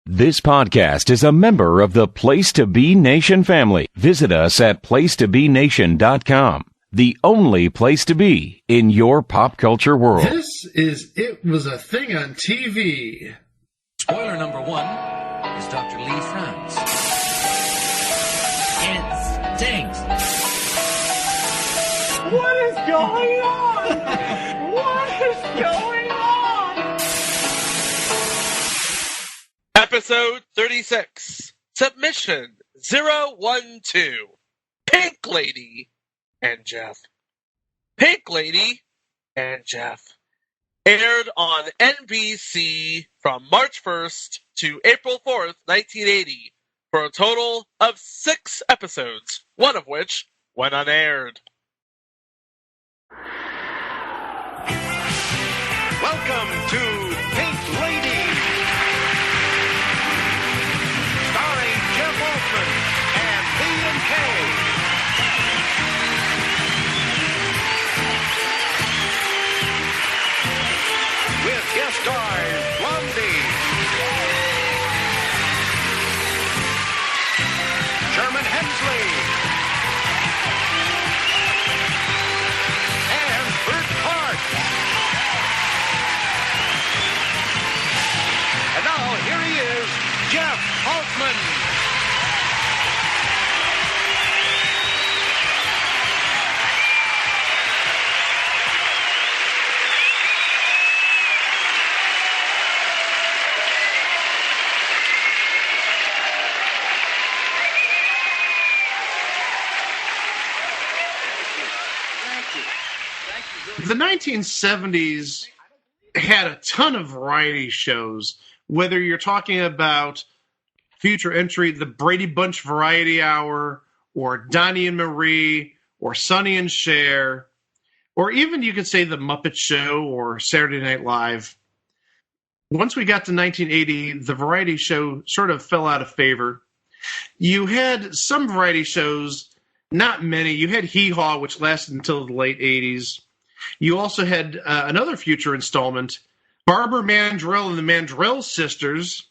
This podcast is a member of the Place to Be Nation family. Visit us at placetobenation.com, the only place to be in your pop culture world. This is It Was a Thing on TV. Spoiler number one is Dr. Lee Franz. It stinks. What is going on? What is going on? Episode 36, Submission 012, Pink Lady and Jeff. Pink Lady and Jeff aired on NBC from March 1st to April 4th, 1980, for a total of 6 episodes, one of which went unaired. Welcome to Pink Lady, starring Jeff Altman and Lee and Kay. With guest stars Blondie, Sherman Hemsley, and Bert Clark. And now, here he is, Jeff Altman. The 1970s had a ton of variety shows, whether you're talking about future entry, the Brady Bunch Variety Hour, or Donnie and Marie, or Sonny and Cher, or even you could say The Muppet Show or Saturday Night Live. Once we got to 1980, the variety show sort of fell out of favor. You had some variety shows, not many. You had Hee Haw, which lasted until the late 80s. You also had another future installment, Barbara Mandrell and the Mandrell Sisters.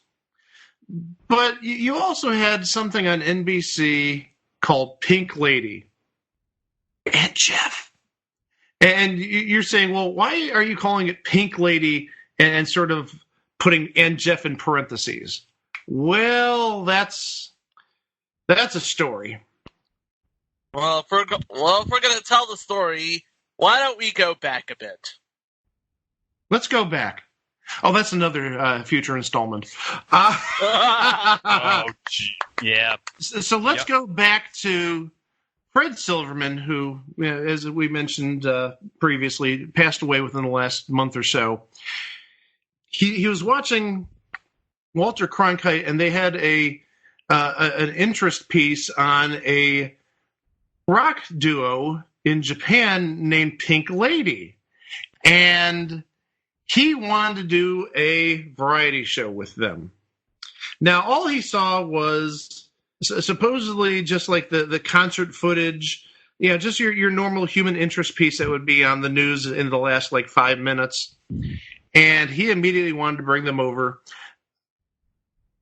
But you also had something on NBC called Pink Lady and Jeff. And you're saying, well, why are you calling it Pink Lady and sort of putting and Jeff in parentheses? Well, that's a story. Well, if we're going to tell the story, why don't we go back a bit? Let's go back. Oh, that's another future installment. Oh, gee. Yeah. So let's go back to Fred Silverman, who, as we mentioned previously, passed away within the last month or so. He was watching Walter Cronkite, and they had an interest piece on a rock duo in Japan named Pink Lady. And he wanted to do a variety show with them. Now, all he saw was supposedly just like the concert footage, just your normal human interest piece that would be on the news in the last 5 minutes. And he immediately wanted to bring them over.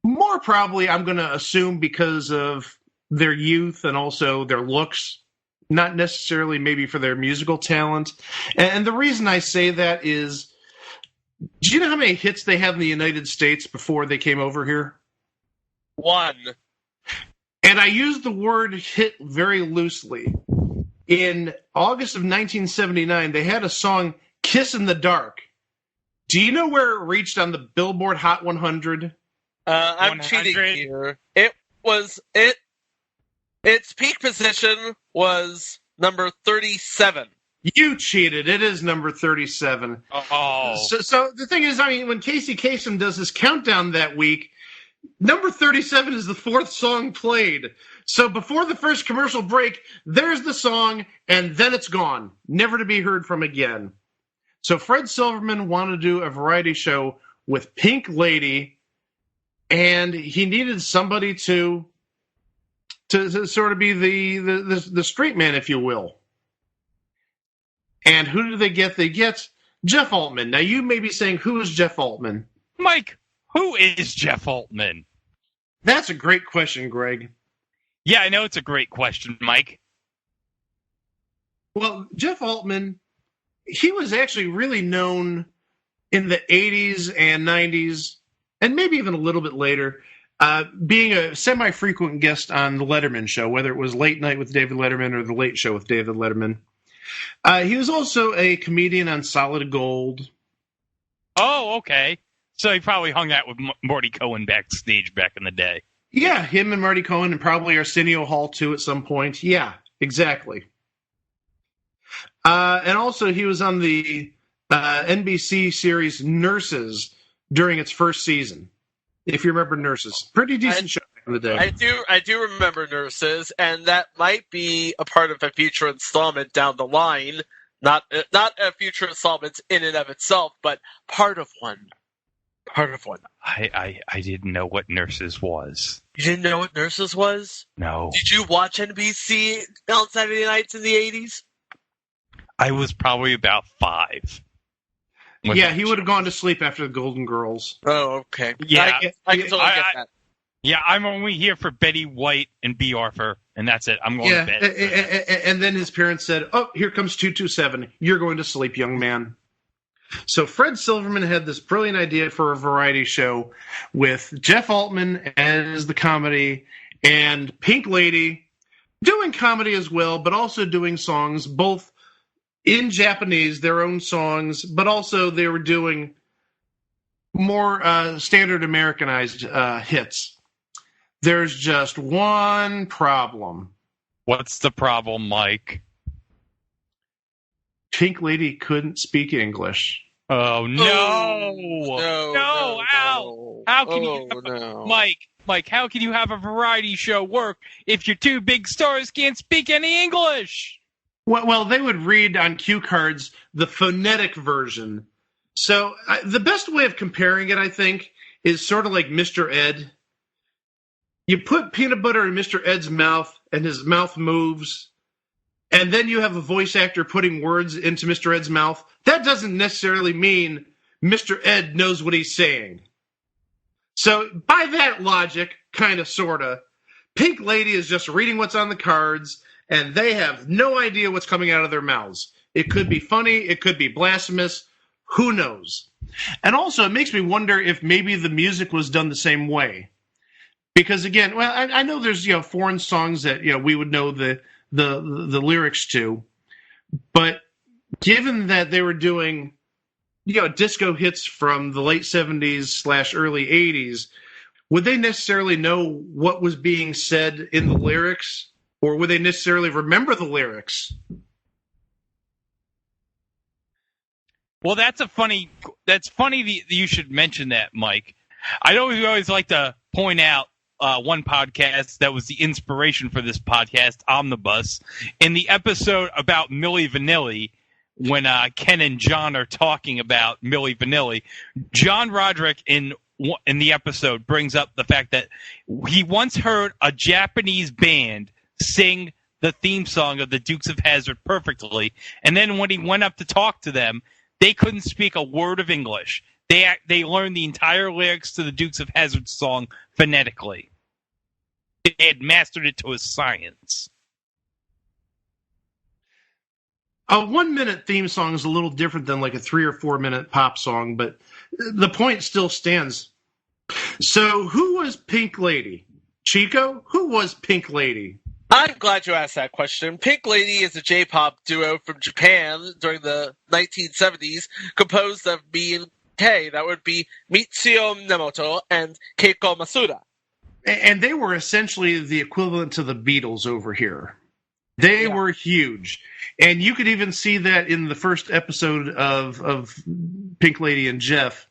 More probably, I'm going to assume because of their youth and also their looks, not necessarily maybe for their musical talent. And the reason I say that is, do you know how many hits they have in the United States before they came over here? 1. And I use the word hit very loosely. In August of 1979, they had a song, Kiss in the Dark. Do you know where it reached on the Billboard Hot 100? I'm 100? cheating here. Its peak position was number 37. You cheated. It is number 37. Oh. So the thing is, when Casey Kasem does his countdown that week, number 37 is the 4th song played. So before the first commercial break, there's the song, and then it's gone, never to be heard from again. So Fred Silverman wanted to do a variety show with Pink Lady, and he needed somebody to sort of be the straight man, if you will. And who do they get? They get Jeff Altman. Now, you may be saying, who is Jeff Altman? Mike. Who is Jeff Altman? That's a great question, Greg. Yeah, I know it's a great question, Mike. Well, Jeff Altman, he was actually really known in the 80s and 90s, and maybe even a little bit later, being a semi-frequent guest on the Letterman show, whether it was Late Night with David Letterman or The Late Show with David Letterman. He was also a comedian on Solid Gold. Oh, okay. So he probably hung out with Marty Cohen backstage back in the day. Yeah, him and Marty Cohen, and probably Arsenio Hall, too, at some point. Yeah, exactly. And also, he was on the NBC series Nurses during its first season, if you remember Nurses. Pretty decent show back in the day. I do remember Nurses, and that might be a part of a future installment down the line. Not a future installment in and of itself, but part of one. Part of one. I didn't know what Nurses was. You didn't know what Nurses was? No. Did you watch NBC on Saturday nights in the 80s? I was probably about 5. Yeah, he would have gone to sleep after the Golden Girls. Oh, okay. Yeah. I can totally get that. Yeah, I'm only here for Betty White and B. Arthur, and that's it. I'm going to bed. And then his parents said, "Oh, here comes 227. You're going to sleep, young man." So Fred Silverman had this brilliant idea for a variety show with Jeff Altman as the comedy and Pink Lady doing comedy as well, but also doing songs, both in Japanese, their own songs, but also they were doing more standard Americanized hits. There's just one problem. What's the problem, Mike? Pink Lady couldn't speak English. Oh, no. No. How can you Mike, how can you have a variety show work if your two big stars can't speak any English? Well, they would read on cue cards the phonetic version. So the best way of comparing it, I think, is sort of like Mr. Ed. You put peanut butter in Mr. Ed's mouth, and his mouth moves, and then you have a voice actor putting words into Mr. Ed's mouth. That doesn't necessarily mean Mr. Ed knows what he's saying. So by that logic, kind of, sort of, Pink Lady is just reading what's on the cards, and they have no idea what's coming out of their mouths. It could be funny. It could be blasphemous. Who knows? And also, it makes me wonder if maybe the music was done the same way. Because again, well, I know there's foreign songs that we would know the lyrics to, but given that they were doing disco hits from the late 70s / early 80s, would they necessarily know what was being said in the lyrics, or would they necessarily remember the lyrics? Well, that's funny that you should mention that, Mike. I always like to point out one podcast that was the inspiration for this podcast, Omnibus. In the episode about Milli Vanilli, when Ken and John are talking about Milli Vanilli, John Roderick in the episode brings up the fact that he once heard a Japanese band sing the theme song of the Dukes of Hazzard perfectly, and then when he went up to talk to them, they couldn't speak a word of English. They learned the entire lyrics to the Dukes of Hazzard song phonetically. They had mastered it to a science. A 1-minute theme song is a little different than like a 3 or 4 minute pop song, but the point still stands. So who was Pink Lady? Chico, who was Pink Lady? I'm glad you asked that question. Pink Lady is a J-pop duo from Japan during the 1970s, composed of B and K. That would be Mitsuyo Nemoto and Keiko Masuda. And they were essentially the equivalent to the Beatles over here. They were huge. And you could even see that in the first episode of Pink Lady and Jeff.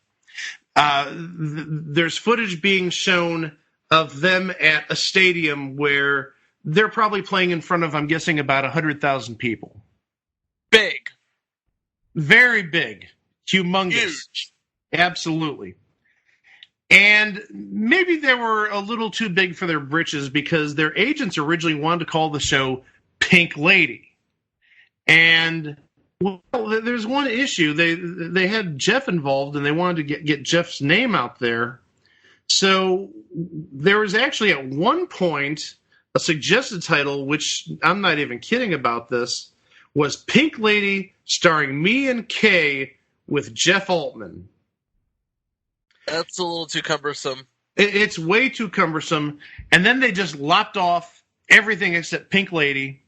There's footage being shown of them at a stadium where they're probably playing in front of, I'm guessing, about 100,000 people. Big. Very big. Humongous. Huge. Absolutely. And maybe they were a little too big for their britches because their agents originally wanted to call the show Pink Lady. And, well, there's one issue. They had Jeff involved, and they wanted to get Jeff's name out there. So there was actually at one point a suggested title, which I'm not even kidding about this, was Pink Lady starring me and Kay with Jeff Altman. That's a little too cumbersome. It's way too cumbersome. And then they just lopped off everything except Pink Lady.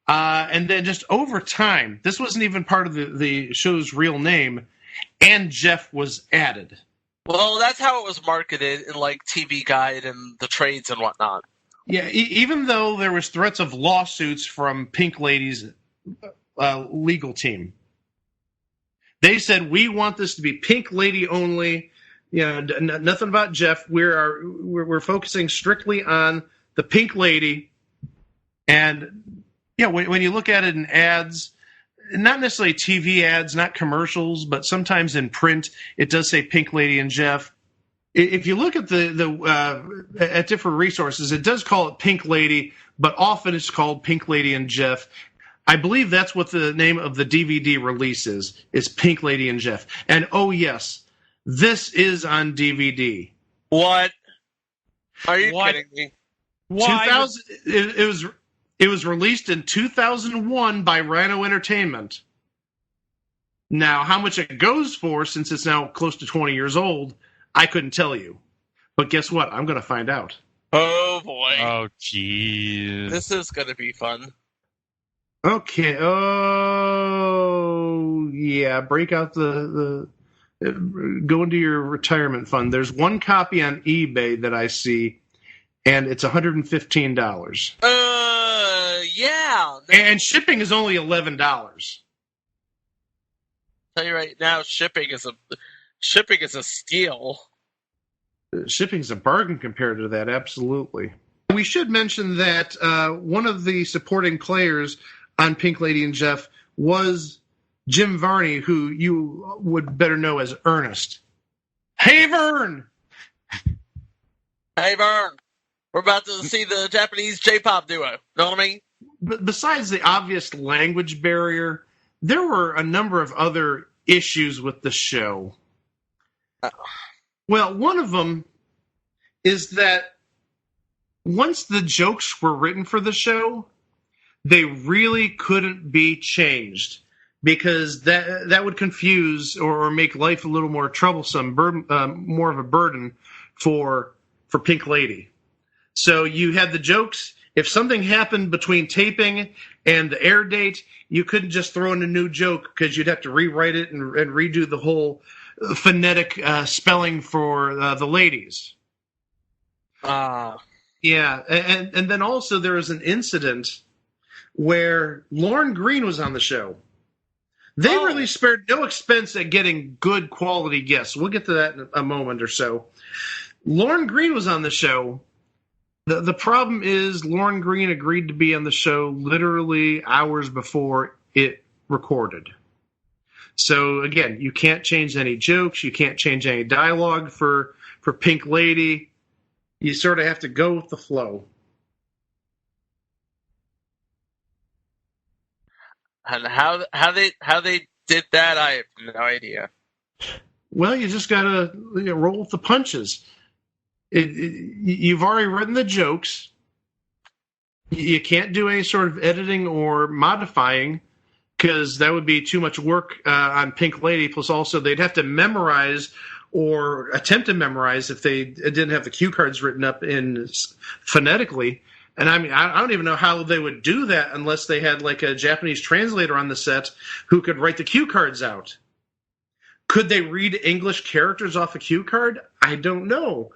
And then just over time, this wasn't even part of the show's real name, and Jeff was added. Well, that's how it was marketed in like TV Guide and the trades and whatnot. Yeah, even though there was threats of lawsuits from Pink Lady's legal team. They said, we want this to be Pink Lady only. You know, nothing about Jeff. We're focusing strictly on the Pink Lady. And yeah, when you look at it in ads, not necessarily TV ads, not commercials, but sometimes in print, it does say Pink Lady and Jeff. If you look at at different resources, it does call it Pink Lady, but often it's called Pink Lady and Jeff. I believe that's what the name of the DVD release is Pink Lady and Jeff. And oh yes, this is on DVD. What? Are you kidding me? Why? It was released in 2001 by Rhino Entertainment. Now, how much it goes for, since it's now close to 20 years old, I couldn't tell you. But guess what? I'm going to find out. Oh, boy. Oh, jeez. This is going to be fun. Okay. Oh, yeah. Break out go into your retirement fund. There's one copy on eBay that I see, and it's $115. Yeah. And shipping is only $11. Tell you right now, shipping is a steal. Shipping's a bargain compared to that, absolutely. We should mention that one of the supporting players on Pink Lady and Jeff was Jim Varney, who you would better know as Ernest. Hey, Vern! Hey, Vern. We're about to see the Japanese J-pop duo. Know what I mean? Besides the obvious language barrier, there were a number of other issues with the show. Well, one of them is that once the jokes were written for the show, they really couldn't be changed because that would confuse or make life a little more troublesome, more of a burden for Pink Lady. So you had the jokes. If something happened between taping and the air date, you couldn't just throw in a new joke because you'd have to rewrite it and redo the whole phonetic spelling for the ladies. Yeah, and then also there was an incident where Lauren Green was on the show. They really spared no expense at getting good quality guests. We'll get to that in a moment or so. Lauren Green was on the show. The problem is Lauren Green agreed to be on the show literally hours before it recorded. So, again, you can't change any jokes. You can't change any dialogue for Pink Lady. You sort of have to go with the flow. And how they did that, I have no idea. Well, you just got to roll with the punches. You've already written the jokes. You can't do any sort of editing or modifying because that would be too much work on Pink Lady. Plus, also, they'd have to memorize or attempt to memorize if they didn't have the cue cards written up in phonetically. And I mean, I don't even know how they would do that unless they had like a Japanese translator on the set who could write the cue cards out. Could they read English characters off a cue card? I don't know.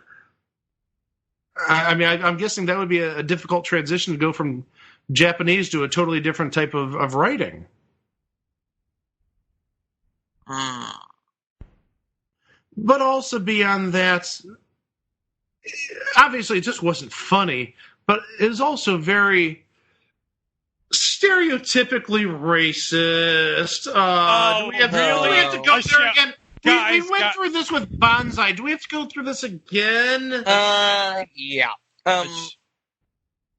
I mean, I'm guessing that would be a difficult transition to go from Japanese to a totally different type of writing. But also beyond that, obviously it just wasn't funny, but it was also very stereotypically racist. Do we have to go there again? We went through this with Bonsai. Do we have to go through this again? Yeah.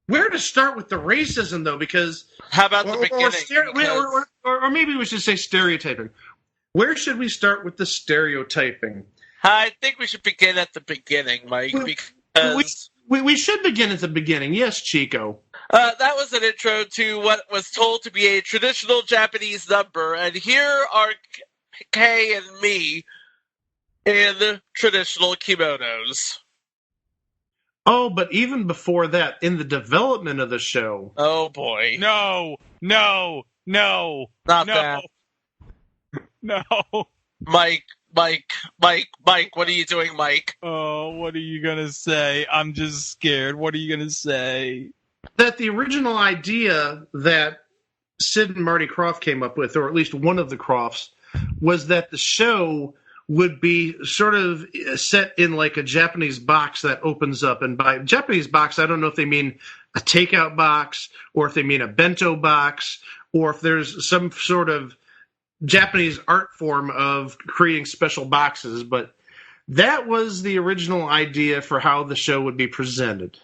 Where to start with the racism, though? Because how about the beginning? Or maybe we should say stereotyping. Where should we start with the stereotyping? I think we should begin at the beginning, Mike, because We should begin at the beginning. Yes, Chico. that was an intro to what was told to be a traditional Japanese number, and here are Kay and me in traditional kimonos. Oh, but even before that, in the development of the show. Oh boy. No. Not no. that. No. Mike, what are you doing, Mike? Oh, what are you gonna say? I'm just scared. What are you gonna say? That the original idea that Sid and Marty Krofft came up with, or at least one of the Kroffts, was that the show would be sort of set in like a Japanese box that opens up. And by Japanese box, I don't know if they mean a takeout box, or if they mean a bento box, or if there's some sort of Japanese art form of creating special boxes. But that was the original idea for how the show would be presented.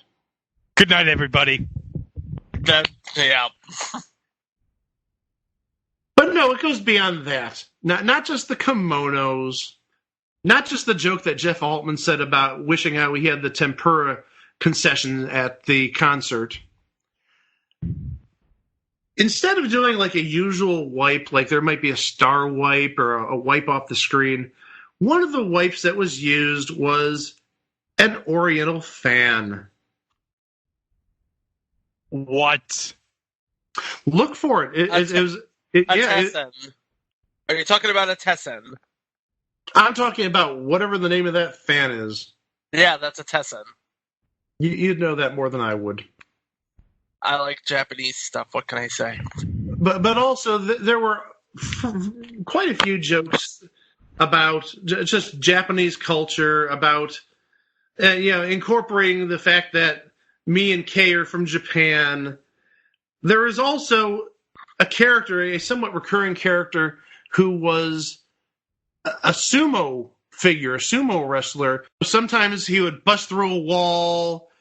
Good night, everybody. Yeah. But no, it goes beyond that. Not just the kimonos, not just the joke that Jeff Altman said about wishing how he had the tempura concession at the concert. Instead of doing like a usual wipe, like there might be a star wipe or a wipe off the screen, one of the wipes that was used was an Oriental fan. What? Look for it. It was... Tessen. Are you talking about a Tessen? I'm talking about whatever the name of that fan is. Yeah, that's a Tessen. You'd know that more than I would. I like Japanese stuff. What can I say? But also there were quite a few jokes about just Japanese culture, about incorporating the fact that me and Kay are from Japan. There is also a character, a somewhat recurring character, who was a sumo figure, a sumo wrestler. Sometimes he would bust through a wall.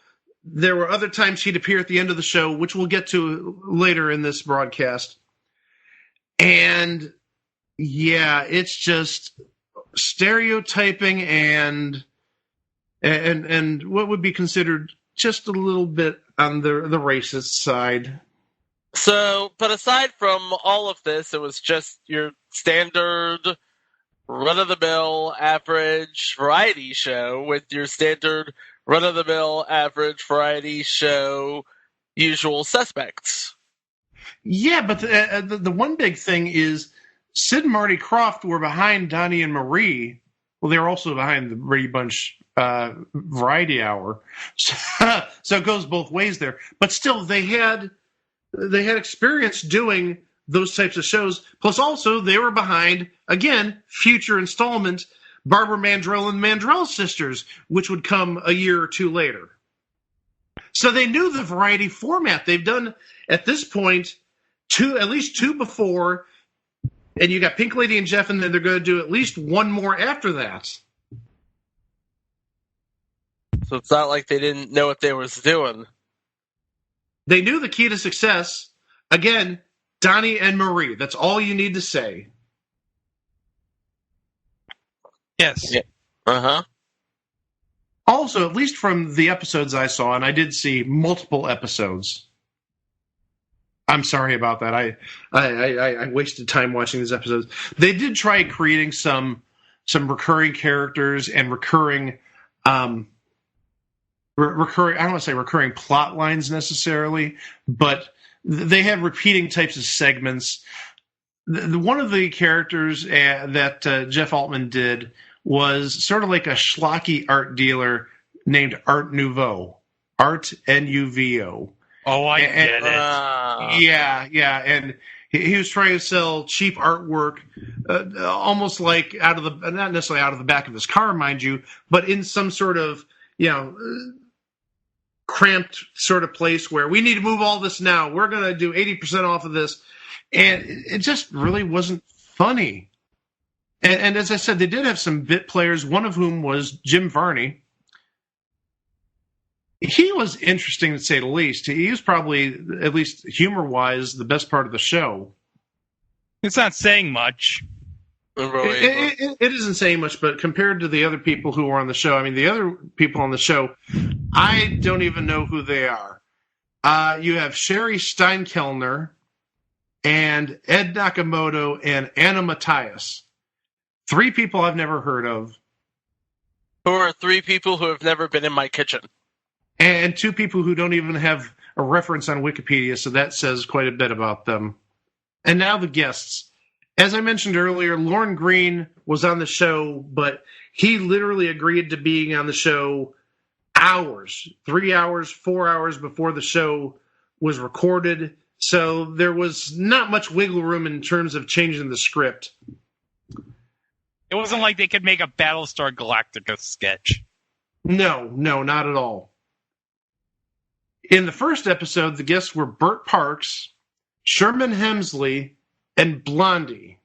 There were other times he'd appear at the end of the show, which we'll get to later in this broadcast. And yeah, it's just stereotyping and what would be considered just a little bit on the racist side. So, but aside from all of this, it was just your standard run-of-the-mill average variety show with your standard run-of-the-mill average variety show usual suspects. Yeah, but the one big thing is Sid and Marty Krofft were behind Donnie and Marie. Well, they were also behind the Brady Bunch Variety Hour. So it goes both ways there. But still, they had experience doing those types of shows. Plus, also, they were behind, again, future installment, Barbara Mandrell and Mandrell Sisters, which would come a year or two later. So they knew the variety format. They've done, at this point, at least two before, and you got Pink Lady and Jeff, and then they're going to do at least one more after that. So it's not like they didn't know what they was doing. They knew the key to success. Again, Donnie and Marie. That's all you need to say. Yes. Yeah. Uh-huh. Also, at least from the episodes I saw, and I did see multiple episodes. I'm sorry about that. I wasted time watching these episodes. They did try creating some recurring characters and recurring I don't want to say recurring plot lines necessarily, but they had repeating types of segments. One of the characters that Jeff Altman did was sort of like a schlocky art dealer named Art Nouveau. Art, Nuvo. Oh, I get it. Yeah. And he was trying to sell cheap artwork, almost like not necessarily out of the back of his car, mind you, but in some sort of, cramped sort of place where we need to move all this now. We're going to do 80% off of this. And it just really wasn't funny. And as I said, they did have some bit players, one of whom was Jim Varney. He was interesting, to say the least. He was probably, at least humor-wise, the best part of the show. It's not saying much. It isn't saying much, but compared to the other people who were on the show, I mean, the other people on the show, I don't even know who they are. You have Sherry Steinkellner and Ed Nakamoto and Anna Matthias. 3 people I've never heard of. Who are 3 people who have never been in my kitchen. And 2 people who don't even have a reference on Wikipedia, so that says quite a bit about them. And now the guests. As I mentioned earlier, Lorne Green was on the show, but he literally agreed to being on the show hours, 3 hours, 4 hours before the show was recorded. So there was not much wiggle room in terms of changing the script. It wasn't like they could make a Battlestar Galactica sketch. No, not at all. In the first episode, the guests were Burt Parks, Sherman Hemsley, and Blondie.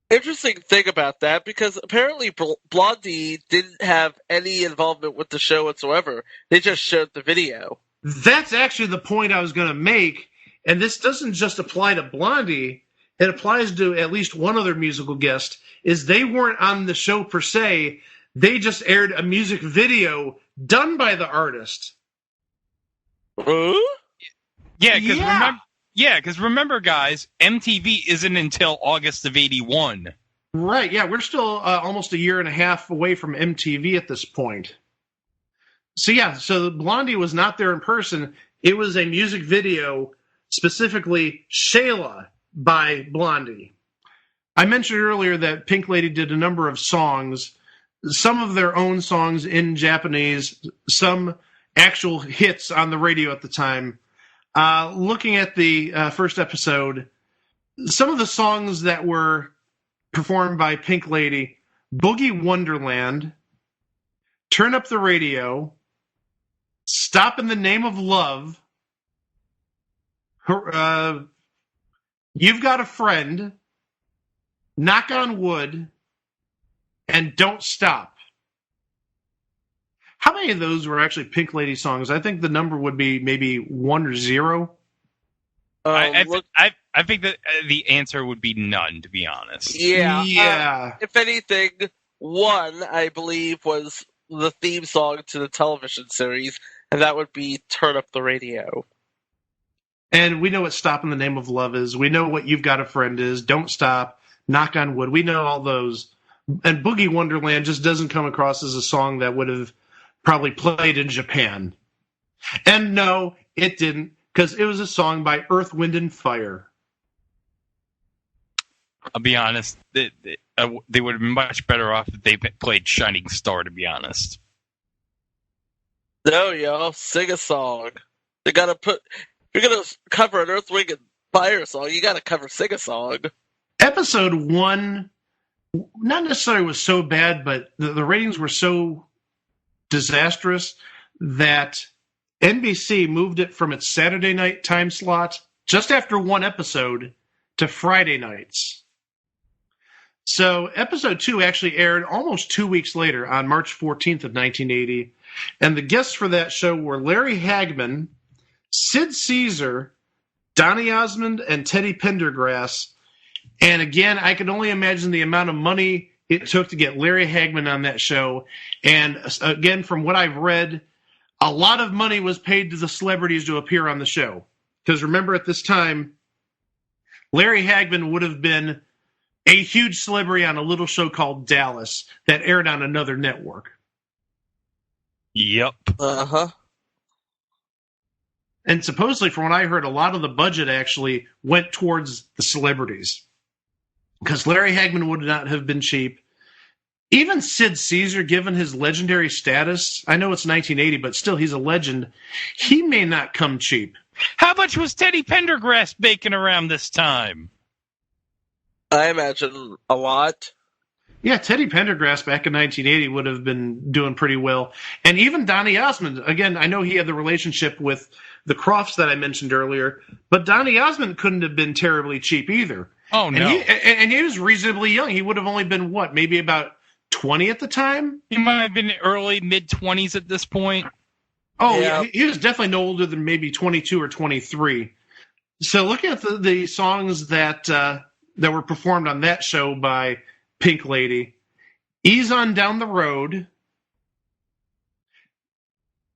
Interesting thing about that, because apparently Blondie didn't have any involvement with the show whatsoever. They just showed the video. That's actually the point I was going to make, and this doesn't just apply to Blondie. It applies to at least one other musical guest, is they weren't on the show per se. They just aired a music video done by the artist. Yeah, because remember, guys, MTV isn't until August of 81. Right, yeah, we're still almost a year and a half away from MTV at this point. So Blondie was not there in person. It was a music video, specifically Shayla by Blondie. I mentioned earlier that Pink Lady did a number of songs, some of their own songs in Japanese, some actual hits on the radio at the time. Looking at the first episode, some of the songs that were performed by Pink Lady: Boogie Wonderland, Turn Up the Radio, Stop in the Name of Love, You've Got a Friend, Knock on Wood, and Don't Stop. How many of those were actually Pink Lady songs? I think the number would be maybe 1 or 0. I think that the answer would be none, to be honest. Yeah. If anything, 1, I believe, was the theme song to the television series, and that would be Turn Up the Radio. And we know what Stop in the Name of Love is. We know what You've Got a Friend is. Don't Stop, Knock on Wood. We know all those. And Boogie Wonderland just doesn't come across as a song that would have probably played in Japan. And no, it didn't, because it was a song by Earth, Wind, and Fire. I'll be honest, they would have been much better off if they played Shining Star, to be honest. No, y'all, sing a song. They gotta if you're gonna cover an Earth, Wind, and Fire song, you gotta sing a song. Episode 1, not necessarily was so bad, but the ratings were so disastrous that NBC moved it from its Saturday night time slot just after 1 episode to Friday nights. So episode 2 actually aired almost 2 weeks later on March 14th of 1980. And the guests for that show were Larry Hagman, Sid Caesar, Donny Osmond, and Teddy Pendergrass. And again, I can only imagine the amount of money it took to get Larry Hagman on that show. And again, from what I've read, a lot of money was paid to the celebrities to appear on the show. Because remember, at this time, Larry Hagman would have been a huge celebrity on a little show called Dallas that aired on another network. Yep. Uh-huh. And supposedly, from what I heard, a lot of the budget actually went towards the celebrities. Because Larry Hagman would not have been cheap. Even Sid Caesar, given his legendary status, I know it's 1980, but still he's a legend, he may not come cheap. How much was Teddy Pendergrass making around this time? I imagine a lot. Yeah, Teddy Pendergrass back in 1980 would have been doing pretty well. And even Donny Osmond, again, I know he had the relationship with the Crofts that I mentioned earlier, but Donny Osmond couldn't have been terribly cheap either. Oh, no. And he was reasonably young. He would have only been, maybe about 20 at the time? He might have been early, mid-20s at this point. Oh, yeah. He was definitely no older than maybe 22 or 23. So looking at the songs that that were performed on that show by Pink Lady. Ease on Down the Road.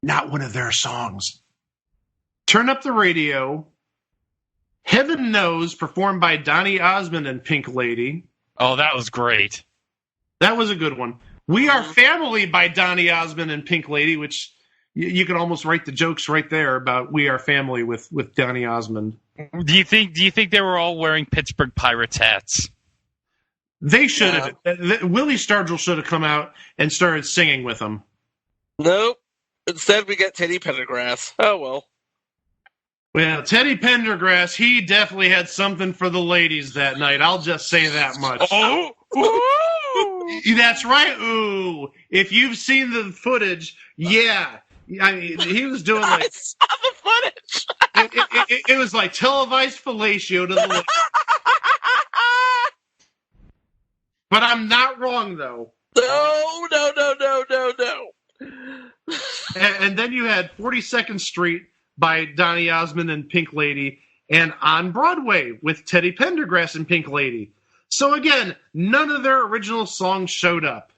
Not one of their songs. Turn Up the Radio. Heaven Knows, performed by Donny Osmond and Pink Lady. Oh, that was great. That was a good one. We Are Family by Donny Osmond and Pink Lady, which you can almost write the jokes right there about We Are Family with Donny Osmond. Do you think they were all wearing Pittsburgh Pirates hats? They should have. Willie Stargell should have come out and started singing with them. Nope. Instead, we get Teddy Pendergrass. Oh, well. Well, Teddy Pendergrass, he definitely had something for the ladies that night. I'll just say that much. Oh! Ooh. That's right. Ooh. If you've seen the footage, yeah. I mean, he was doing like... I saw the footage! It was like televised fellatio to the ladies. But I'm not wrong, though. No. And then you had 42nd Street by Donny Osmond and Pink Lady, and On Broadway with Teddy Pendergrass and Pink Lady. So again, none of their original songs showed up.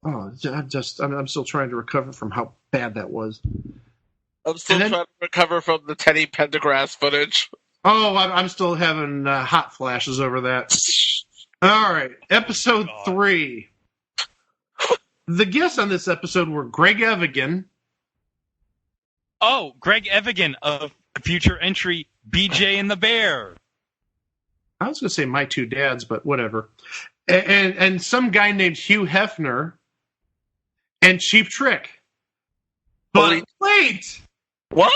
Oh, I'm still trying to recover from how bad that was. I'm still trying to recover from the Teddy Pendergrass footage. Oh, I'm still having hot flashes over that. All right, episode 3. The guests on this episode were Greg Evigan. Oh, Greg Evigan of future entry BJ and the Bear. I was going to say My Two Dads, but whatever. And some guy named Hugh Hefner and Cheap Trick. But wait! What?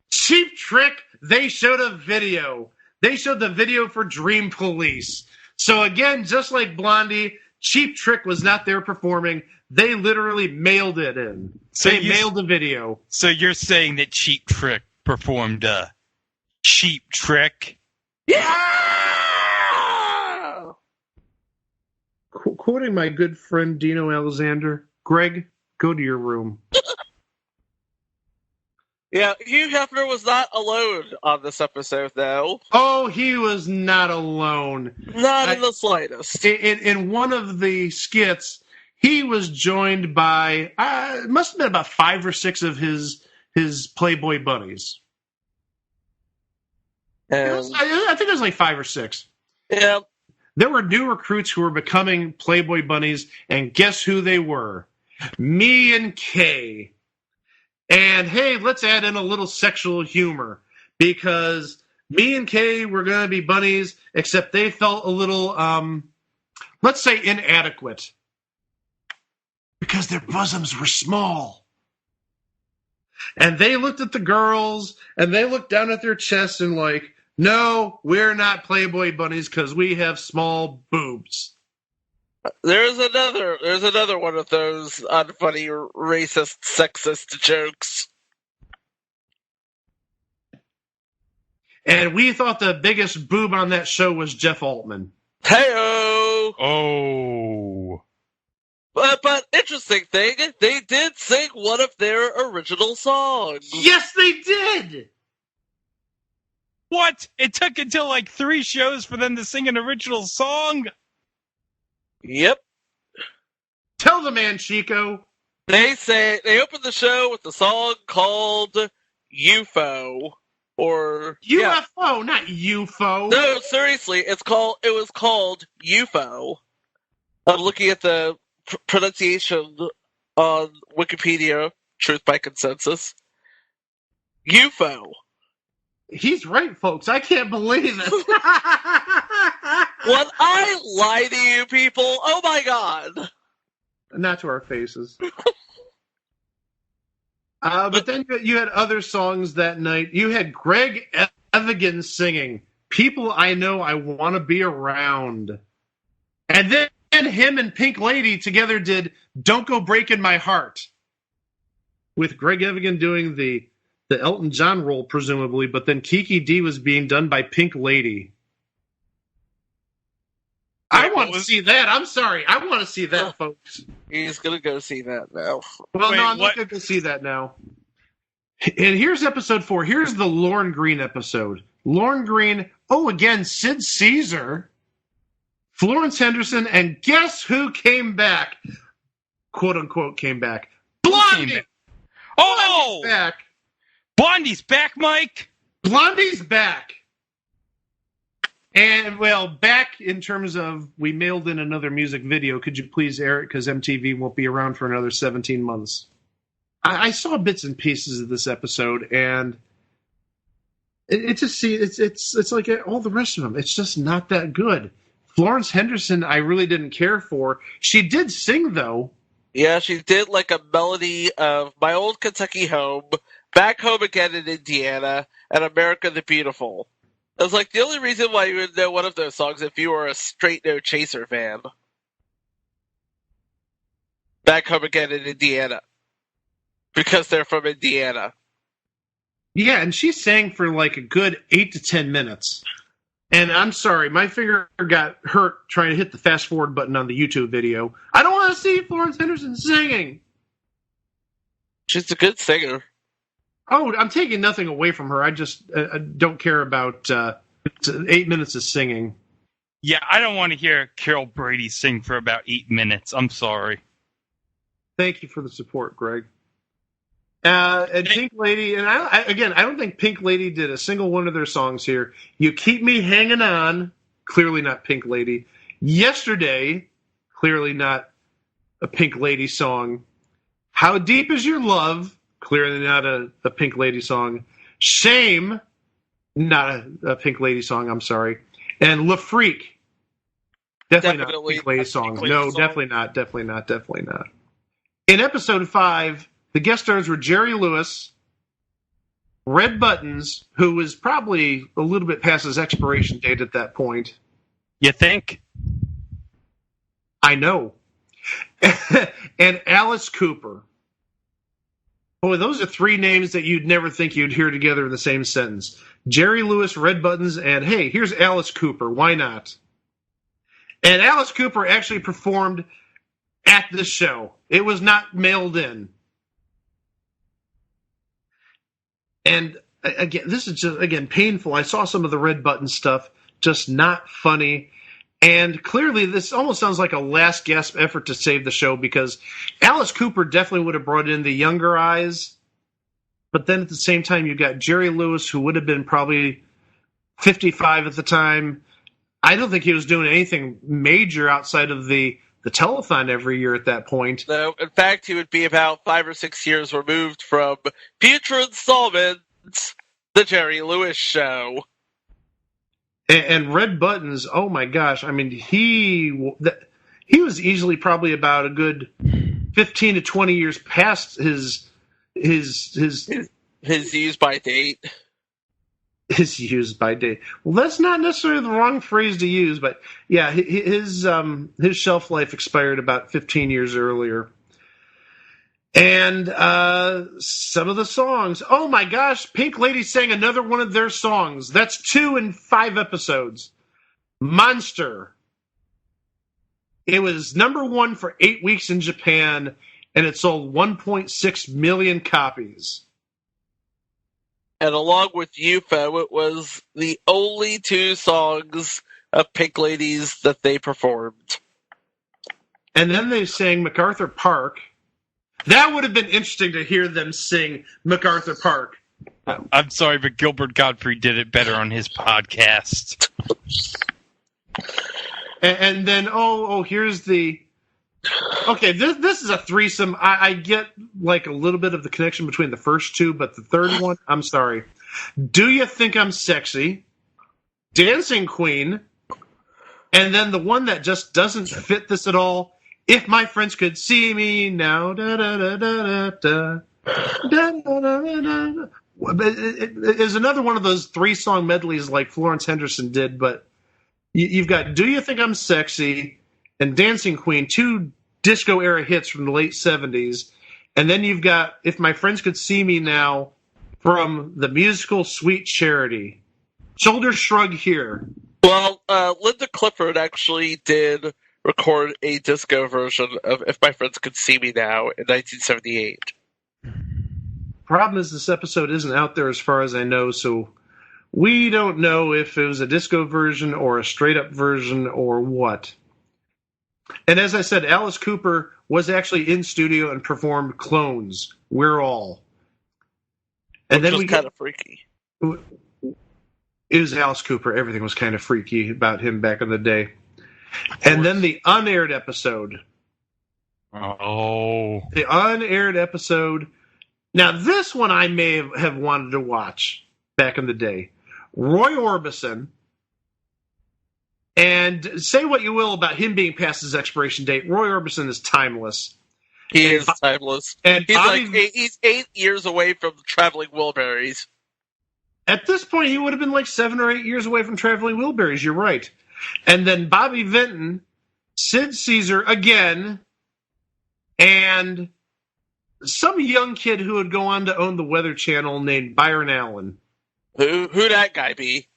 Cheap Trick, they showed a video. They showed the video for Dream Police. So again, just like Blondie, Cheap Trick was not there performing. They literally mailed it in. So they mailed the video. So you're saying that Cheap Trick performed Cheap Trick? Yeah! Quoting my good friend Dino Alexander, Greg, go to your room. Yeah, Hugh Hefner was not alone on this episode, though. Oh, he was not alone. Not in the slightest. In one of the skits, he was joined by, it must have been about 5 or 6 of his Playboy buddies. I think it was like 5 or 6. Yeah. There were new recruits who were becoming Playboy bunnies, and guess who they were? Me and Kay. And hey, let's add in a little sexual humor, because me and Kay were going to be bunnies, except they felt a little, let's say, inadequate. Because their bosoms were small. And they looked at the girls, and they looked down at their chests and like, no, we're not Playboy bunnies because we have small boobs. There's another one of those unfunny, racist, sexist jokes. And we thought the biggest boob on that show was Jeff Altman. Hey-o! Oh. But interesting thing, they did sing one of their original songs. Yes, they did! What? It took until like 3 shows for them to sing an original song? Yep. Tell the man, Chico. They opened the show with a song called UFO. Or UFO, not UFO. No, seriously, it was called UFO. I'm looking at the pronunciation on Wikipedia, Truth by Consensus. UFO. He's right, folks. I can't believe it. When I lie to you people, oh my god. Not to our faces. But then you had other songs that night. You had Greg Evigan singing People I Know I Want to Be Around. And then him and Pink Lady together did Don't Go Breaking My Heart. With Greg Evigan doing the Elton John role, presumably, but then Kiki D was being done by Pink Lady. I want to see that. I'm sorry. I want to see that, folks. He's going to go see that now. Well, no, I'm not going to see that now. And here's episode 4. Here's the Lorne Green episode. Lorne Green, again, Sid Caesar, Florence Henderson, and guess who came back? Quote unquote came back. Blondie! Oh! Blondie's back. Blondie's back, Mike! Blondie's back. And, well, back in terms of we mailed in another music video. Could you please air it? Because MTV won't be around for another 17 months. I saw bits and pieces of this episode, and it's like all the rest of them. It's just not that good. Florence Henderson, I really didn't care for. She did sing, though. Yeah, she did like a melody of My Old Kentucky Home, Back Home Again in Indiana, and America the Beautiful. It was like the only reason why you would know one of those songs if you were a Straight No Chaser fan. Back Home Again in Indiana. Because they're from Indiana. Yeah, and she sang for like a good 8 to 10 minutes. And I'm sorry, my finger got hurt trying to hit the fast forward button on the YouTube video. I don't want to see Florence Henderson singing. She's a good singer. Oh, I'm taking nothing away from her. I just don't care about 8 minutes of singing. Yeah, I don't want to hear Carol Brady sing for about 8 minutes. I'm sorry. Thank you for the support, Greg. And Pink Lady, and I don't think Pink Lady did a single one of their songs here. You Keep Me Hanging On, clearly not Pink Lady. Yesterday, clearly not a Pink Lady song. How Deep Is Your Love, clearly not a Pink Lady song. Shame, not a Pink Lady song, I'm sorry. And Le Freak, definitely not a Pink Lady song. No, definitely not. In episode 5, the guest stars were Jerry Lewis, Red Buttons, who was probably a little bit past his expiration date at that point. You think? I know. And Alice Cooper. Boy, those are 3 names that you'd never think you'd hear together in the same sentence. Jerry Lewis, Red Buttons, and hey, here's Alice Cooper. Why not? And Alice Cooper actually performed at this show. It was not mailed in. And again, this is just, painful. I saw some of the Red Button stuff, just not funny. And clearly, this almost sounds like a last gasp effort to save the show because Alice Cooper definitely would have brought in the younger eyes. But then at the same time, you got Jerry Lewis, who would have been probably 55 at the time. I don't think he was doing anything major outside of the telethon every year at that point. No, in fact, he would be about 5 or 6 years removed from future installments, The Jerry Lewis Show. And Red Buttons, oh my gosh, I mean, he was easily probably about a good 15 to 20 years past his use by date. His use by date. Well, that's not necessarily the wrong phrase to use, but yeah, his shelf life expired about 15 years earlier. And some of the songs. Oh my gosh, Pink Lady sang another one of their songs. That's 2 in 5 episodes. Monster. It was number 1 for 8 weeks in Japan, and it sold 1.6 million copies. And along with UFO, it was the only 2 songs of Pink Ladies that they performed. And then they sang MacArthur Park. That would have been interesting to hear them sing MacArthur Park. I'm sorry, but Gilbert Gottfried did it better on his podcast. And then, here's the... Okay, this is a threesome. I get like a little bit of the connection between the first 2, but the third one, I'm sorry. Do You Think I'm Sexy? Dancing Queen. And then the one that just doesn't fit this at all, If My Friends Could See Me Now. Da, da, da, da, da, da, da, da, da. It is another one of those 3-song medleys like Florence Henderson did, but you've got Do You Think I'm Sexy and Dancing Queen, 2 disco-era hits from the late 70s. And then you've got If My Friends Could See Me Now from the musical Sweet Charity. Shoulder shrug here. Well, Linda Clifford actually did record a disco version of If My Friends Could See Me Now in 1978. Problem is this episode isn't out there as far as I know, so We don't know if it was a disco version or a straight-up version or what. And as I said, Alice Cooper was actually in studio and performed Clones, We're All. And Which then was kind of freaky. It was Alice Cooper. Everything was kind of freaky about him back in the day. And then the unaired episode. Oh. The unaired episode. Now, this one I may have wanted to watch back in the day. Roy Orbison. And say what you will about him being past his expiration date. Roy Orbison is timeless. He is timeless. And He's 8 years away from Traveling Wilburys. At this point, he would have been like 7 or 8 years away from Traveling Wilburys. You're right. And then Bobby Vinton, Sid Caesar again, and some young kid who would go on to own the Weather Channel named Byron Allen. Who that guy be?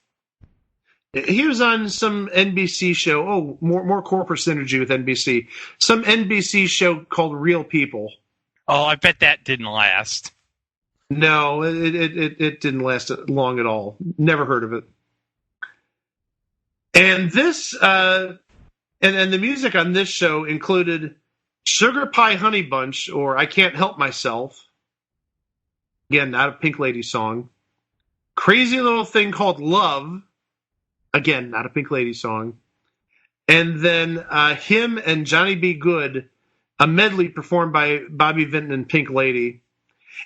He was on some NBC show. Oh, more corporate synergy with NBC. Some NBC show called Real People. Oh, I bet that didn't last. No, it didn't last long at all. Never heard of it. And this, and the music on this show included Sugar Pie Honey Bunch, or I Can't Help Myself. Again, not a Pink Lady song. Crazy Little Thing Called Love. Again, not a Pink Lady song. And then him and Johnny B. Good, a medley performed by Bobby Vinton and Pink Lady.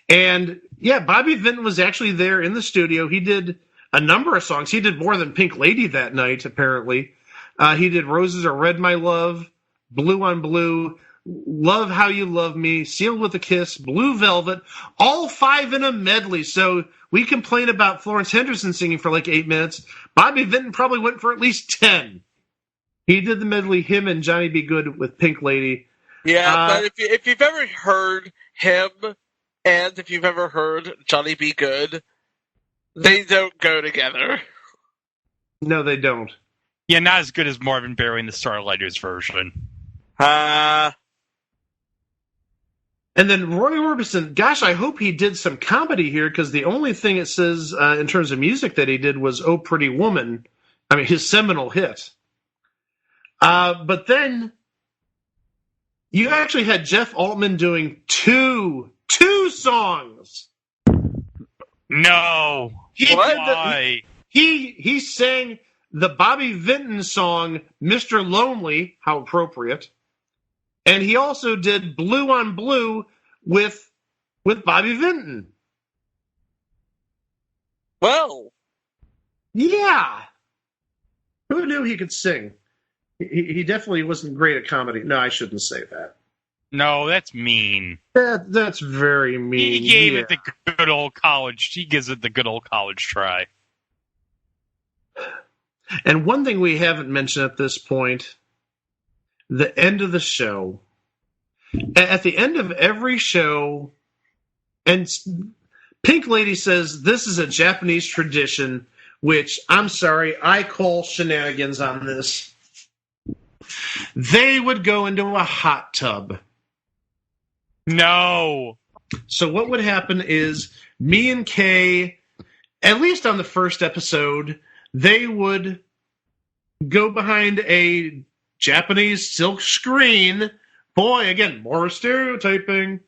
And yeah, Bobby Vinton was actually there in the studio. He did a number of songs. He did more than Pink Lady that night, apparently. He did Roses Are Red, My Love, Blue on Blue, Love How You Love Me, Sealed with a Kiss, Blue Velvet, all 5 in a medley. So we complain about Florence Henderson singing for like 8 minutes. Bobby Vinton probably went for at least 10. He did the medley, him and Johnny B. Good with Pink Lady. Yeah, but if you've ever heard him and if you've ever heard Johnny B. Good, they don't go together. No, they don't. Yeah, not as good as Marvin Berry in the Starlighters version. And then Roy Orbison, gosh, I hope he did some comedy here, because the only thing it says in terms of music that he did was Oh Pretty Woman. I mean, his seminal hit. But then you actually had Jeff Altman doing two songs. No. Why? He sang the Bobby Vinton song, Mr. Lonely, how appropriate. And he also did Blue on Blue with Bobby Vinton. Well. Yeah. Who knew he could sing? He definitely wasn't great at comedy. No, I shouldn't say that. No, that's mean. That's very mean. He gave it the good old college. He gives it the good old college try. And one thing we haven't mentioned at this point, the end of the show. At the end of every show, and Pink Lady says this is a Japanese tradition, which, I'm sorry, I call shenanigans on this. They would go into a hot tub. No. So what would happen is me and Kay, at least on the first episode, they would go behind a Japanese silk screen. Boy, again, more stereotyping.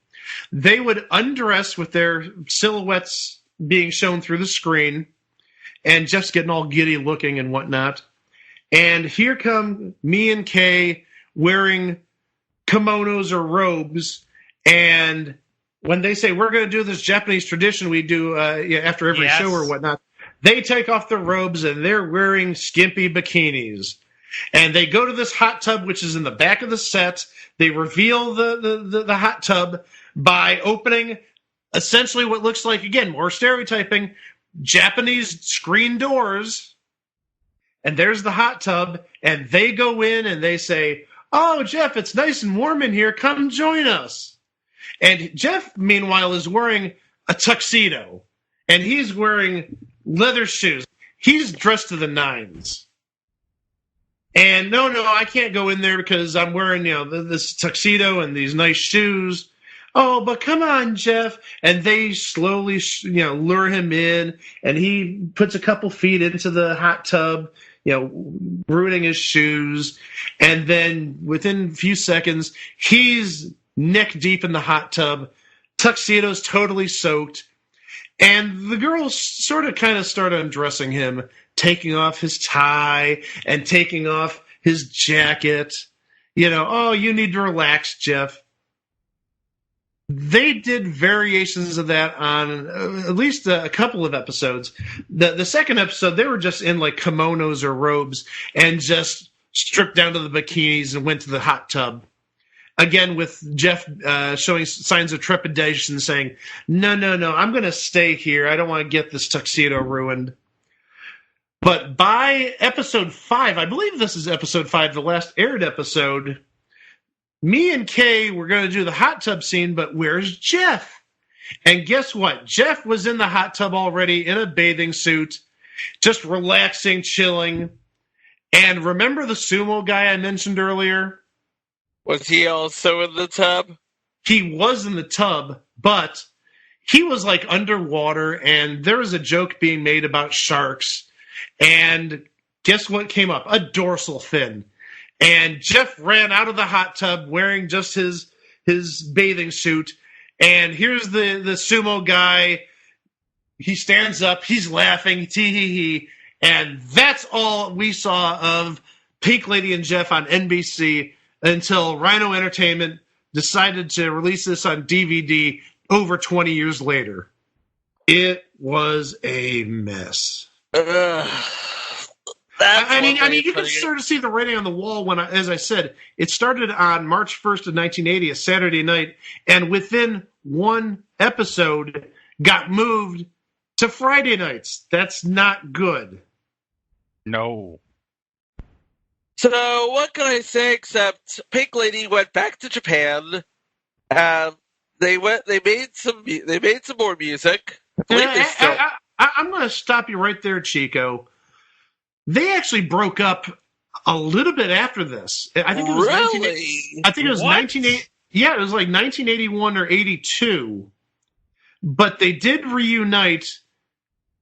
They would undress with their silhouettes being shown through the screen, and Jeff's getting all giddy looking and whatnot. And here come me and Kay wearing kimonos or robes, and when they say we're going to do this Japanese tradition we do after every show or whatnot, they take off their robes and they're wearing skimpy bikinis. And they go to this hot tub, which is in the back of the set. They reveal the hot tub by opening essentially what looks like, again, more stereotyping, Japanese screen doors. And there's the hot tub. And they go in and they say, "Oh, Jeff, it's nice and warm in here. Come join us." And Jeff, meanwhile, is wearing a tuxedo. And he's wearing leather shoes. He's dressed to the nines. And no, I can't go in there because I'm wearing, this tuxedo and these nice shoes. "Oh, but come on, Jeff." And they slowly, lure him in, and he puts a couple feet into the hot tub, ruining his shoes. And then within a few seconds, he's neck deep in the hot tub, tuxedo's totally soaked. And the girls sort of kind of start undressing him, taking off his tie and taking off his jacket. "Oh, you need to relax, Jeff." They did variations of that on at least a couple of episodes. The second episode, they were just in like kimonos or robes and just stripped down to the bikinis and went to the hot tub. Again, with Jeff showing signs of trepidation, saying, no, I'm going to stay here. I don't want to get this tuxedo ruined. But by episode 5, I believe this is episode 5, the last aired episode, me and Kay were going to do the hot tub scene, but where's Jeff? And guess what? Jeff was in the hot tub already in a bathing suit, just relaxing, chilling. And remember the sumo guy I mentioned earlier? Was he also in the tub? He was in the tub, but he was like underwater, and there was a joke being made about sharks. And guess what came up? A dorsal fin. And Jeff ran out of the hot tub wearing just his bathing suit. And here's the sumo guy. He stands up. He's laughing. Tee-hee-hee. And that's all we saw of Pink Lady and Jeff on NBC until Rhino Entertainment decided to release this on DVD over 20 years later. It was a mess. I mean, you can sort of see the writing on the wall when, as I said, it started on March 1st of 1980, a Saturday night, and within one episode got moved to Friday nights. That's not good. No. So what can I say except Pink Lady went back to Japan. They made some more music. I'm going to stop you right there, Chico. They actually broke up a little bit after this. I think it was really? I think it was 1980. Yeah, it was like 1981 or 82. But they did reunite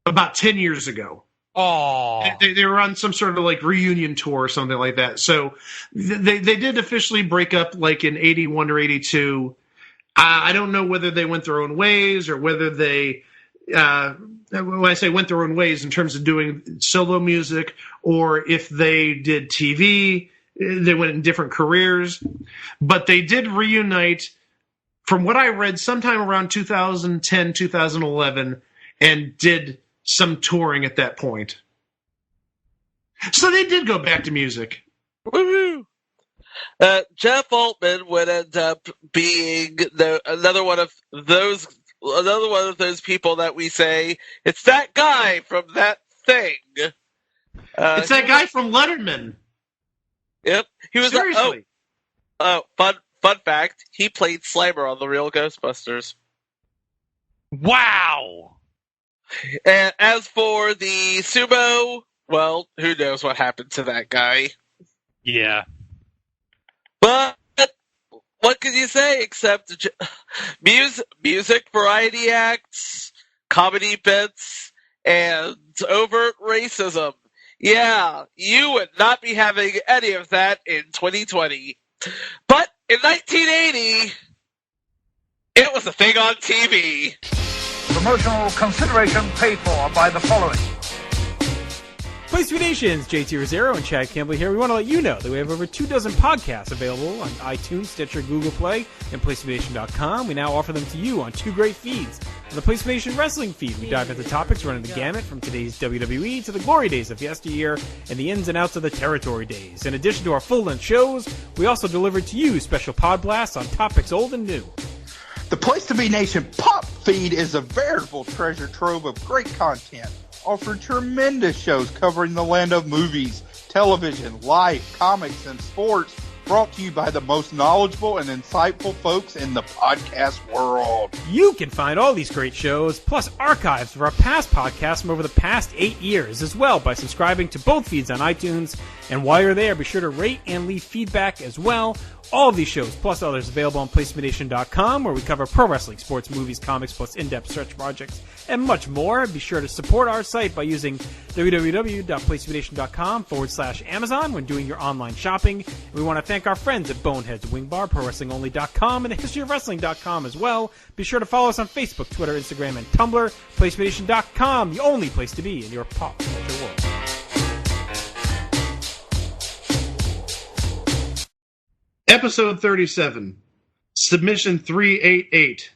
about 10 years ago. Oh, they were on some sort of like reunion tour or something like that. So they did officially break up like in 81 or 82. I don't know whether they went their own ways or whether they, when I say went their own ways in terms of doing solo music, or if they did TV, they went in different careers. But they did reunite, from what I read, sometime around 2010, 2011, and did some touring at that point. So they did go back to music. Woohoo! Jeff Altman would end up being another one of those people that we say, it's that guy from that thing. It's that guy from Letterman. Yep. He was seriously. Fun fact, he played Slimer on The Real Ghostbusters. wow. And as for the sumo, well, who knows what happened to that guy. Yeah. But what can you say except music, variety acts, comedy bits, and overt racism? Yeah, you would not be having any of that in 2020. But in 1980, it was a thing on TV. Promotional consideration paid for by the following. Place to Be Nations, JT Rosero and Chad Campbell here. We want to let you know that we have over 24 podcasts available on iTunes, Stitcher, Google Play, and PlaceToBeNation.com. We now offer them to you on two great feeds. On the Place to Be Nation wrestling feed, we dive into topics running the gamut from today's WWE to the glory days of yesteryear and the ins and outs of the territory days. In addition to our full-length shows, we also deliver to you special pod blasts on topics old and new. The Place to Be Nation pop feed is a veritable treasure trove of great content. Offer tremendous shows covering the land of movies, television, life, comics, and sports, brought to you by the most knowledgeable and insightful folks in the podcast world. You can find all these great shows, plus archives of our past podcasts from over the past 8 years as well by subscribing to both feeds on iTunes. And while you're there, be sure to rate and leave feedback as well. All of these shows, plus others, available on PlaceMeNation.com, where we cover pro wrestling, sports, movies, comics, plus in-depth stretch projects, and much more. Be sure to support our site by using www.PlaceMeNation.com/Amazon when doing your online shopping. And we want to thank our friends at Boneheads, Wing Bar, ProWrestlingOnly.com, and HistoryOfWrestling.com as well. Be sure to follow us on Facebook, Twitter, Instagram, and Tumblr. PlaceMeNation.com, the only place to be in your pop culture world. Episode 37, Submission 388.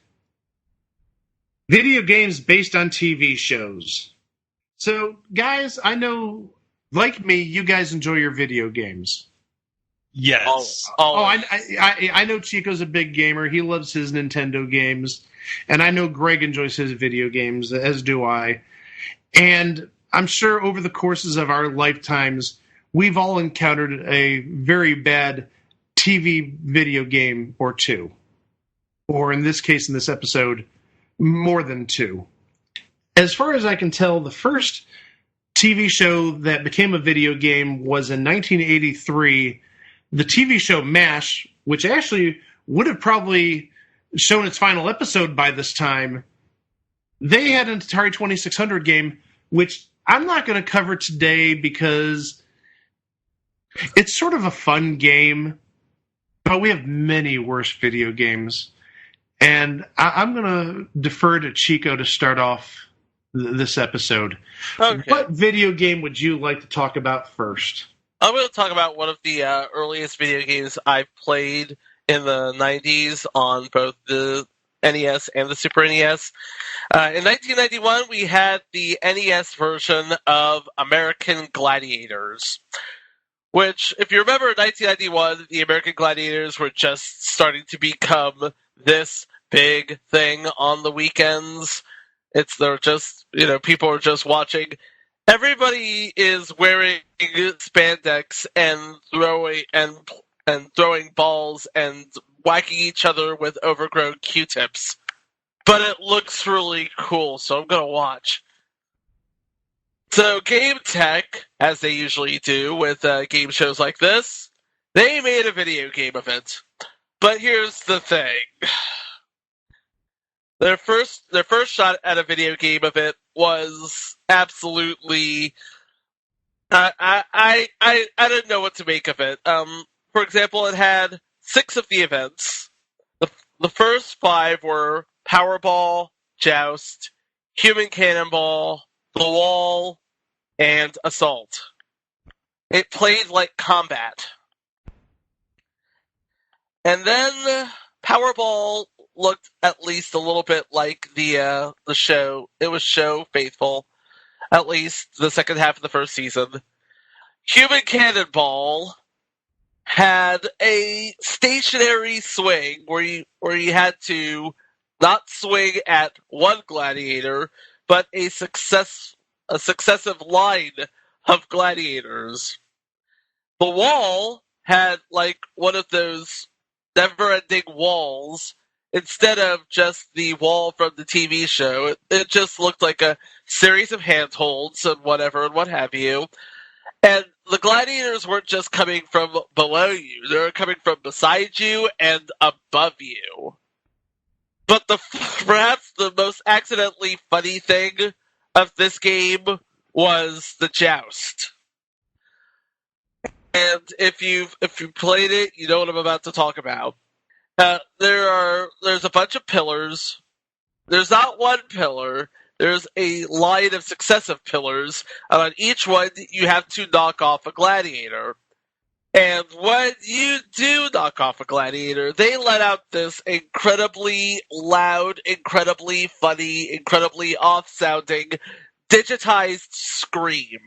Video games based on TV shows. So, guys, I know, like me, you guys enjoy your video games. Yes. I know Chico's a big gamer. He loves his Nintendo games. And I know Greg enjoys his video games, as do I. And I'm sure over the courses of our lifetimes, we've all encountered a very bad TV video game or two. Or in this case, in this episode, more than two. As far as I can tell, the first TV show that became a video game was in 1983. The TV show MASH, which actually would have probably shown its final episode by this time. They had an Atari 2600 game, which I'm not going to cover today because it's sort of a fun game. But we have many worse video games. And I'm going to defer to Chico to start off this episode. Okay. What video game would you like to talk about first? I'm going to talk about one of the earliest video games I played in the 90s on both the NES and the Super NES. In 1991, we had the NES version of American Gladiators. Which, if you remember, in 1991, the American Gladiators were just starting to become this big thing on the weekends. They're just, people are just watching. Everybody is wearing spandex and throwing balls and whacking each other with overgrown Q-tips. But it looks really cool, so I'm gonna watch. So Game Tech, as they usually do with game shows like this, they made a video game of it. But here's the thing. Their first shot at a video game of it was absolutely... I didn't know what to make of it. For example, it had 6 of the events. The first 5 were Powerball, Joust, Human Cannonball, The Wall, and Assault. It played like combat. And then Powerball looked at least a little bit like the show. It was show faithful, at least the second half of the first season. Human Cannonball had a stationary swing where you had to not swing at one gladiator, but a successive line of gladiators. The Wall had like one of those never-ending walls. Instead of just the wall from the TV show, it just looked like a series of handholds and whatever and what have you. And the gladiators weren't just coming from below you, they were coming from beside you and above you. But perhaps the most accidentally funny thing of this game was the joust. And if you've played it, you know what I'm about to talk about. There's a bunch of pillars. There's not one pillar. There's a line of successive pillars, and on each one you have to knock off a gladiator. And when you do knock off a gladiator, they let out this incredibly loud, incredibly funny, incredibly off-sounding, digitized scream.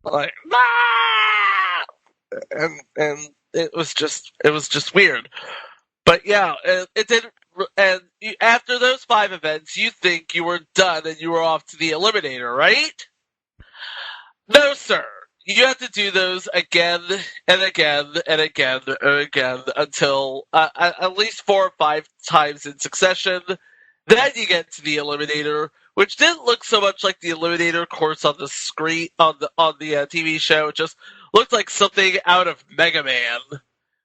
Like, ah! And it was just weird. But yeah, it didn't. And after those 5 events, you think you were done and you were off to the eliminator, right? No, sir. you have to do those again and again and again and again until at least 4 or 5 times in succession. Then you get to the Eliminator, which didn't look so much like the Eliminator course on the screen on the TV show. It just looked like something out of Mega Man.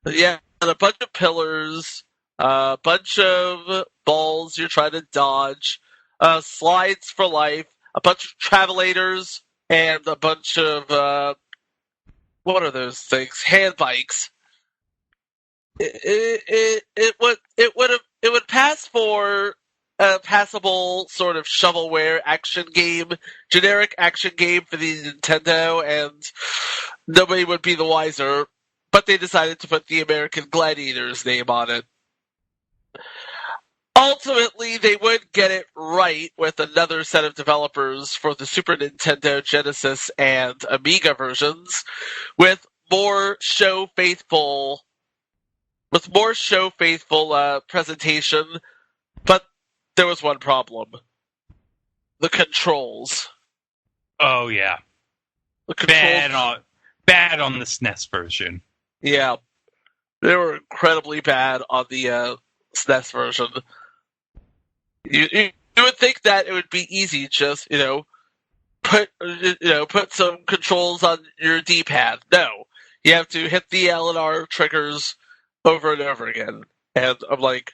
Yeah, and a bunch of pillars, a bunch of balls you're trying to dodge, slides for life, a bunch of travelators, and a bunch of what are those things? Hand bikes. It would pass for a passable sort of shovelware action game, generic action game for the Nintendo, and nobody would be the wiser. But they decided to put the American Gladiators name on it. Ultimately, they would get it right with another set of developers for the Super Nintendo, Genesis, and Amiga versions, with more show faithful presentation. But there was one problem: the controls. Oh yeah, the controls. Bad on the SNES version. Yeah, they were incredibly bad on the SNES version. You would think that it would be easy, just put some controls on your D-pad. No, you have to hit the L and R triggers over and over again. And I'm like,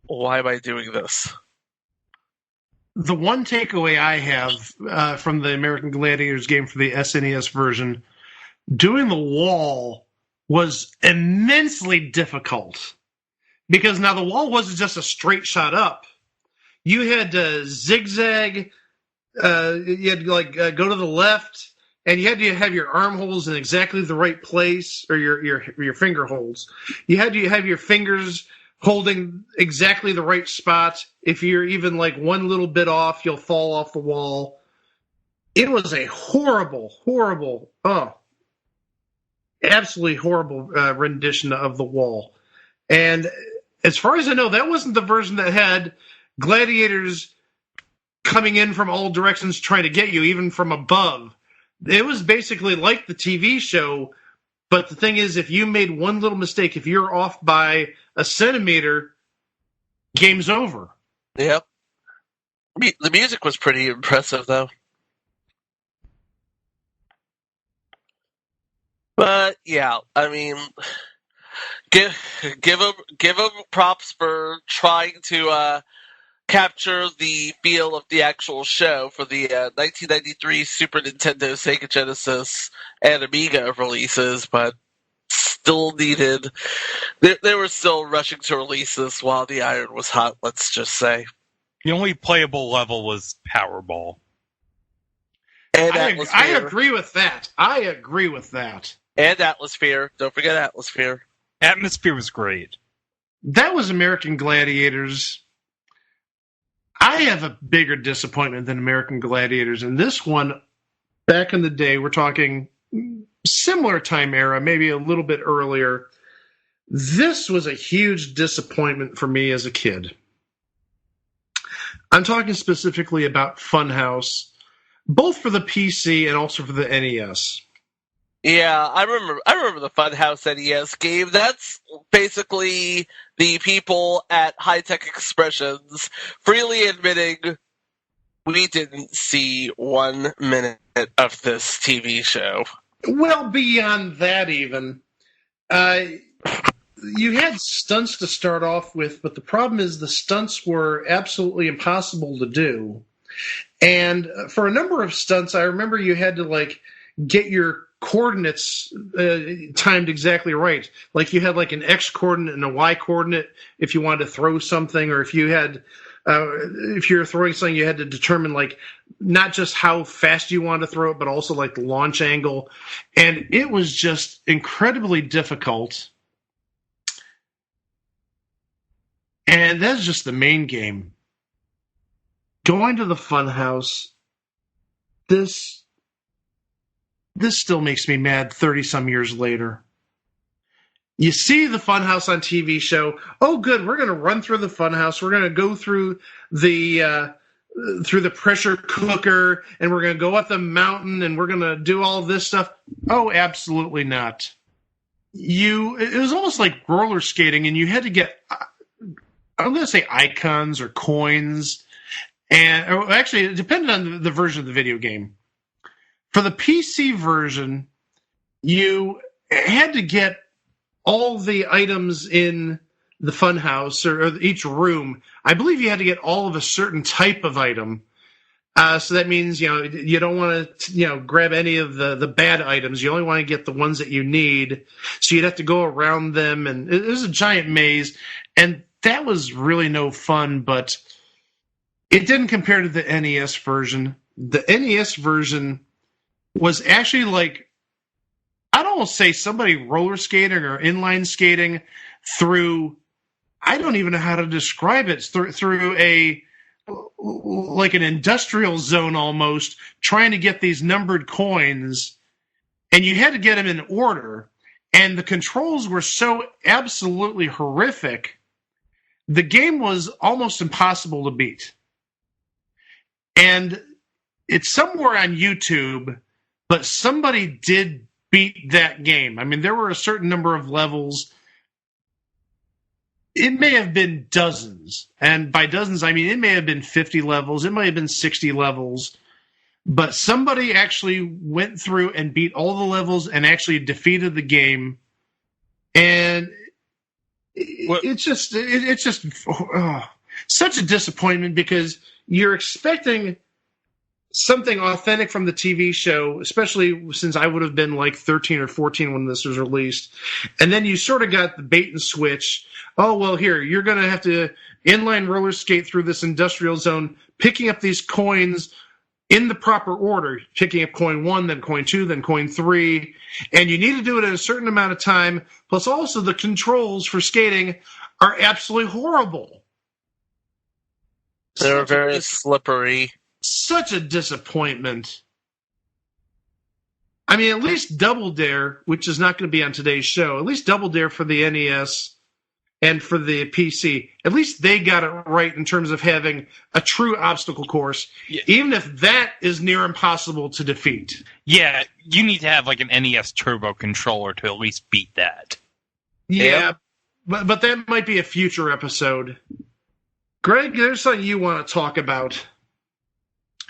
why am I doing this? The one takeaway I have from the American Gladiators game for the SNES version, doing the wall was immensely difficult. Because now the wall wasn't just a straight shot up. You had to zigzag, you had to go to the left, and you had to have your arm holes in exactly the right place, or your finger holes. You had to have your fingers holding exactly the right spot. If you're even one little bit off, you'll fall off the wall. It was a horrible, absolutely horrible rendition of the wall. And as far as I know, that wasn't the version that had gladiators coming in from all directions trying to get you, even from above. It was basically like the TV show, but the thing is, if you made one little mistake, if you're off by a centimeter, game's over. Yep. The music was pretty impressive, though. But yeah, I mean, give them props for trying to capture the feel of the actual show for the 1993 Super Nintendo, Sega Genesis, and Amiga releases, but still needed. They were still rushing to release this while the iron was hot, let's just say. The only playable level was Powerball. And I agree with that. And Atmosphere. Don't forget Atmosphere. Atmosphere was great. That was American Gladiators. I have a bigger disappointment than American Gladiators. And this one, back in the day, we're talking similar time era, maybe a little bit earlier. This was a huge disappointment for me as a kid. I'm talking specifically about Funhouse, both for the PC and also for the NES. Yeah, I remember the Funhouse NES game. That's basically the people at High Tech Expressions freely admitting we didn't see 1 minute of this TV show. Well, beyond that even. You had stunts to start off with, but the problem is the stunts were absolutely impossible to do. And for a number of stunts, I remember you had to get your coordinates timed exactly right. Like you had an X coordinate and a Y coordinate if you wanted to throw something, or if you had if you're throwing something, you had to determine not just how fast you wanted to throw it, but also the launch angle. And it was just incredibly difficult. And that's just the main game. Going to the Funhouse, this still makes me mad 30-some years later. You see the Funhouse on TV show. Oh, good, we're going to run through the Funhouse. We're going to go through the through the pressure cooker, and we're going to go up the mountain, and we're going to do all this stuff. Oh, absolutely not. It was almost like roller skating, and you had to get, I'm going to say icons or coins, and actually it depended on the version of the video game. For the PC version, you had to get all the items in the funhouse or each room. I believe you had to get all of a certain type of item. So that means, you don't want to, grab any of the bad items. You only want to get the ones that you need. So you'd have to go around them, and it was a giant maze. And that was really no fun, but it didn't compare to the NES version. The NES version was actually like, I'd almost say somebody roller skating or inline skating through, I don't even know how to describe it, through like an industrial zone almost, trying to get these numbered coins, and you had to get them in order, and the controls were so absolutely horrific, the game was almost impossible to beat. And it's somewhere on YouTube, but somebody did beat that game. I mean, there were a certain number of levels. It may have been dozens. And by dozens, I mean, it may have been 50 levels. It might have been 60 levels. But somebody actually went through and beat all the levels and actually defeated the game. And it's just such a disappointment, because you're expecting something authentic from the TV show, especially since I would have been like 13 or 14 when this was released. And then you sort of got the bait and switch. Oh, well, here, you're going to have to inline roller skate through this industrial zone, picking up these coins in the proper order, picking up coin 1, then coin 2, then coin 3. And you need to do it in a certain amount of time. Plus, also, the controls for skating are absolutely horrible. They're very slippery. Such a disappointment. I mean, at least Double Dare, which is not going to be on today's show, at least Double Dare for the NES and for the PC, at least they got it right in terms of having a true obstacle course, even if that is near impossible to defeat. Yeah, you need to have like an NES Turbo controller to at least beat that. Yeah, but that might be a future episode. Greg, there's something you want to talk about.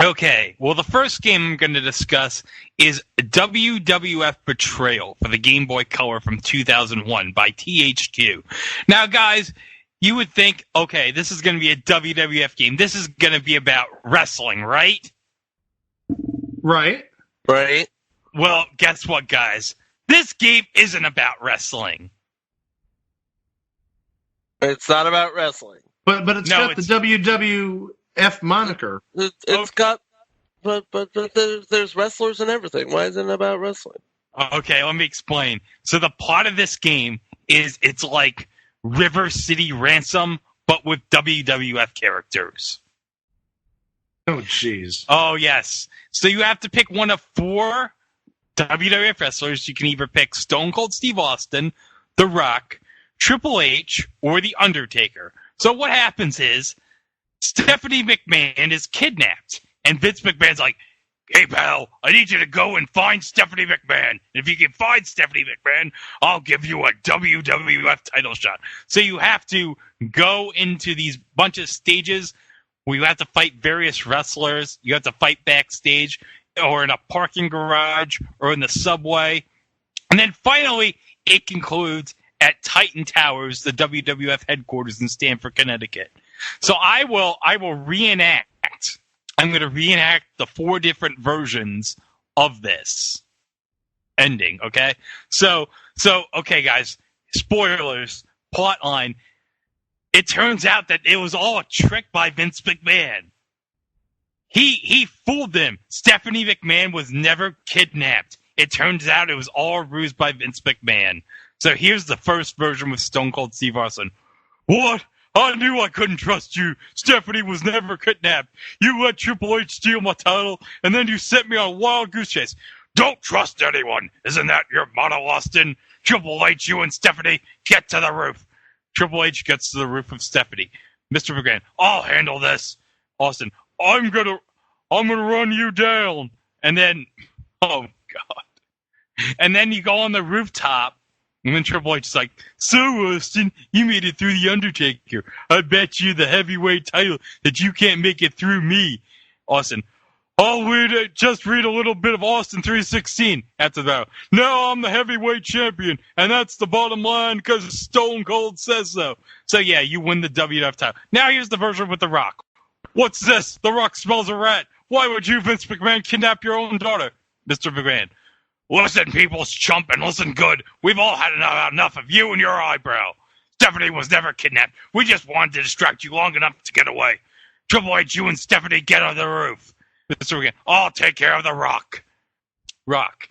Okay, well, the first game I'm going to discuss is WWF Betrayal for the Game Boy Color from 2001 by THQ. Now, guys, you would think, okay, this is going to be a WWF game. This is going to be about wrestling, right? Right. Right. Well, guess what, guys? This game isn't about wrestling. It's not about wrestling. But it's got the WWF moniker. It's got, but there's wrestlers and everything. Why isn't it about wrestling? Okay, let me explain. So the plot of this game is it's like River City Ransom, but with WWF characters. Oh, jeez. Oh, yes. So you have to pick one of 4 WWF wrestlers. You can either pick Stone Cold Steve Austin, The Rock, Triple H, or The Undertaker. So what happens is Stephanie McMahon is kidnapped, and Vince McMahon's like, hey, pal, I need you to go and find Stephanie McMahon. And if you can find Stephanie McMahon, I'll give you a WWF title shot. So you have to go into these bunch of stages where you have to fight various wrestlers. You have to fight backstage or in a parking garage or in the subway. And then finally, it concludes at Titan Towers, the WWF headquarters in Stamford, Connecticut. So I will reenact. I'm going to reenact the 4 different versions of this ending, okay? So okay, guys, spoilers, plot line. It turns out that it was all a trick by Vince McMahon. He fooled them. Stephanie McMahon was never kidnapped. It turns out it was all a ruse by Vince McMahon. So here's the first version with Stone Cold Steve Austin. What? I knew I couldn't trust you. Stephanie was never kidnapped. You let Triple H steal my title, and then you sent me on a wild goose chase. Don't trust anyone. Isn't that your motto, Austin? Triple H, you and Stephanie, get to the roof. Triple H gets to the roof of Stephanie. Mr. McMahon, I'll handle this. Austin, I'm gonna run you down. And then, oh God. And then you go on the rooftop, and then Triple H is like, so, Austin, you made it through The Undertaker. I bet you the heavyweight title that you can't make it through me. Austin, just read a little bit of Austin 3:16 after that. No, I'm the heavyweight champion, and that's the bottom line because Stone Cold says so. So, yeah, you win the WWF title. Now here's the version with The Rock. What's this? The Rock smells a rat. Why would you, Vince McMahon, kidnap your own daughter? Mr. McMahon. Listen, people's chump, and listen good. We've all had enough of you and your eyebrow. Stephanie was never kidnapped. We just wanted to distract you long enough to get away. Triple H, you and Stephanie get on the roof. Mr. McMahon, I'll take care of The Rock. Rock.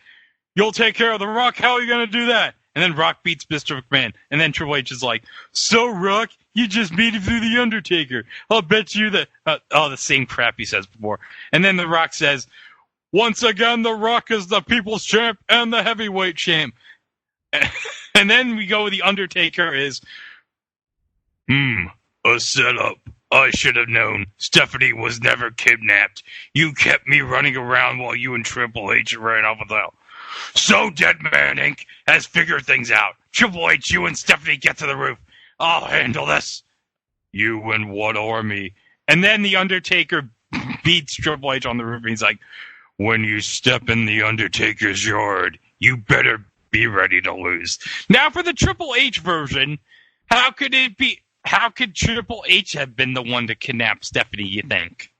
You'll take care of The Rock? How are you going to do that? And then Rock beats Mr. McMahon. And then Triple H is like, so, Rock, you just made it through The Undertaker. I'll bet you that... the same crap he says before. And then The Rock says... Once again, The Rock is the people's champ and the heavyweight champ. And then we go with The Undertaker is, a setup. I should have known. Stephanie was never kidnapped. You kept me running around while you and Triple H ran off without. So Dead Man Inc. has figured things out. Triple H, you and Stephanie get to the roof. I'll handle this. You and what army? And then The Undertaker beats Triple H on the roof and he's like, when you step in The Undertaker's yard, you better be ready to lose. Now for the Triple H version, how could Triple H have been the one to kidnap Stephanie, you think?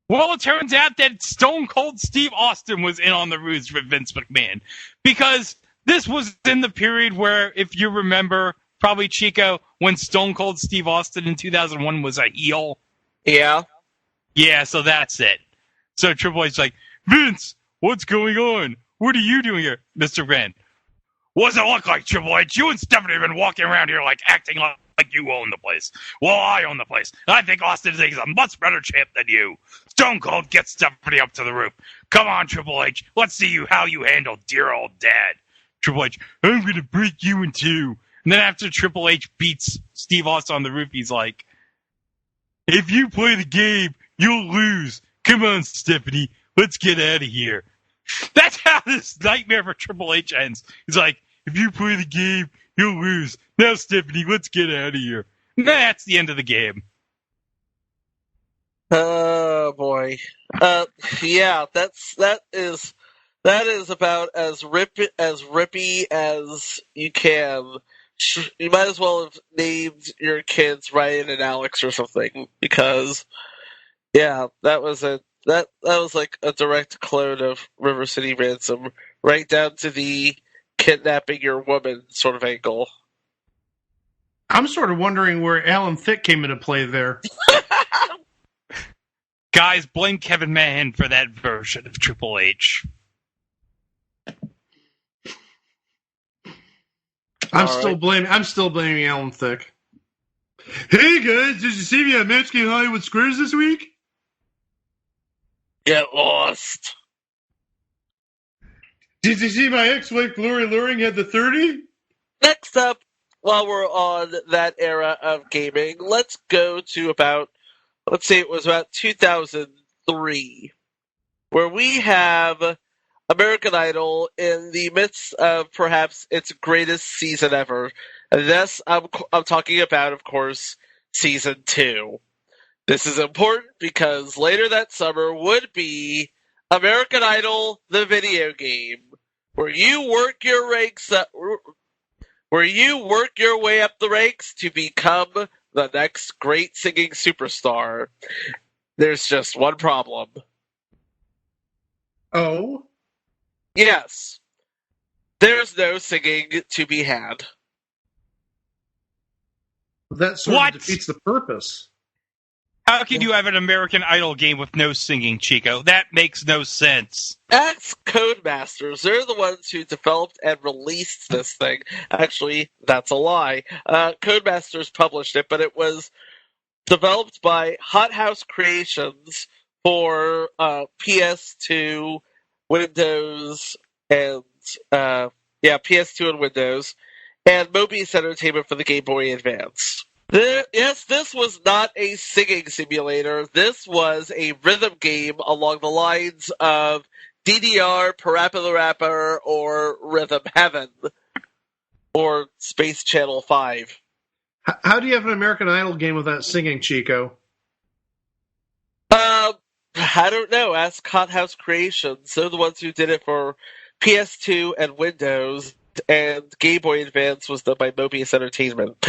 Well, it turns out that Stone Cold Steve Austin was in on the ruse with Vince McMahon. Because this was in the period where, if you remember, probably Chico, when Stone Cold Steve Austin in 2001 was a heel. Yeah. Yeah, so that's it. So Triple H's like, Vince, what's going on? What are you doing here, Mr. Grant? What does it look like, Triple H? You and Stephanie have been walking around here acting like you own the place. Well, I own the place. I think Austin is a much better champ than you. Stone Cold gets Stephanie up to the roof. Come on, Triple H. Let's see how you handle dear old dad. Triple H, I'm going to break you in two. And then after Triple H beats Steve Austin on the roof, he's like, if you play the game, you'll lose. Come on, Stephanie. Let's get out of here. That's how this nightmare for Triple H ends. He's like, if you play the game, you'll lose. Now, Stephanie, let's get out of here. And that's the end of the game. Oh boy. Yeah, that is about as rippy as you can. You might as well have named your kids Ryan and Alex or something, because yeah, that was like a direct clone of River City Ransom, right down to the kidnapping your woman sort of angle. I'm sort of wondering where Alan Thicke came into play there. Guys, blame Kevin Mann for that version of Triple H. I'm still blaming Alan Thicke. Hey guys, did you see me at Match Game Hollywood Squares this week? Get lost. Did you see my ex-wife Glory Luring had the 30? Next up, while we're on that era of gaming, let's go to let's say it was about 2003, where we have American Idol in the midst of perhaps its greatest season ever. And this, I'm talking about, of course, Season 2. This is important because later that summer would be American Idol, the video game, where you work your way up the ranks to become the next great singing superstar. There's just one problem. Oh? Yes. There's no singing to be had. That sort of defeats the purpose. How can you have an American Idol game with no singing, Chico? That makes no sense. That's Codemasters. They're the ones who developed and released this thing. Actually, that's a lie. Codemasters published it, but it was developed by Hot House Creations for PS2, Windows, and PS2 and Windows, and Mobius Entertainment for the Game Boy Advance. Yes, this was not a singing simulator. This was a rhythm game along the lines of DDR, Parappa the Rapper, or Rhythm Heaven, or Space Channel 5. How do you have an American Idol game without singing, Chico? I don't know. Ask Hot House Creations. They're the ones who did it for PS2 and Windows, and Game Boy Advance was done by Mobius Entertainment.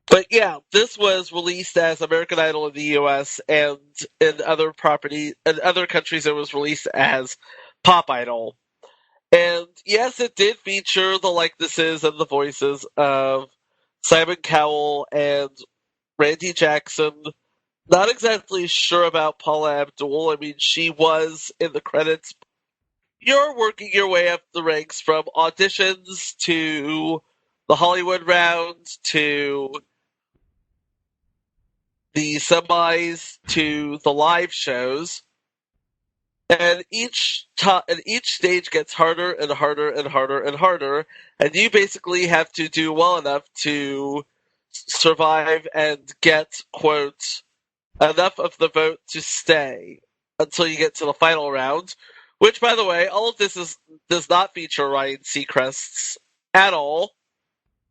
But yeah, this was released as American Idol in the US, and in other countries it was released as Pop Idol. And yes, it did feature the likenesses and the voices of Simon Cowell and Randy Jackson. Not exactly sure about Paula Abdul. I mean, she was in the credits. You're working your way up the ranks from auditions to the Hollywood round to the semis to the live shows. And each stage gets harder and harder and harder and harder, and you basically have to do well enough to survive and get, quote, enough of the vote to stay until you get to the final round, which, by the way, all of this does not feature Ryan Seacrest at all.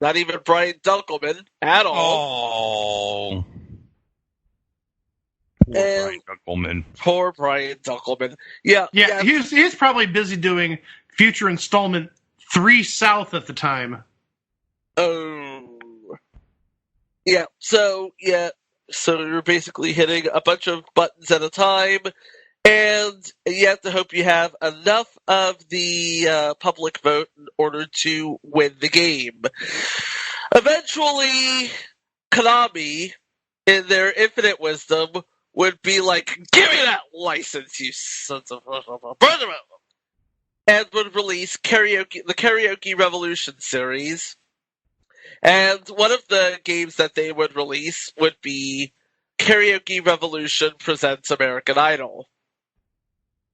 Not even Brian Dunkelman at all. Oh. Brian Dunkelman. Poor Brian Dunkelman. Yeah. He's probably busy doing future installment 3 South at the time. Oh. Yeah, so you're basically hitting a bunch of buttons at a time, and you have to hope you have enough of the public vote in order to win the game. Eventually, Konami, in their infinite wisdom, would be like, "Give me that license, you sons of brother," and would release the Karaoke Revolution series. And one of the games that they would release would be Karaoke Revolution Presents American Idol.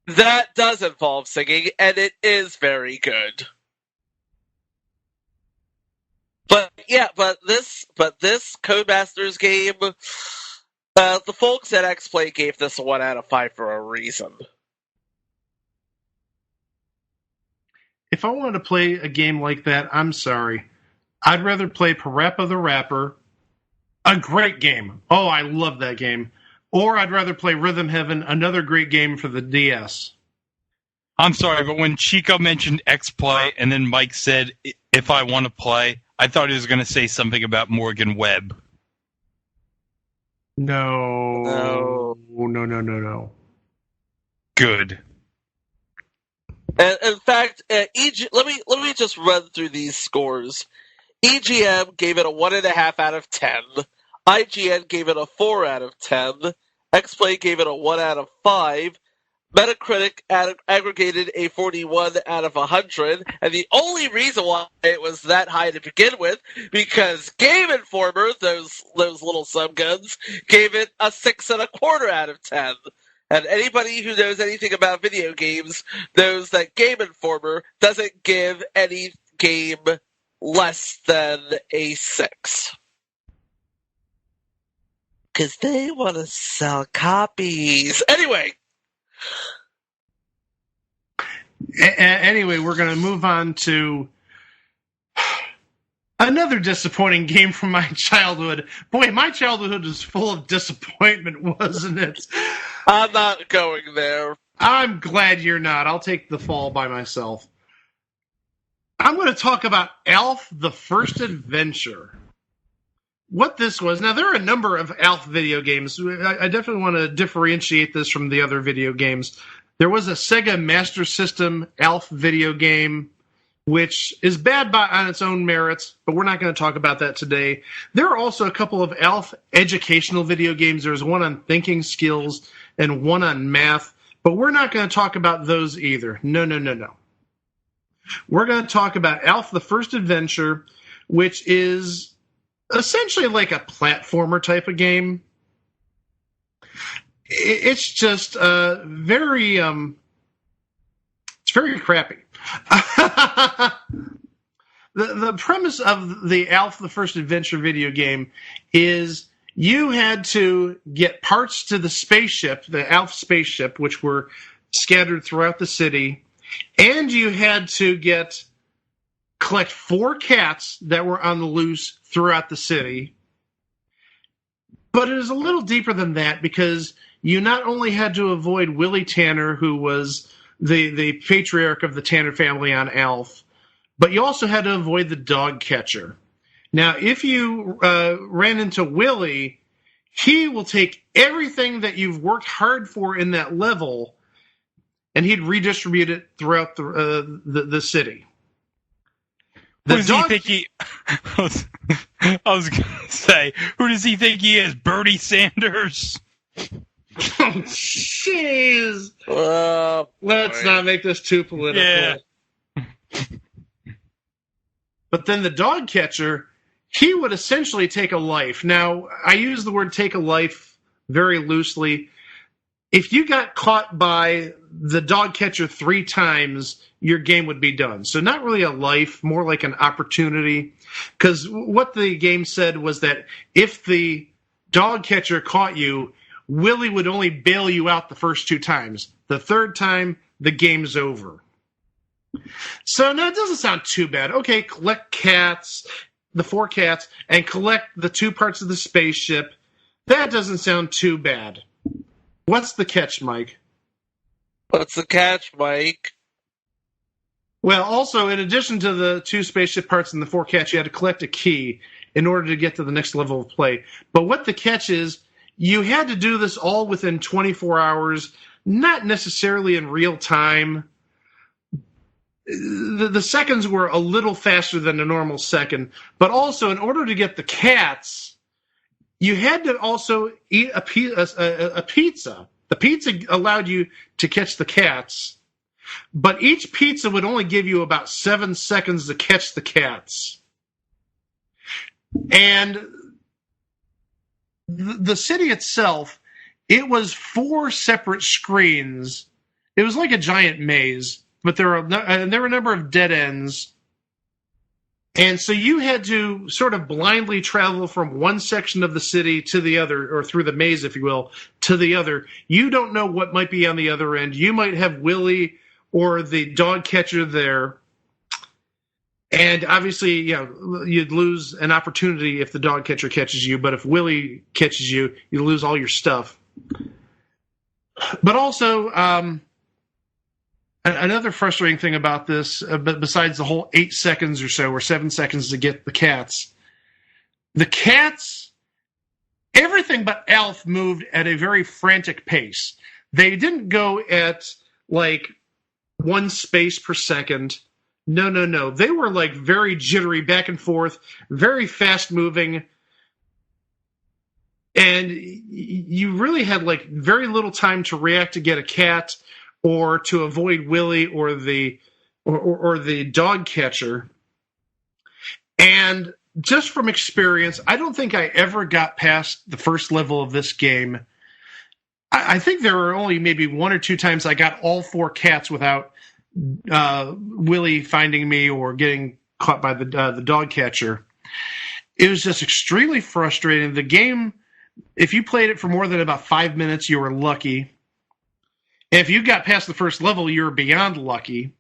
That does involve singing, and it is very good. But this Codemasters game, the folks at X-Play gave this a 1 out of 5 for a reason. If I wanted to play a game like that, I'm sorry. I'd rather play Parappa the Rapper, a great game. Oh, I love that game. Or I'd rather play Rhythm Heaven, another great game for the DS. I'm sorry, but when Chico mentioned X-Play and then Mike said, if I want to play, I thought he was going to say something about Morgan Webb. No. Good. And in fact, let me just run through these scores. EGM gave it a 1.5 out of 10. IGN gave it a 4 out of 10. X-Play gave it a 1 out of 5. Metacritic aggregated a 41 out of 100. And the only reason why it was that high to begin with, because Game Informer, those little subguns, gave it a 6.25 out of 10. And anybody who knows anything about video games knows that Game Informer doesn't give any game less than a 6. Because they want to sell copies. Anyway. Anyway, we're going to move on to another disappointing game from my childhood. Boy, my childhood was full of disappointment, wasn't it? I'm not going there. I'm glad you're not. I'll take the fall by myself. I'm going to talk about Alf: The First Adventure. What this was. Now, there are a number of Alf video games. I definitely want to differentiate this from the other video games. There was a Sega Master System Alf video game, which is bad on its own merits, but we're not going to talk about that today. There are also a couple of Alf educational video games. There's one on thinking skills and one on math, but we're not going to talk about those either. No. We're going to talk about Alf: The First Adventure, which is essentially like a platformer type of game. It's just very crappy. the premise of the Alf the First Adventure video game is you had to get parts to the spaceship, the Alf spaceship, which were scattered throughout the city, and you had to collect 4 cats that were on the loose throughout the city. But it is a little deeper than that, because you not only had to avoid Willie Tanner, who was the patriarch of the Tanner family on Alf, but you also had to avoid the dog catcher. Now, if you ran into Willie, he will take everything that you've worked hard for in that level, and he'd redistribute it throughout the city. Who does he think he? I was going to say, who does he think he is? Bernie Sanders? Oh, jeez. Let's not make this too political. Yeah. But then the dog catcher, he would essentially take a life. Now, I use the word take a life very loosely. If you got caught by the dog catcher 3 times, your game would be done. So not really a life, more like an opportunity. Because what the game said was that if the dog catcher caught you, Willie would only bail you out the first 2 times. The 3rd time, the game's over. So now it doesn't sound too bad. Okay, collect cats, the 4 cats, and collect the 2 parts of the spaceship. That doesn't sound too bad. What's the catch, Mike? What's the catch, Mike? Well, also, in addition to the 2 spaceship parts and the 4 cats, you had to collect a key in order to get to the next level of play. But what the catch is, you had to do this all within 24 hours, not necessarily in real time. The seconds were a little faster than a normal second, but also in order to get the cats, you had to also eat a pizza. The pizza allowed you to catch the cats, but each pizza would only give you about 7 seconds to catch the cats. And the city itself, it was 4 separate screens. It was like a giant maze. But there were a number of dead ends. And so you had to sort of blindly travel from one section of the city to the other, or through the maze, if you will, to the other. You don't know what might be on the other end. You might have Willie or the dog catcher there. And obviously, you'd lose an opportunity if the dog catcher catches you. But if Willie catches you, you lose all your stuff. But also, another frustrating thing about this, besides the whole 8 seconds or so, or 7 seconds to get the cats, everything but Alf moved at a very frantic pace. They didn't go at like 1 space per second. No. They were like very jittery, back and forth, very fast moving. And you really had like very little time to react to get a cat, or to avoid Willie or the dog catcher. And just from experience, I don't think I ever got past the first level of this game. I think there were only maybe 1 or 2 times I got all 4 cats without Willie finding me or getting caught by the dog catcher. It was just extremely frustrating. The game, if you played it for more than about 5 minutes, you were lucky. And if you got past the first level, you're beyond lucky.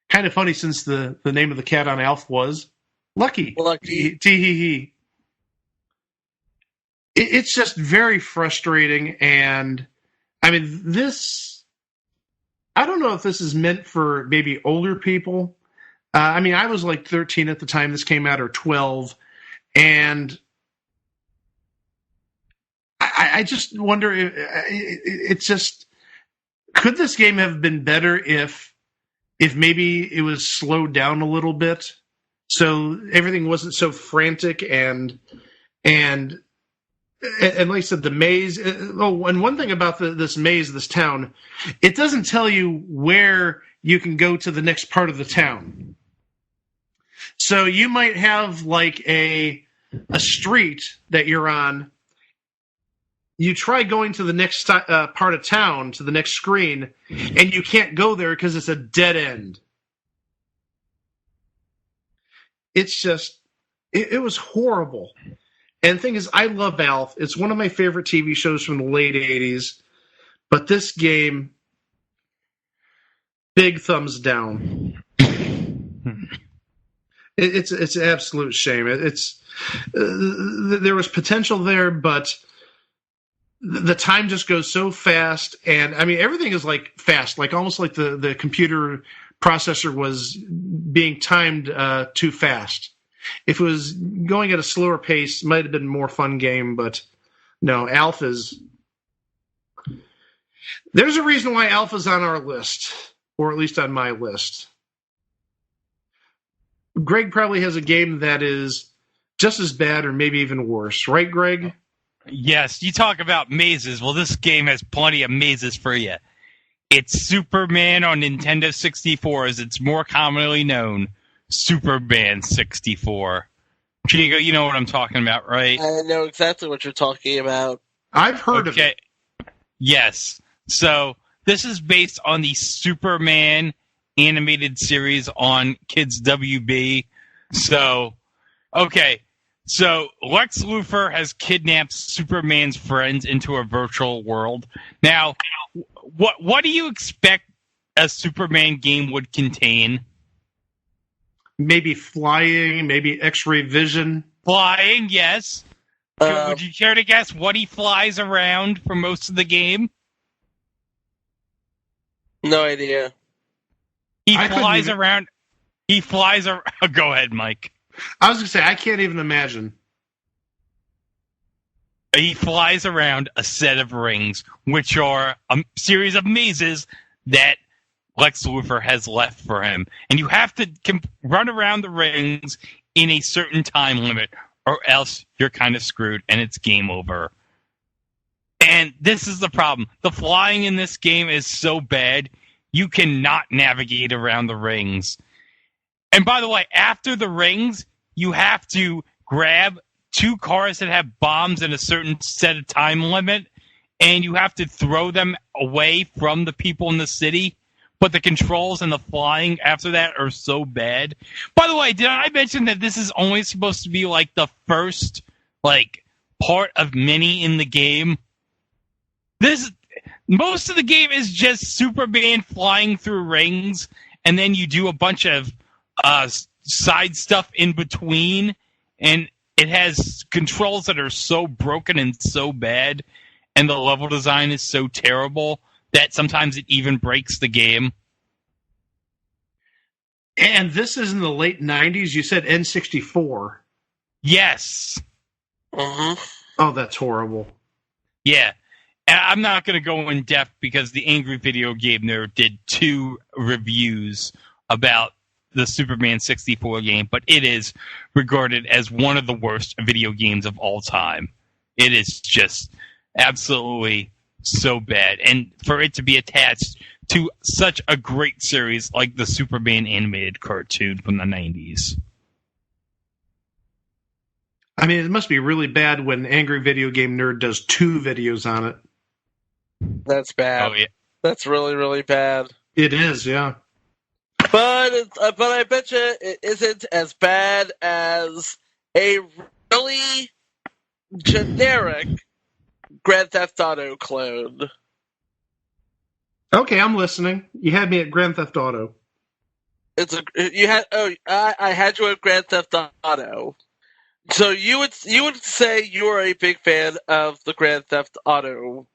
Kind of funny, since the name of the cat on Alf was Lucky. Lucky. Tee-hee-hee. It's just very frustrating. And, I mean, I don't know if this is meant for maybe older people. I was like 13 at the time this came out, or 12. And I just wonder, it's just... Could this game have been better if maybe it was slowed down a little bit, so everything wasn't so frantic and like I said, the maze. And one thing about this maze, this town, it doesn't tell you where you can go to the next part of the town. So you might have like a street that you're on. You try going to the next part of town, to the next screen, and you can't go there because it's a dead end. it's just, it was horrible. And the thing is, I love Alf. It's one of my favorite TV shows from the late 80s. But this game, big thumbs down. It's an absolute shame. There was potential there, but the time just goes so fast. And, I mean, everything is, like, fast, like almost like the computer processor was being timed too fast. If it was going at a slower pace, it might have been a more fun game, but no, Alf is... There's a reason why Alf is on our list, or at least on my list. Greg probably has a game that is just as bad or maybe even worse. Right, Greg? Yes, you talk about mazes. Well, this game has plenty of mazes for you. It's Superman on Nintendo 64, as it's more commonly known. Superman 64. Chico, you know what I'm talking about, right? I know exactly what you're talking about. I've heard of it. Yes. So this is based on the Superman animated series on Kids WB. So, okay. So Lex Luthor has kidnapped Superman's friends into a virtual world. Now, what do you expect a Superman game would contain? Maybe flying, maybe X-ray vision. Flying, yes. Would you care to guess what he flies around for most of the game? No idea. He flies around. Go ahead, Mike. I was going to say, I can't even imagine. He flies around a set of rings, which are a series of mazes that Lex Luthor has left for him. And you have to run around the rings in a certain time limit, or else you're kind of screwed and it's game over. And this is the problem. The flying in this game is so bad, you cannot navigate around the rings. And by the way, after the rings, you have to grab 2 cars that have bombs in a certain set of time limit, and you have to throw them away from the people in the city. But the controls and the flying after that are so bad. By the way, did I mention that this is only supposed to be like the first part of many in the game? Most of the game is just Superman flying through rings, and then you do a bunch of side stuff in between, and it has controls that are so broken and so bad, and the level design is so terrible that sometimes it even breaks the game. And this is in the late 90s? You said N64. Yes. Uh-huh. Oh, that's horrible. Yeah. And I'm not going to go in depth because the Angry Video Game Nerd did 2 reviews about the Superman 64 game, but it is regarded as one of the worst video games of all time. It is just absolutely so bad. And for it to be attached to such a great series like the Superman animated cartoon from the 90s. I mean, it must be really bad when Angry Video Game Nerd does 2 videos on it. That's bad. Oh, yeah. That's really, really bad. It is, yeah. But I bet you it isn't as bad as a really generic Grand Theft Auto clone. Okay, I'm listening. You had me at Grand Theft Auto. I had you at Grand Theft Auto. So you would say you are a big fan of the Grand Theft Auto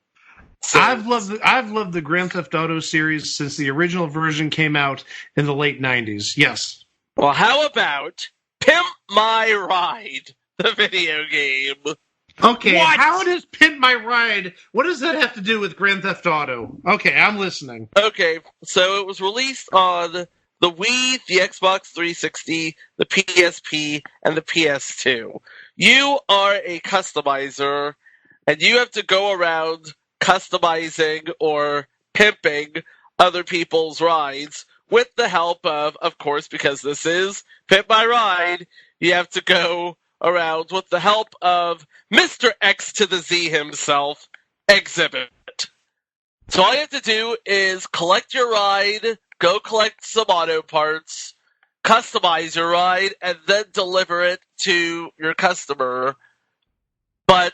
series. I've loved the Grand Theft Auto series since the original version came out in the late 90s. Yes. Well, how about Pimp My Ride, the video game? Okay, What? How does Pimp My Ride, what does that have to do with Grand Theft Auto? Okay, I'm listening. Okay, so it was released on the Wii, the Xbox 360, the PSP, and the PS2. You are a customizer, and you have to go around customizing or pimping other people's rides with the help of course, because this is Pimp My Ride, you have to go around with the help of Mr. X to the Z himself, Exhibit. So all you have to do is collect your ride, go collect some auto parts, customize your ride and then deliver it to your customer, but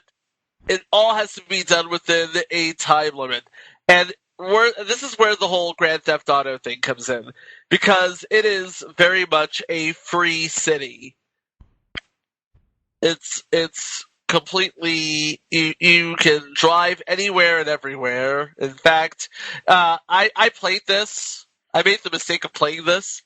it all has to be done within a time limit. And this is where the whole Grand Theft Auto thing comes in, because it is very much a free city. It's completely, you can drive anywhere and everywhere. In fact, I played this. I made the mistake of playing this,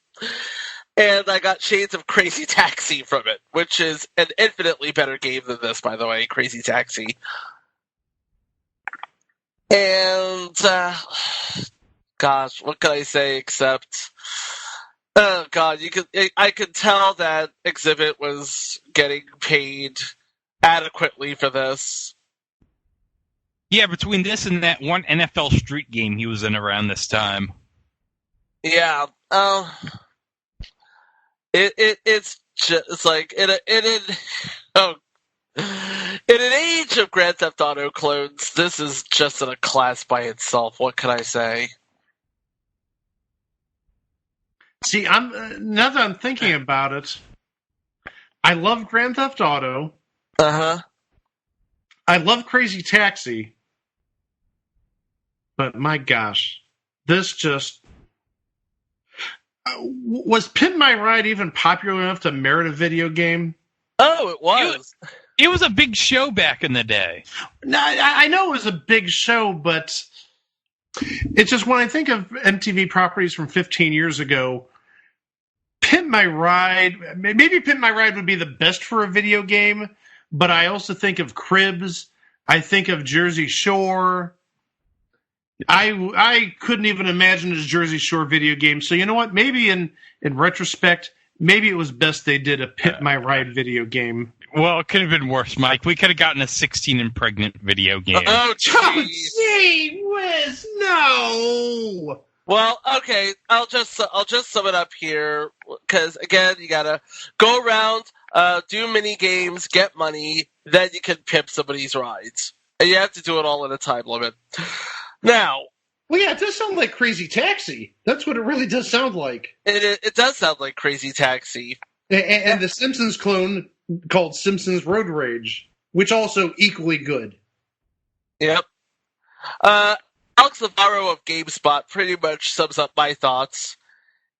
and I got shades of Crazy Taxi from it, which is an infinitely better game than this, by the way, Crazy Taxi. And, gosh, what can I say except, oh god, I could tell that Exhibit was getting paid adequately for this. Yeah, between this and that one NFL Street game he was in around this time. Yeah, it's like in an age of Grand Theft Auto clones, this is just in a class by itself. What can I say? See, now that I'm thinking about it, I love Grand Theft Auto. Uh-huh. I love Crazy Taxi. But my gosh, this just... was Pimp My Ride even popular enough to merit a video game? Oh, it was. It was a big show back in the day. No, I know it was a big show, but it's just when I think of MTV properties from 15 years ago, Pimp My Ride, maybe Pimp My Ride would be the best for a video game, but I also think of Cribs, I think of Jersey Shore. I couldn't even imagine a Jersey Shore video game, so you know what? Maybe in retrospect, maybe it was best they did a Pimp My Ride video game. Well, it could have been worse, Mike. We could have gotten a 16 and pregnant video game. Oh, gee whiz, no! Well, okay, I'll just sum it up here, because, again, you gotta go around, do mini games, get money, then you can pimp somebody's rides. And you have to do it all in a time limit. Now... Well, yeah, it does sound like Crazy Taxi. That's what it really does sound like. It does sound like Crazy Taxi. And the Simpsons clone called Simpsons Road Rage, which also equally good. Yep. Alex Navarro of GameSpot pretty much sums up my thoughts.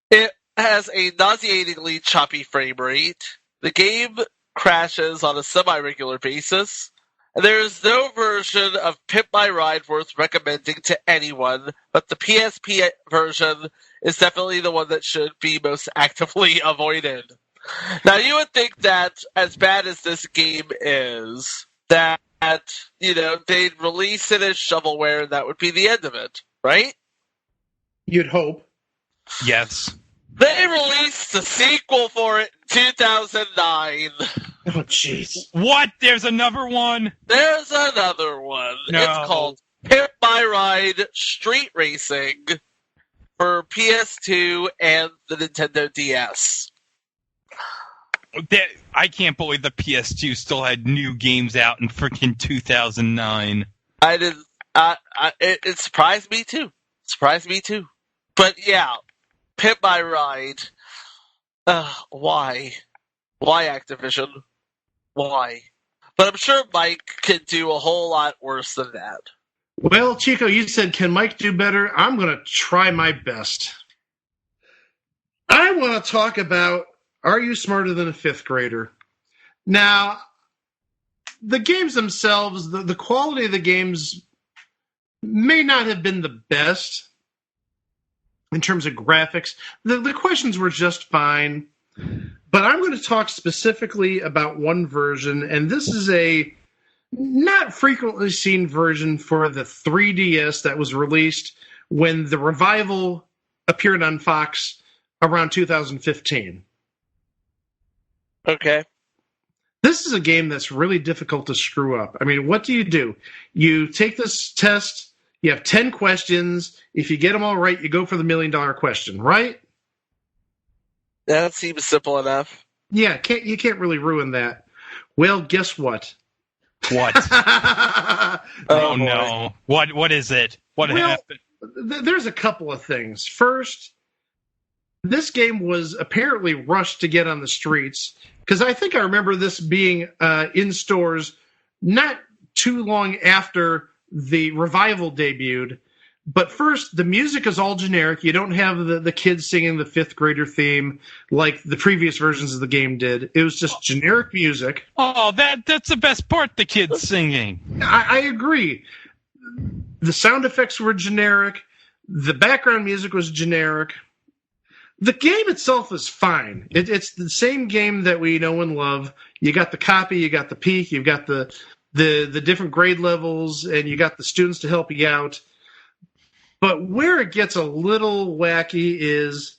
It has a nauseatingly choppy frame rate. The game crashes on a semi-regular basis. And there's no version of Pimp My Ride worth recommending to anyone, but the PSP version is definitely the one that should be most actively avoided. Now, you would think that, as bad as this game is, that, they'd release it as shovelware and that would be the end of it, right? You'd hope. Yes. They released a sequel for it in 2009. Oh, jeez. What? There's another one? There's another one. No. It's called Pimp My Ride Street Racing for PS2 and the Nintendo DS. I can't believe the PS2 still had new games out in freaking 2009. I didn't. It surprised me too. But yeah, Pimp My Ride. Why? Why Activision? Why? But I'm sure Mike can do a whole lot worse than that. Well, Chico, you said, can Mike do better? I'm going to try my best. I want to talk about Are You Smarter Than a Fifth Grader? Now, the games themselves, the quality of the games may not have been the best in terms of graphics. The questions were just fine. But I'm going to talk specifically about one version, and this is a not frequently seen version for the 3DS that was released when the revival appeared on Fox around 2015. Okay. This is a game that's really difficult to screw up. I mean, what do? You take this test, you have 10 questions. If you get them all right, you go for the $1 million question, right? That seems simple enough. Yeah, you can't really ruin that. Well, guess what? What? Oh, no. What is it? What happened? There's a couple of things. First, this game was apparently rushed to get on the streets, because I think I remember this being in stores not too long after the revival debuted. But first, the music is all generic. You don't have the kids singing the fifth grader theme like the previous versions of the game did. It was just generic music. Oh, that's the best part, the kids singing. I agree. The sound effects were generic. The background music was generic. The game itself is fine. It's the same game that we know and love. You got the copy, you got the peak, you've got the different grade levels, and you got the students to help you out. But where it gets a little wacky is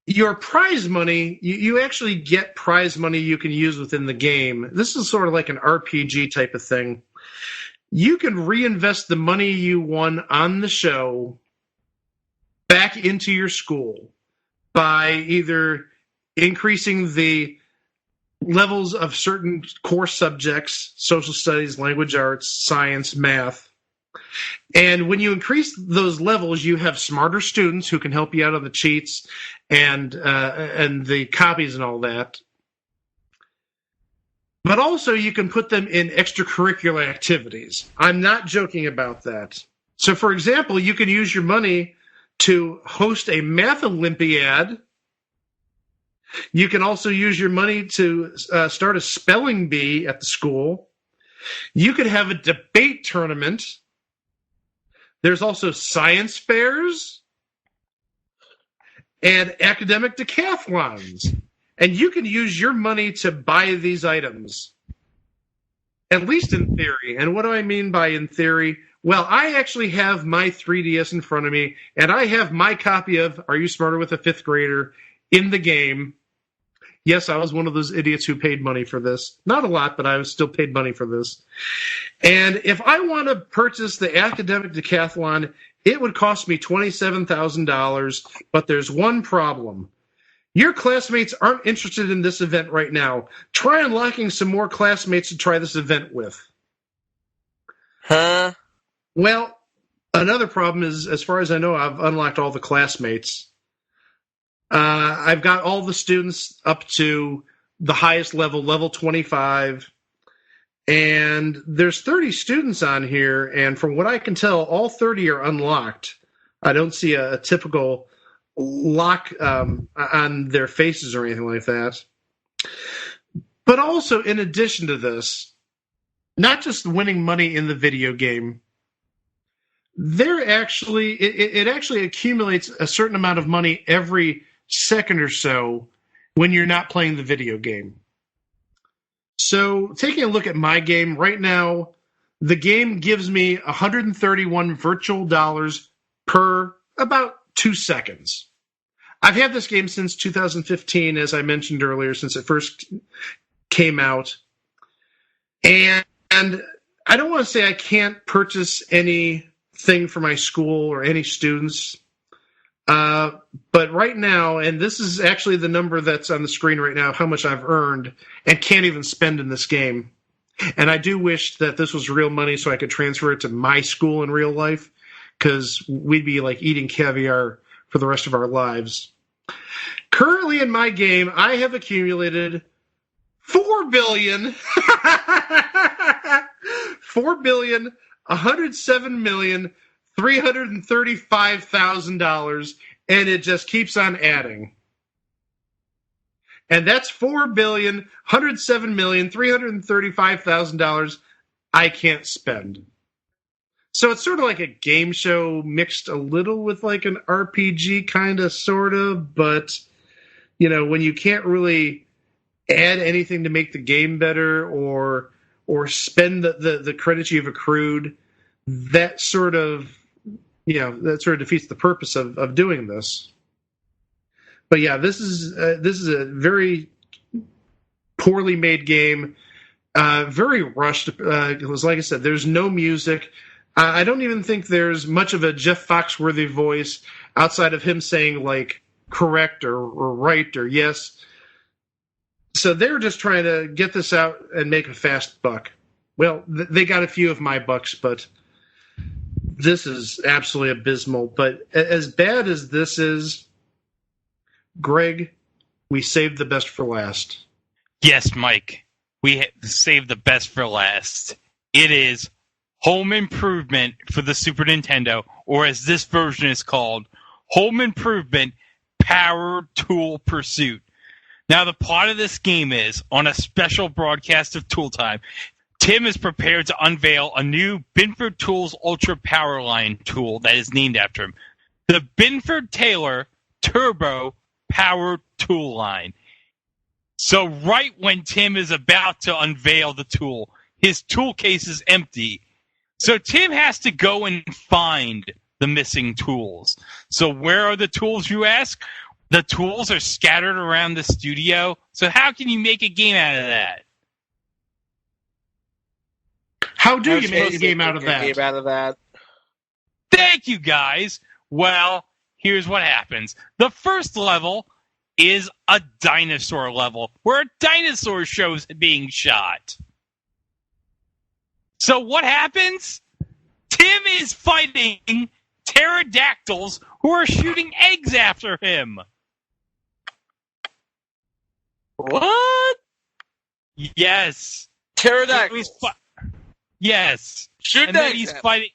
your prize money. You actually get prize money you can use within the game. This is sort of like an RPG type of thing. You can reinvest the money you won on the show back into your school by either increasing the levels of certain core subjects, social studies, language arts, science, math. And when you increase those levels, you have smarter students who can help you out on the cheats and the copies and all that. But also you can put them in extracurricular activities. I'm not joking about that. So, for example, you can use your money to host a math Olympiad. You can also use your money to start a spelling bee at the school. You could have a debate tournament. There's also science fairs and academic decathlons. And you can use your money to buy these items, at least in theory. And what do I mean by in theory? Well, I actually have my 3DS in front of me, and I have my copy of Are You Smarter with a Fifth Grader in the game. Yes, I was one of those idiots who paid money for this. Not a lot, but I was still paid money for this. And if I want to purchase the academic decathlon, it would cost me $27,000. But there's one problem. Your classmates aren't interested in this event right now. Try unlocking some more classmates to try this event with. Huh? Well, another problem is, as far as I know, I've unlocked all the classmates. I've got all the students up to the highest level, level 25. And there's 30 students on here, and from what I can tell, all 30 are unlocked. I don't see a typical lock on their faces or anything like that. But also, in addition to this, not just winning money in the video game, it actually accumulates a certain amount of money every second or so when you're not playing the video game. So, taking a look at my game right now, the game gives me 131 virtual dollars per about 2 seconds. I've had this game since 2015, as I mentioned earlier, since it first came out. And I don't want to say I can't purchase anything for my school or any students. But right now, and this is actually the number that's on the screen right now, how much I've earned and can't even spend in this game. And I do wish that this was real money so I could transfer it to my school in real life, because we'd be like eating caviar for the rest of our lives. Currently in my game, I have accumulated $4,107,335,000, and it just keeps on adding. And that's $4,107,335,000 I can't spend. So it's sort of like a game show mixed a little with like an RPG kind of, sort of, but, you know, when you can't really add anything to make the game better or spend the credits you've accrued, that sort of defeats the purpose of doing this. But yeah, this is a very poorly made game, very rushed. Because like I said, there's no music. I don't even think there's much of a Jeff Foxworthy voice outside of him saying like correct or right or yes. So they're just trying to get this out and make a fast buck. Well, they got a few of my bucks, but this is absolutely abysmal. But as bad as this is, Greg, we saved the best for last. Yes, Mike. We saved the best for last. It is Home Improvement for the Super Nintendo, or as this version is called, Home Improvement Power Tool Pursuit. Now, the plot of this game is, on a special broadcast of Tool Time, Tim is prepared to unveil a new Binford Tools Ultra Power Line tool that is named after him. The Binford Taylor Turbo Power Tool Line. So right when Tim is about to unveil the tool, his tool case is empty. So Tim has to go and find the missing tools. So where are the tools, you ask? The tools are scattered around the studio. So how can you make a game out of that? How do you make a game out of that? Thank you, guys. Well, here's what happens. The first level is a dinosaur level where a dinosaur shows being shot. So what happens? Tim is fighting pterodactyls who are shooting eggs after him. What? Yes. Pterodactyls. Yes. Shoot and then eggs he's at fighting.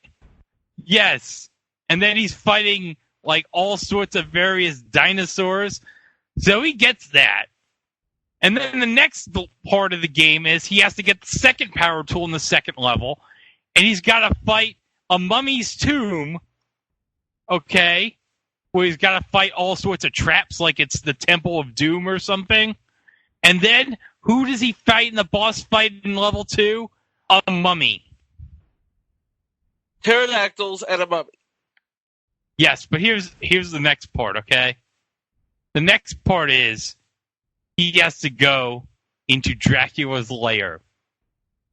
Yes. And then he's fighting like all sorts of various dinosaurs. So he gets that. And then the next part of the game is he has to get the second power tool in the second level. And he's got to fight a mummy's tomb. Okay. Where he's got to fight all sorts of traps like it's the Temple of Doom or something. And then who does he fight in the boss fight in level 2? A mummy. Pterodactyls and a mummy. Yes, but here's the next part, okay? The next part is he has to go into Dracula's lair.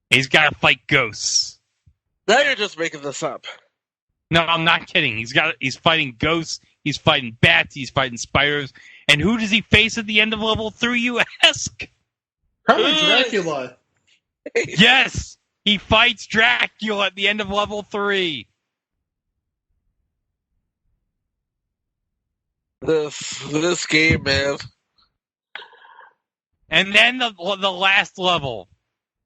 He's got to fight ghosts. Now you're just making this up. No, I'm not kidding. He's fighting ghosts, he's fighting bats, he's fighting spiders. And who does he face at the end of level 3, you ask? Probably Dracula. Yes! He fights Dracula at the end of level 3. This game, man. And then the last level,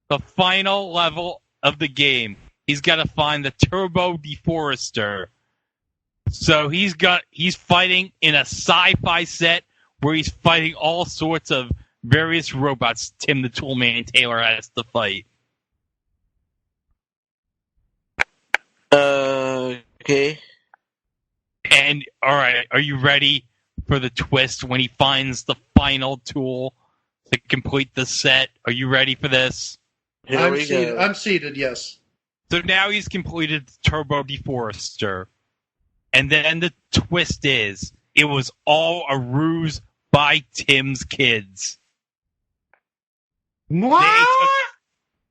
the final level of the game, he's got to find the Turbo Deforester. So he's fighting in a sci-fi set where he's fighting all sorts of various robots Tim the Toolman Taylor has to fight. Okay. And, alright, are you ready for the twist when he finds the final tool to complete the set? Are you ready for this? I'm seated, yes. So now he's completed the Turbo Deforester. And then the twist is, it was all a ruse by Tim's kids. What?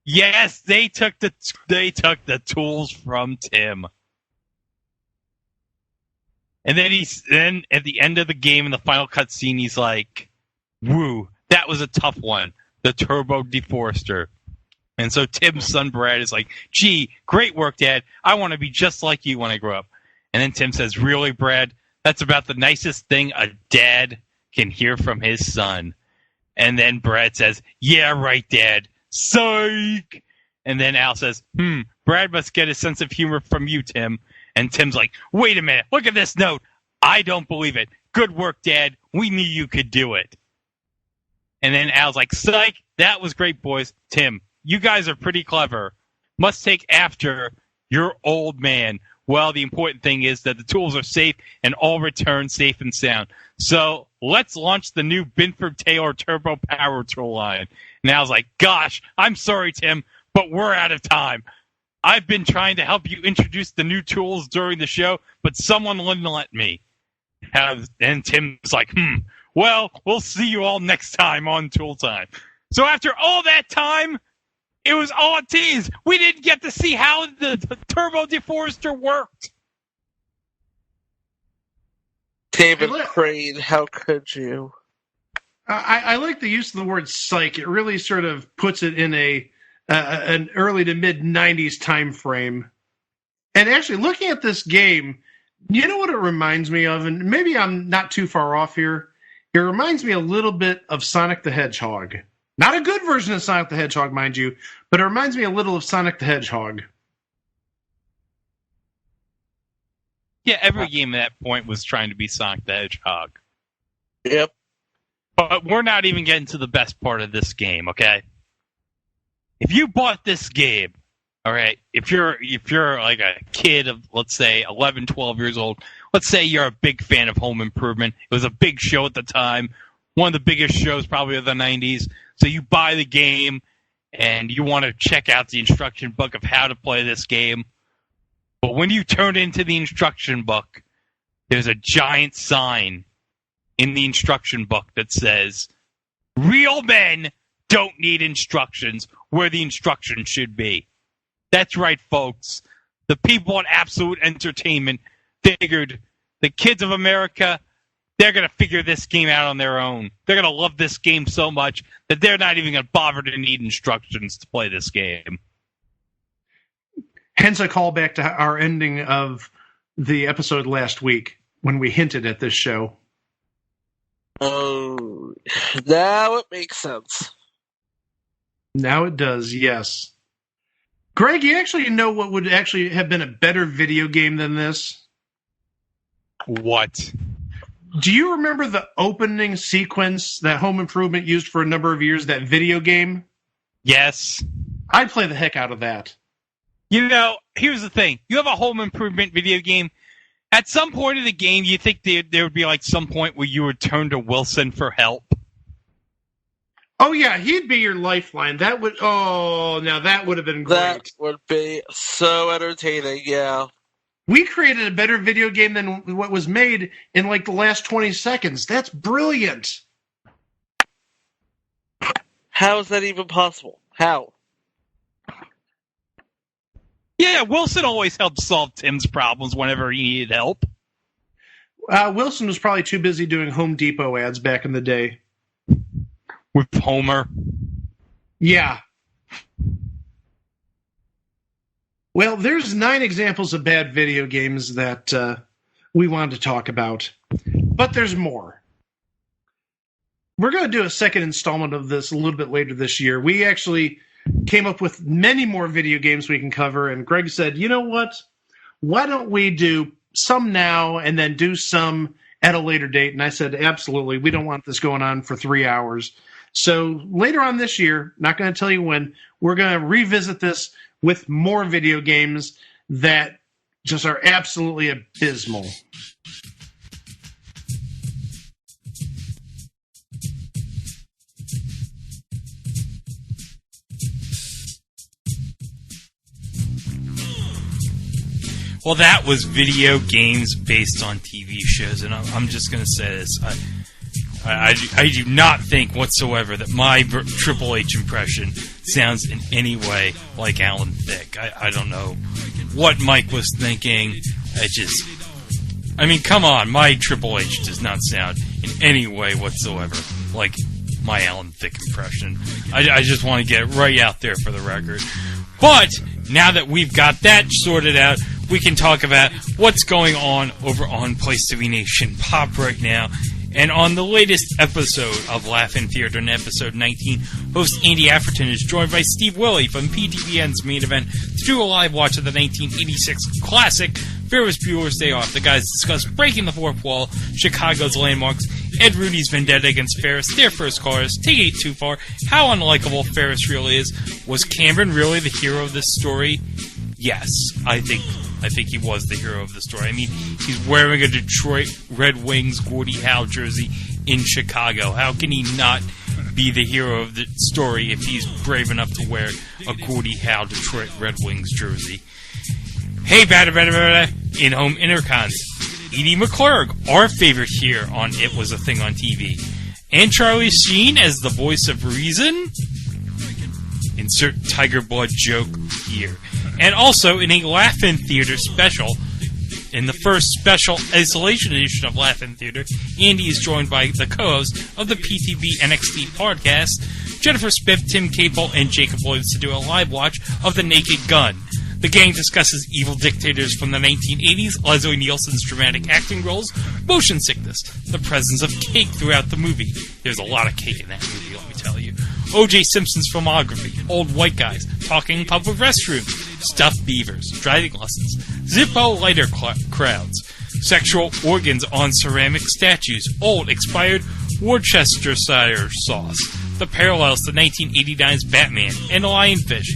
They took the tools from Tim. And then at the end of the game in the final cutscene, he's like, "Woo, that was a tough one, the Turbo Deforester." And so Tim's son Brad is like, "Gee, great work, Dad. I want to be just like you when I grow up." And then Tim says, "Really, Brad? That's about the nicest thing a dad can hear from his son." And then Brad says, "Yeah, right, Dad. Psych!" And then Al says, Brad must get a sense of humor from you, Tim." And Tim's like, "Wait a minute, look at this note. I don't believe it. Good work, Dad. We knew you could do it." And then Al's like, "Psych, that was great, boys. Tim, you guys are pretty clever. Must take after your old man. Well, the important thing is that the tools are safe and all return safe and sound. So let's launch the new Binford Taylor Turbo Power Tool line." And Al's like, "Gosh, I'm sorry, Tim, but we're out of time. I've been trying to help you introduce the new tools during the show, but someone wouldn't let me." And Tim's like, "Well, we'll see you all next time on Tool Time." So after all that time, it was all a tease. We didn't get to see how the Turbo Deforester worked. David Crane, how could you? I like the use of the word psych. It really sort of puts it in an early to mid 90s time frame. And actually, looking at this game, you know what it reminds me of? And maybe I'm not too far off here. It reminds me a little bit of Sonic the Hedgehog. Not a good version of Sonic the Hedgehog, mind you, but it reminds me a little of Sonic the Hedgehog. Yeah, every game at that point was trying to be Sonic the Hedgehog. Yep. But we're not even getting to the best part of this game, okay? If you bought this game, all right, if you're like a kid of, let's say, 11, 12 years old, let's say you're a big fan of Home Improvement. It was a big show at the time, one of the biggest shows probably of the 90s. So you buy the game, and you want to check out the instruction book of how to play this game. But when you turn into the instruction book, there's a giant sign in the instruction book that says, "Real men don't need instructions where the instructions should be." That's right, folks. The people at Absolute Entertainment figured the kids of America, they're going to figure this game out on their own. They're going to love this game so much that they're not even going to bother to need instructions to play this game. Hence a callback to our ending of the episode last week when we hinted at this show. Oh, now it makes sense. Now it does, yes. Greg, you actually know what would actually have been a better video game than this? What? Do you remember the opening sequence that Home Improvement used for a number of years, that video game? Yes. I'd play the heck out of that. You know, here's the thing. You have a Home Improvement video game. At some point of the game, you think there would be like some point where you would turn to Wilson for help? Oh, yeah, he'd be your lifeline. That would have been great. That would be so entertaining, yeah. We created a better video game than what was made in like the last 20 seconds. That's brilliant. How is that even possible? How? Yeah, Wilson always helped solve Tim's problems whenever he needed help. Wilson was probably too busy doing Home Depot ads back in the day. With Homer. Yeah. Well, there's 9 examples of bad video games that we wanted to talk about. But there's more. We're going to do a second installment of this a little bit later this year. We actually came up with many more video games we can cover, and Greg said, you know what? Why don't we do some now and then do some at a later date? And I said, absolutely. We don't want this going on for 3 hours. So later on this year, not going to tell you when, we're going to revisit this with more video games that just are absolutely abysmal. Well, that was video games based on TV shows, and I'm just going to say this. I do not think whatsoever that my Triple H impression sounds in any way like Alan Thicke. I don't know what Mike was thinking. I mean, come on, my Triple H does not sound in any way whatsoever like my Alan Thicke impression. I just want to get it right out there for the record. But now that we've got that sorted out, we can talk about what's going on over on Place to Be Nation Pop right now. And on the latest episode of Laugh-In Theater, in episode 19, host Andy Afferton is joined by Steve Willey from PTBN's Main Event to do a live watch of the 1986 classic Ferris Bueller's Day Off. The guys discuss Breaking the Fourth Wall, Chicago's Landmarks, Ed Rooney's vendetta against Ferris, their first cars, Taking It Too Far, how unlikable Ferris really is. Was Cameron really the hero of this story? Yes, I think he was the hero of the story. I mean, he's wearing a Detroit Red Wings Gordie Howe jersey in Chicago. How can he not be the hero of the story if he's brave enough to wear a Gordie Howe Detroit Red Wings jersey? Hey, in-home intercons. Edie McClurg, our favorite here on It Was a Thing on TV. And Charlie Sheen as the voice of reason. Insert Tiger Blood joke here. And also in a Laugh-In Theater special, in the first special isolation edition of Laugh-In Theater, Andy is joined by the co-host of the PTB NXT podcast, Jennifer Spiff, Tim Capel, and Jacob Williams to do a live watch of The Naked Gun. The gang discusses evil dictators from the 1980s, Leslie Nielsen's dramatic acting roles, motion sickness, the presence of cake throughout the movie. There's a lot of cake in that movie, let me tell you. O.J. Simpson's filmography, old white guys, talking in public restrooms, stuffed beavers, driving lessons, Zippo lighter crowds, sexual organs on ceramic statues, old expired Worcestershire sauce, the parallels to 1989's Batman, and lionfish.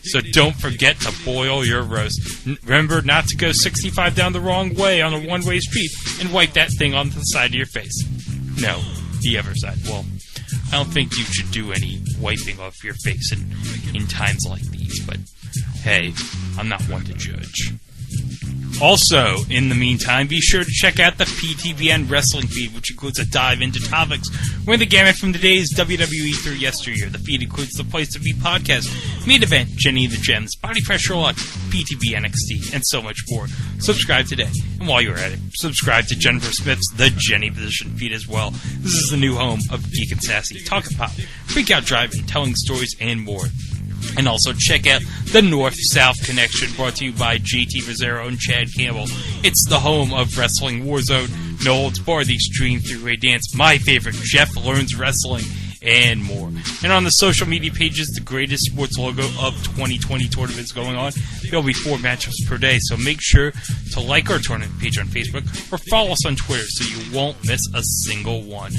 So don't forget to boil your roast. Remember not to go 65 down the wrong way on a one-way street and wipe that thing on the side of your face. No, the other side. Well, I don't think you should do any wiping off your face in times like these, but hey, I'm not one to judge. Also, in the meantime, be sure to check out the PTBN wrestling feed, which includes a dive into topics running the gamut from today's WWE through yesteryear. The feed includes the Place to Be podcast, Main Event, Jenny and the Gems, Body Pressure Luck, PTB NXT, and so much more. Subscribe today. And while you're at it, subscribe to Jennifer Smith's The Jenny Position feed as well. This is the new home of Geek and Sassy, Talkin' Pop, Freak Out Driving, Telling Stories, and more. And also check out the North-South Connection, brought to you by JT Rizzero and Chad Campbell. It's the home of Wrestling Warzone, No Holds Barred, the Extreme Three-Way Dance, my favorite, Jeff Learns Wrestling, and more. And on the social media pages, the greatest sports logo of 2020 tournaments going on. There'll be 4 matchups per day, so make sure to like our tournament page on Facebook or follow us on Twitter so you won't miss a single one.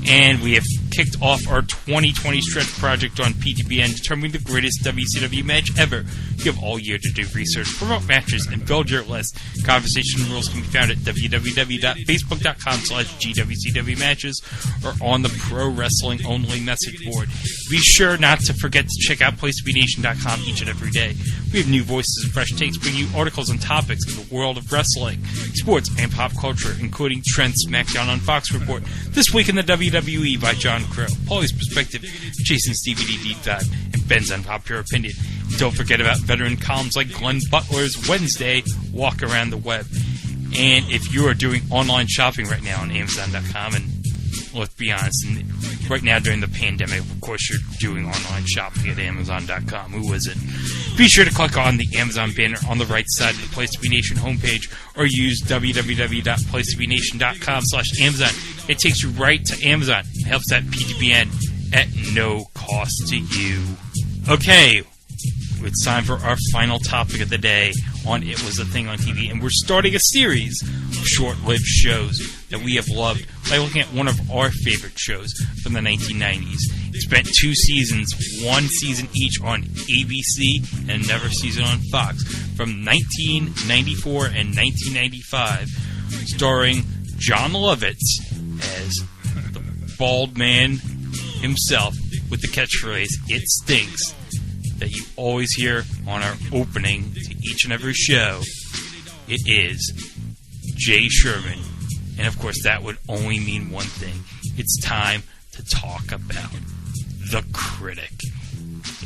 And we have kicked off our 2020 stretch project on PTBN, determining the greatest WCW match ever. You have all year to do research, promote matches, and build your list. Conversation rules can be found at www.facebook.com/GWCW matches or on the Pro Wrestling Only message board. Be sure not to forget to check out PlaceToBeNation.com each and every day. We have new voices and fresh takes, bringing you articles on topics in the world of wrestling, sports, and pop culture, including Trent's SmackDown on Fox report, This Week in the WWE by John Crow, Paulie's Perspective, Jason's DVD Deep Dive, and Ben's Unpopular Opinion. And don't forget about veteran columns like Glenn Butler's Wednesday Walk Around the Web. And if you are doing online shopping right now on Amazon.com, and let's be honest, right now during the pandemic, of course you're doing online shopping at Amazon.com. Who isn't? Be sure to click on the Amazon banner on the right side of the Place to Be Nation homepage, or use www.placetobenation.com/Amazon. It takes you right to Amazon. It helps out PTBN at no cost to you. Okay, it's time for our final topic of the day on It Was a Thing on TV, and we're starting a series of short-lived shows that we have loved by looking at one of our favorite shows from the 1990s. It spent 2 seasons, 1 season each on ABC and another season on Fox, from 1994 and 1995, starring John Lovitz as the bald man himself with the catchphrase, "It stinks," that you always hear on our opening to each and every show. It is Jay Sherman. And of course, that would only mean one thing. It's time to talk about The Critic.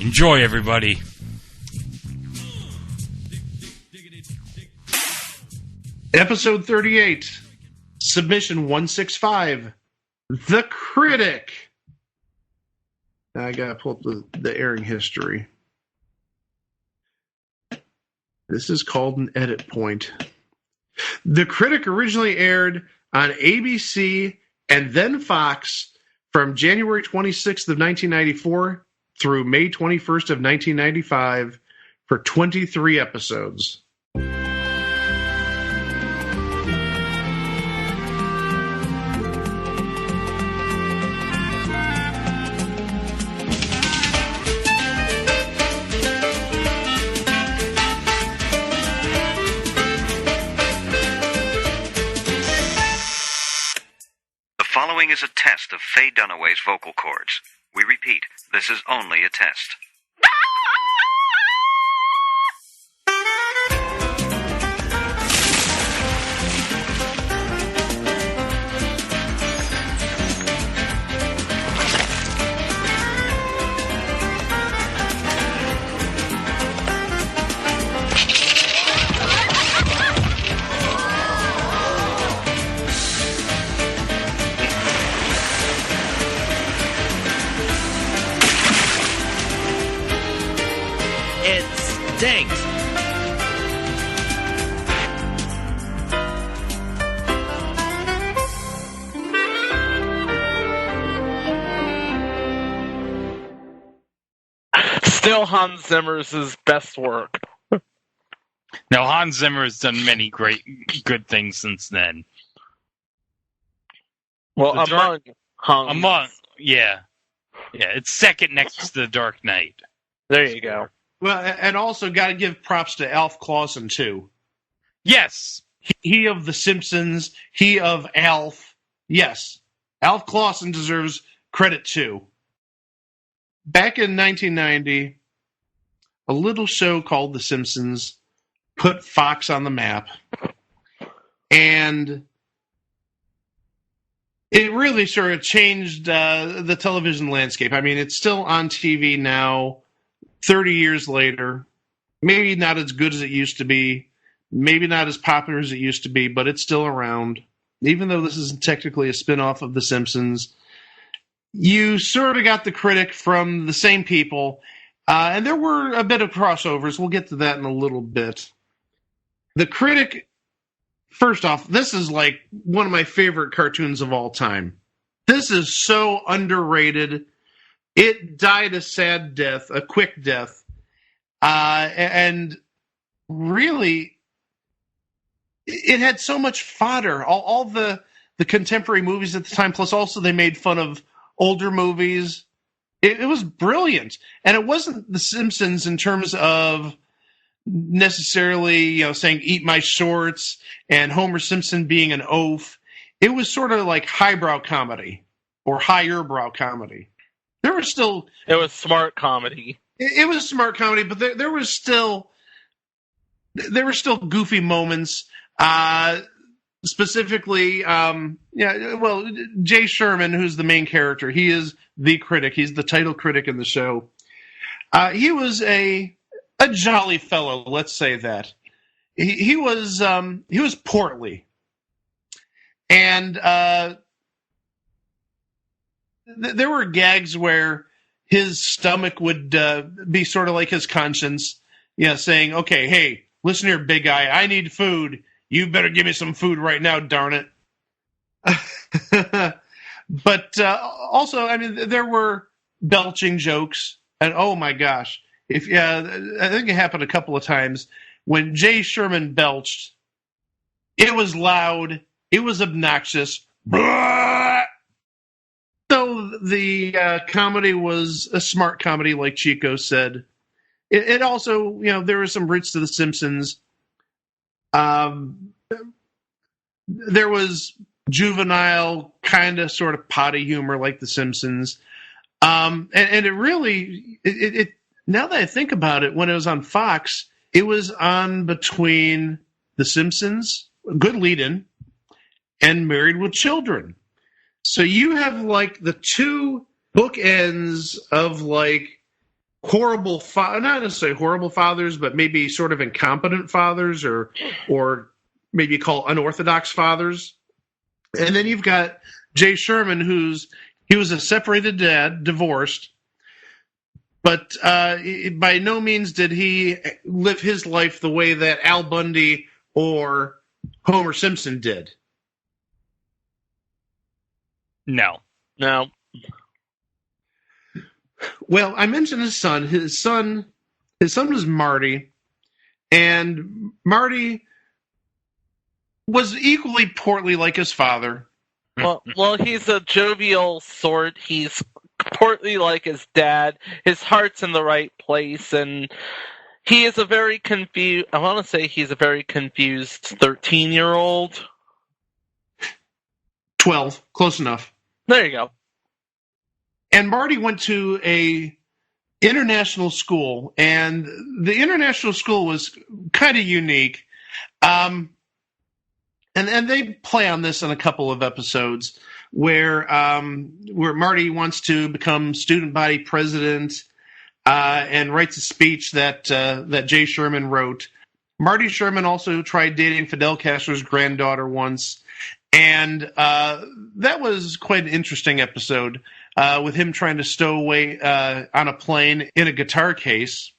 Enjoy, everybody. Episode 38, Submission 165, The Critic. Now I gotta pull up the airing history. This is called an edit point. The Critic originally aired on ABC and then Fox from January 26th of 1994 through May 21st of 1995 for 23 episodes. The following is a test of Faye Dunaway's vocal cords. We repeat, this is only a test. Still Hans Zimmer's best work. Now, Hans Zimmer has done many good things since then. Well, yeah, it's second next to The Dark Knight. There you go. Well, and also got to give props to Alf Clausen, too. Yes. He of The Simpsons, he of Alf. Yes, Alf Clausen deserves credit, too. Back in 1990, a little show called The Simpsons put Fox on the map. And it really sort of changed the television landscape. I mean, it's still on TV now, 30 years later. Maybe not as good as it used to be. Maybe not as popular as it used to be, but it's still around. Even though this isn't technically a spin-off of The Simpsons, you sort of got the Critic from the same people. And there were a bit of crossovers. We'll get to that in a little bit. The Critic, first off, this is like one of my favorite cartoons of all time. This is so underrated. It died a sad death, a quick death. And really, it had so much fodder. All the contemporary movies at the time, plus also they made fun of older movies. It was brilliant. And it wasn't The Simpsons in terms of necessarily, saying "eat my shorts" and Homer Simpson being an oaf. It was sort of like highbrow comedy or higher-brow comedy. It was smart comedy. It was smart comedy, but there were still goofy moments. Specifically, Jay Sherman, who's the main character, he is the Critic. He's the title critic in the show. He was a jolly fellow, let's say that. He was portly, and there were gags where his stomach would be sort of like his conscience, saying, "Okay, hey, listen here, big guy, I need food. You better give me some food right now, darn it." But also, I mean, there were belching jokes, and oh my gosh. I think it happened a couple of times when Jay Sherman belched. It was loud. It was obnoxious. Blah! So the comedy was a smart comedy, like Chico said. It also, there were some roots to The Simpsons. There was juvenile, kind of sort of potty humor like The Simpsons. And it really, now that I think about it, when it was on Fox, it was on between The Simpsons, good lead-in, and Married with Children. So you have like the two bookends of like horrible, not necessarily horrible fathers, but maybe sort of incompetent fathers, or maybe call unorthodox fathers. And then you've got Jay Sherman, he was a separated dad, divorced, but by no means did he live his life the way that Al Bundy or Homer Simpson did. No. Well, I mentioned his son. His son was Marty, and Marty was equally portly like his father. Well, he's a jovial sort. He's portly like his dad. His heart's in the right place, and he is a very confused. I want to say he's a very confused 13-year-old. 12, close enough. There you go. And Marty went to a international school, and the international school was kind of unique. And they play on this in a couple of episodes where Marty wants to become student body president and writes a speech that Jay Sherman wrote. Marty Sherman also tried dating Fidel Castro's granddaughter once, and that was quite an interesting episode with him trying to stow away on a plane in a guitar case.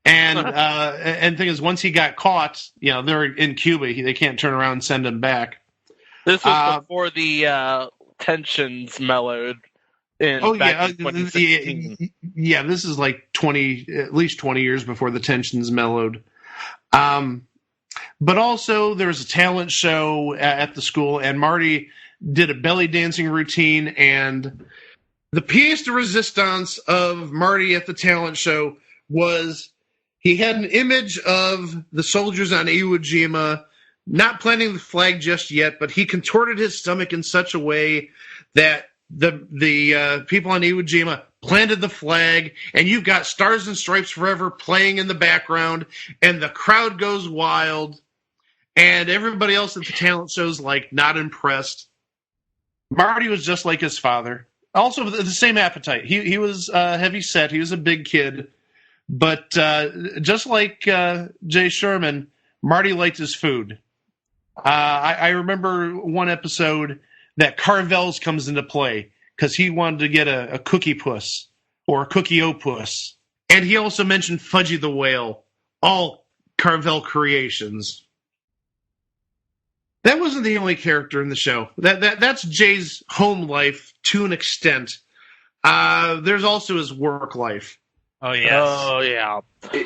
And thing is, once he got caught, they're in Cuba. They can't turn around and send him back. This was before the tensions mellowed. back in 2016. Yeah, this is like at least 20 years before the tensions mellowed. But also there was a talent show at the school, and Marty did a belly dancing routine, and the pièce de résistance of Marty at the talent show was he had an image of the soldiers on Iwo Jima not planting the flag just yet, but he contorted his stomach in such a way that the people on Iwo Jima planted the flag, and you've got Stars and Stripes Forever playing in the background, and the crowd goes wild, and everybody else at the talent show's like not impressed. Marty was just like his father. Also, the same appetite. He was heavy set. He was a big kid. But just like Jay Sherman, Marty liked his food. I remember one episode that Carvel's comes into play because he wanted to get a cookie puss or a cookie-o-puss. And he also mentioned Fudgy the Whale, all Carvel creations. That wasn't the only character in the show. That's Jay's home life to an extent. There's also his work life. Oh, yes. Oh, yeah.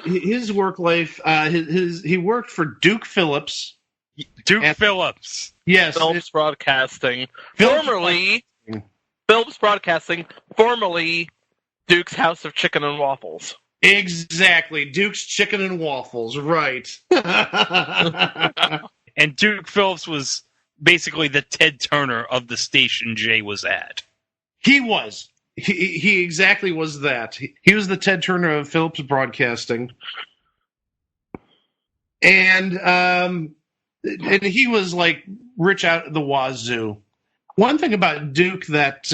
His work life, he worked for Duke Phillips. Phillips. Yes. Phillips Broadcasting. Formerly Duke's House of Chicken and Waffles. Exactly. Duke's Chicken and Waffles. Right. And Duke Phillips was basically the Ted Turner of the station Jay was at. He was. He exactly was that. He was the Ted Turner of Phillips Broadcasting. And he was like rich out the wazoo. One thing about Duke that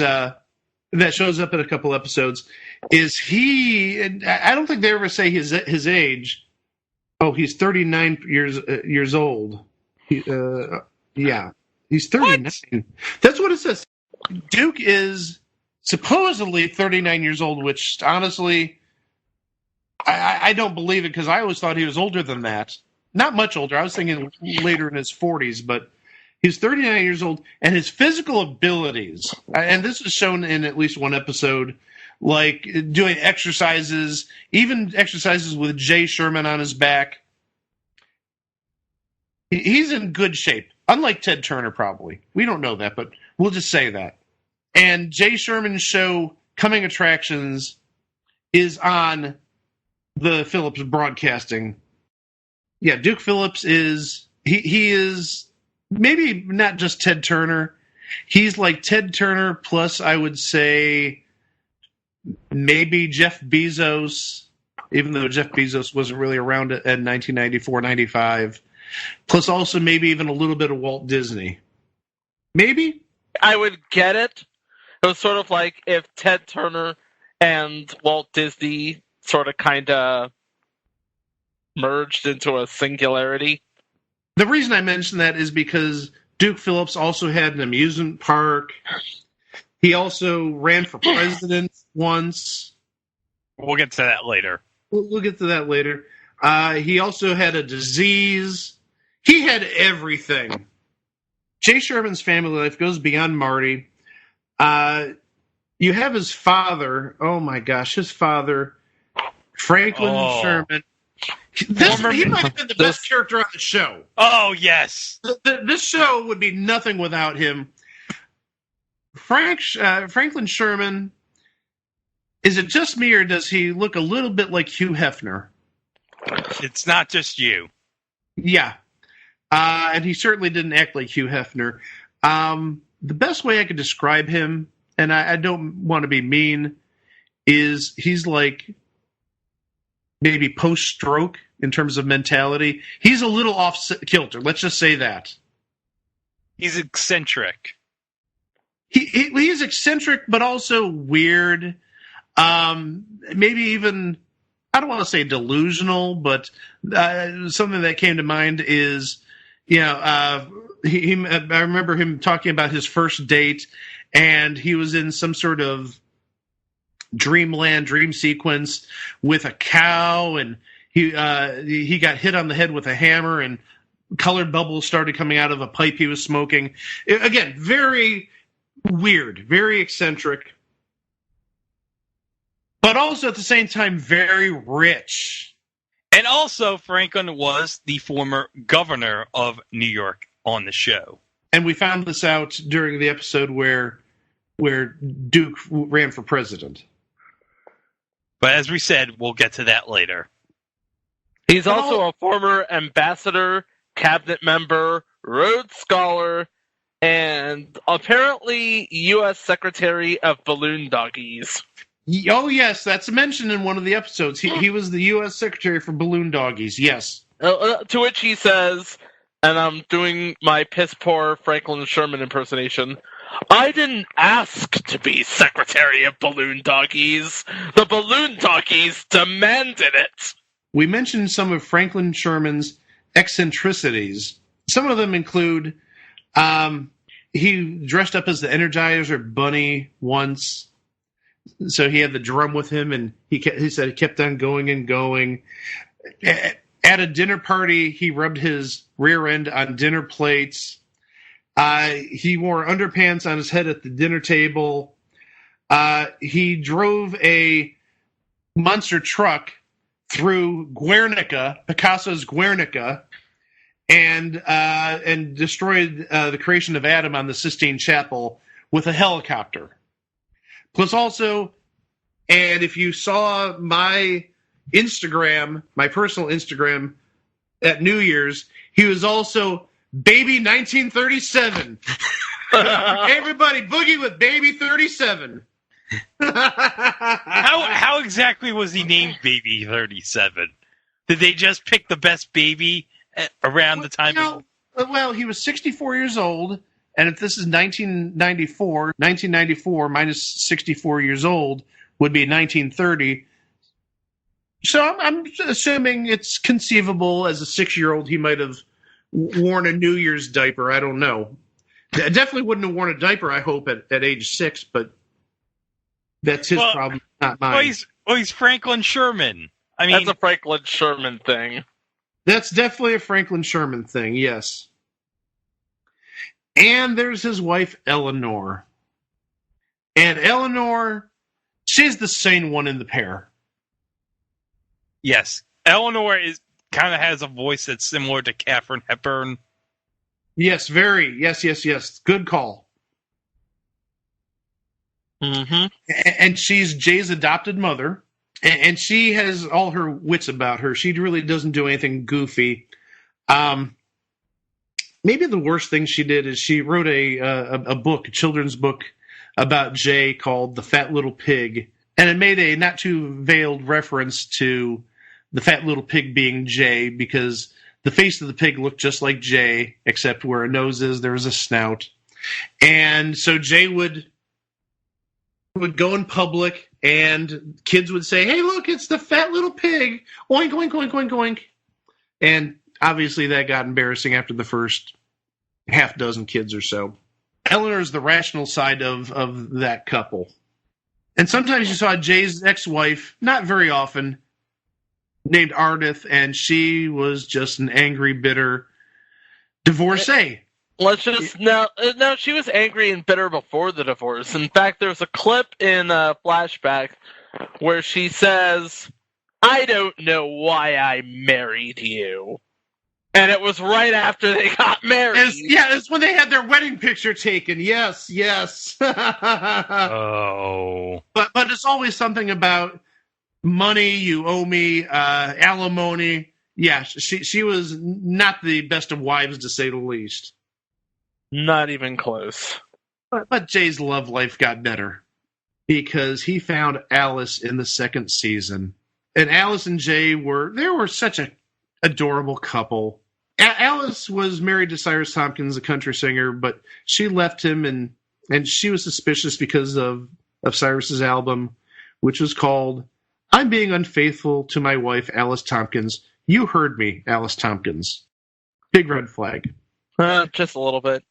shows up in a couple episodes is I don't think they ever say his age. Oh, he's 39 years old. Yeah, he's 39. What? That's what it says. Duke is supposedly 39 years old, which honestly, I don't believe it because I always thought he was older than that. Not much older. I was thinking later in his 40s, but he's 39 years old, and his physical abilities, and this is shown in at least one episode, like doing exercises, even exercises with Jay Sherman on his back. He's in good shape, unlike Ted Turner, probably. We don't know that, but we'll just say that. And Jay Sherman's show, Coming Attractions, is on the Phillips Broadcasting. Yeah, Duke Phillips is... He is maybe not just Ted Turner. He's like Ted Turner plus, I would say, maybe Jeff Bezos, even though Jeff Bezos wasn't really around in 1994, 95. Plus also maybe even a little bit of Walt Disney. Maybe? I would get it. It was sort of like if Ted Turner and Walt Disney sort of kind of merged into a singularity. The reason I mention that is because Duke Phillips also had an amusement park. He also ran for president once. We'll get to that later. We'll get to that later. He also had a disease. He had everything. Jay Sherman's family life goes beyond Marty. You have his father. Oh, my gosh. His father, Franklin Sherman. He might have been the best character on the show. Oh, yes. This show would be nothing without him. Franklin Sherman, is it just me or does he look a little bit like Hugh Hefner? It's not just you. Yeah. And he certainly didn't act like Hugh Hefner. The best way I could describe him, and I don't want to be mean, is he's like maybe post-stroke in terms of mentality. He's a little off-kilter. Let's just say that. He's eccentric. He is eccentric, but also weird. Maybe even, I don't want to say delusional, but something that came to mind is, I remember him talking about his first date, and he was in some sort of dream sequence with a cow, and he got hit on the head with a hammer, and colored bubbles started coming out of a pipe he was smoking. Again, very weird, very eccentric. but also at the same time very rich. And also, Franklin was the former governor of New York on the show. And we found this out during the episode where Duke ran for president. But as we said, we'll get to that later. He's also a former ambassador, cabinet member, Rhodes Scholar, and apparently U.S. Secretary of Balloon Doggies. Oh, yes, that's mentioned in one of the episodes. He was the U.S. Secretary for Balloon Doggies, yes. To which he says, and I'm doing my piss-poor Franklin Sherman impersonation, I didn't ask to be Secretary of Balloon Doggies. The Balloon Doggies demanded it. We mentioned some of Franklin Sherman's eccentricities. Some of them include he dressed up as the Energizer Bunny once. So he had the drum with him, and he said he kept on going and going. At a dinner party, he rubbed his rear end on dinner plates. He wore underpants on his head at the dinner table. He drove a monster truck through Guernica, Picasso's Guernica, and destroyed the creation of Adam on the Sistine Chapel with a helicopter. Plus also, and if you saw my Instagram, my personal Instagram at New Year's, he was also Baby 1937. Everybody boogie with Baby 37. How exactly was he named Baby 37? Did they just pick the best baby around the time? Well, he was 64 years old, and if this is 1994 minus 64 years old would be 1930. So I'm assuming it's conceivable as a 6-year-old he might have worn a New Year's diaper. I don't know. I definitely wouldn't have worn a diaper, I hope, at age 6, but that's his problem, not mine. He's Franklin Sherman. I mean, that's a Franklin Sherman thing. That's definitely a Franklin Sherman thing, yes. And there's his wife, Eleanor. And Eleanor, she's the sane one in the pair. Yes. Eleanor kind of has a voice that's similar to Katharine Hepburn. Yes, very. Yes. Good call. Mm-hmm. And she's Jay's adopted mother. And she has all her wits about her. She really doesn't do anything goofy. Maybe the worst thing she did is she wrote a book, a children's book about Jay called The Fat Little Pig. And it made a not too veiled reference to the fat little pig being Jay, because the face of the pig looked just like Jay, except where a nose is, there was a snout. And so Jay would go in public, and kids would say, hey, look, it's the fat little pig. Oink, oink, oink, oink, oink. And obviously that got embarrassing after the first half dozen kids or so. Eleanor's the rational side of that couple. And sometimes you saw Jay's ex-wife, not very often, named Ardith, and she was just an angry, bitter divorcee. Let's just no. She was angry and bitter before the divorce. In fact, there's a clip in a flashback where she says, "I don't know why I married you," and it was right after they got married. It's when they had their wedding picture taken. Yes. Oh, but it's always something about money. You owe me alimony. Yeah, she was not the best of wives, to say the least. Not even close. But Jay's love life got better because he found Alice in the second season. And Alice and Jay were such an adorable couple. Alice was married to Cyrus Tompkins, a country singer, but she left him, and she was suspicious because of Cyrus's album, which was called I'm Being Unfaithful to My Wife, Alice Tompkins. You heard me, Alice Tompkins. Big red flag. Just a little bit.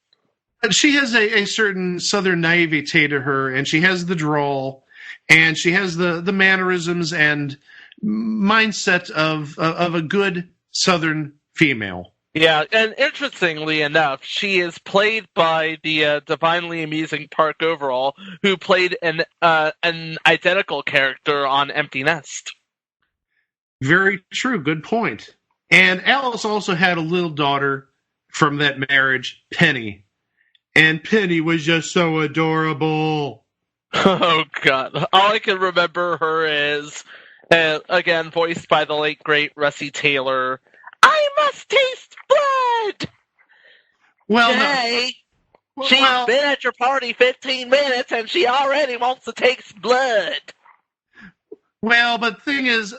She has a certain southern naivete to her, and she has the drawl, and she has the mannerisms and mindset of a good southern female. Yeah, and interestingly enough, she is played by the divinely amusing Park Overall, who played an identical character on Empty Nest. Very true. Good point. And Alice also had a little daughter from that marriage, Penny. And Penny was just so adorable. Oh, God. All I can remember her is, again, voiced by the late, great Russie Taylor, I must taste blood! Well, Jay, no. she's Well, been at your party 15 minutes and she already wants to taste blood. well, but the thing is,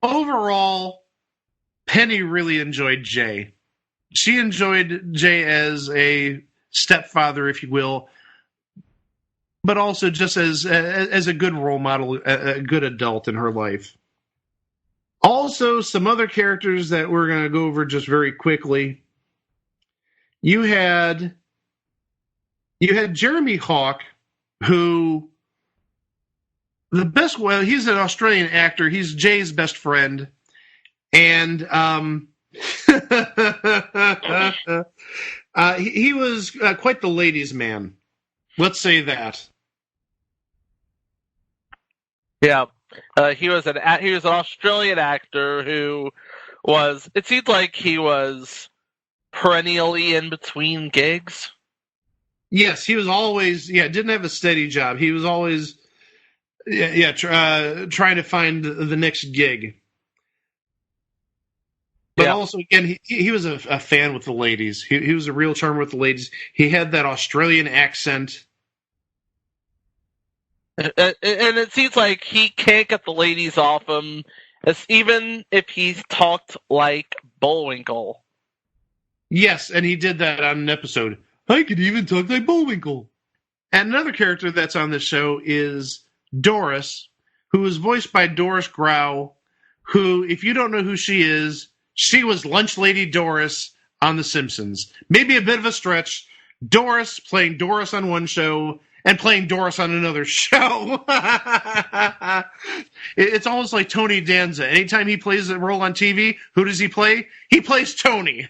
overall, Penny really enjoyed Jay. She enjoyed Jay as a stepfather, if you will, but also just as a good role model, a good adult in her life. Also, some other characters that we're going to go over just very quickly. You had Jeremy Hawke, who he's an Australian actor. He's Jay's best friend, and he was quite the ladies' man. Let's say that. Yeah, he was an Australian actor who was. It seemed like he was perennially in between gigs. Yes, he was always didn't have a steady job. He was always trying to find the next gig. But also, again, he was a fan with the ladies. He was a real charmer with the ladies. He had that Australian accent. And it seems like he can't get the ladies off him, even if he's talked like Bullwinkle. Yes, and he did that on an episode. I could even talk like Bullwinkle. And another character that's on this show is Doris, who is voiced by Doris Grau, who, if you don't know who she is, she was Lunch Lady Doris on The Simpsons. Maybe a bit of a stretch. Doris playing Doris on one show and playing Doris on another show. It's almost like Tony Danza. Anytime he plays a role on TV, who does he play? He plays Tony.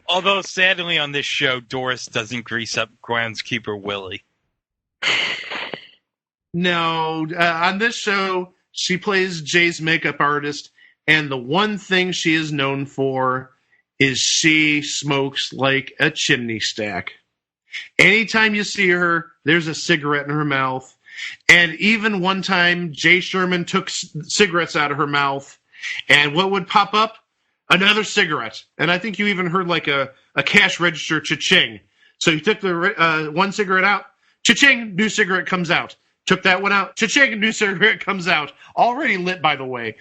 Although, sadly, on this show, Doris doesn't grease up groundskeeper Willie. No, on this show, she plays Jay's makeup artist, and the one thing she is known for is she smokes like a chimney stack. Anytime you see her, there's a cigarette in her mouth. And even one time, Jay Sherman took cigarettes out of her mouth, and what would pop up? Another cigarette. And I think you even heard like a cash register cha-ching. So you took the one cigarette out, cha-ching, new cigarette comes out. Took that one out, cha-ching, new cigarette comes out. Already lit, by the way.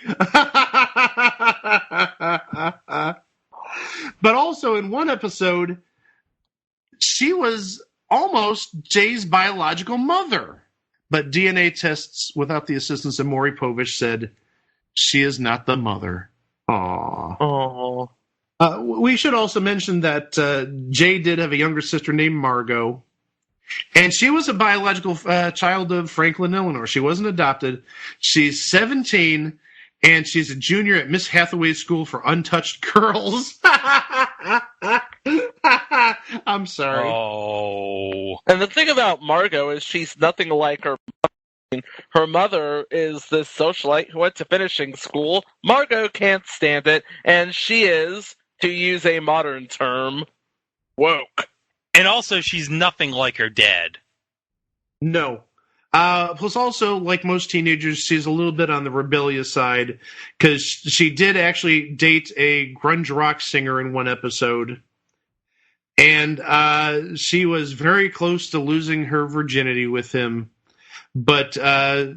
But also in one episode, she was almost Jay's biological mother. But DNA tests without the assistance of Maury Povich said she is not the mother. Aww. We should also mention that Jay did have a younger sister named Margot. And she was a biological child of Franklin, Illinois. She wasn't adopted. She's 17, and she's a junior at Miss Hathaway's School for Untouched Girls. I'm sorry. Oh. And the thing about Margot is she's nothing like her mother. Her mother is this socialite who went to finishing school. Margot can't stand it, and she is, to use a modern term, woke. And also, she's nothing like her dad. No. Plus also, like most teenagers, she's a little bit on the rebellious side, because she did actually date a grunge rock singer in one episode. And she was very close to losing her virginity with him. But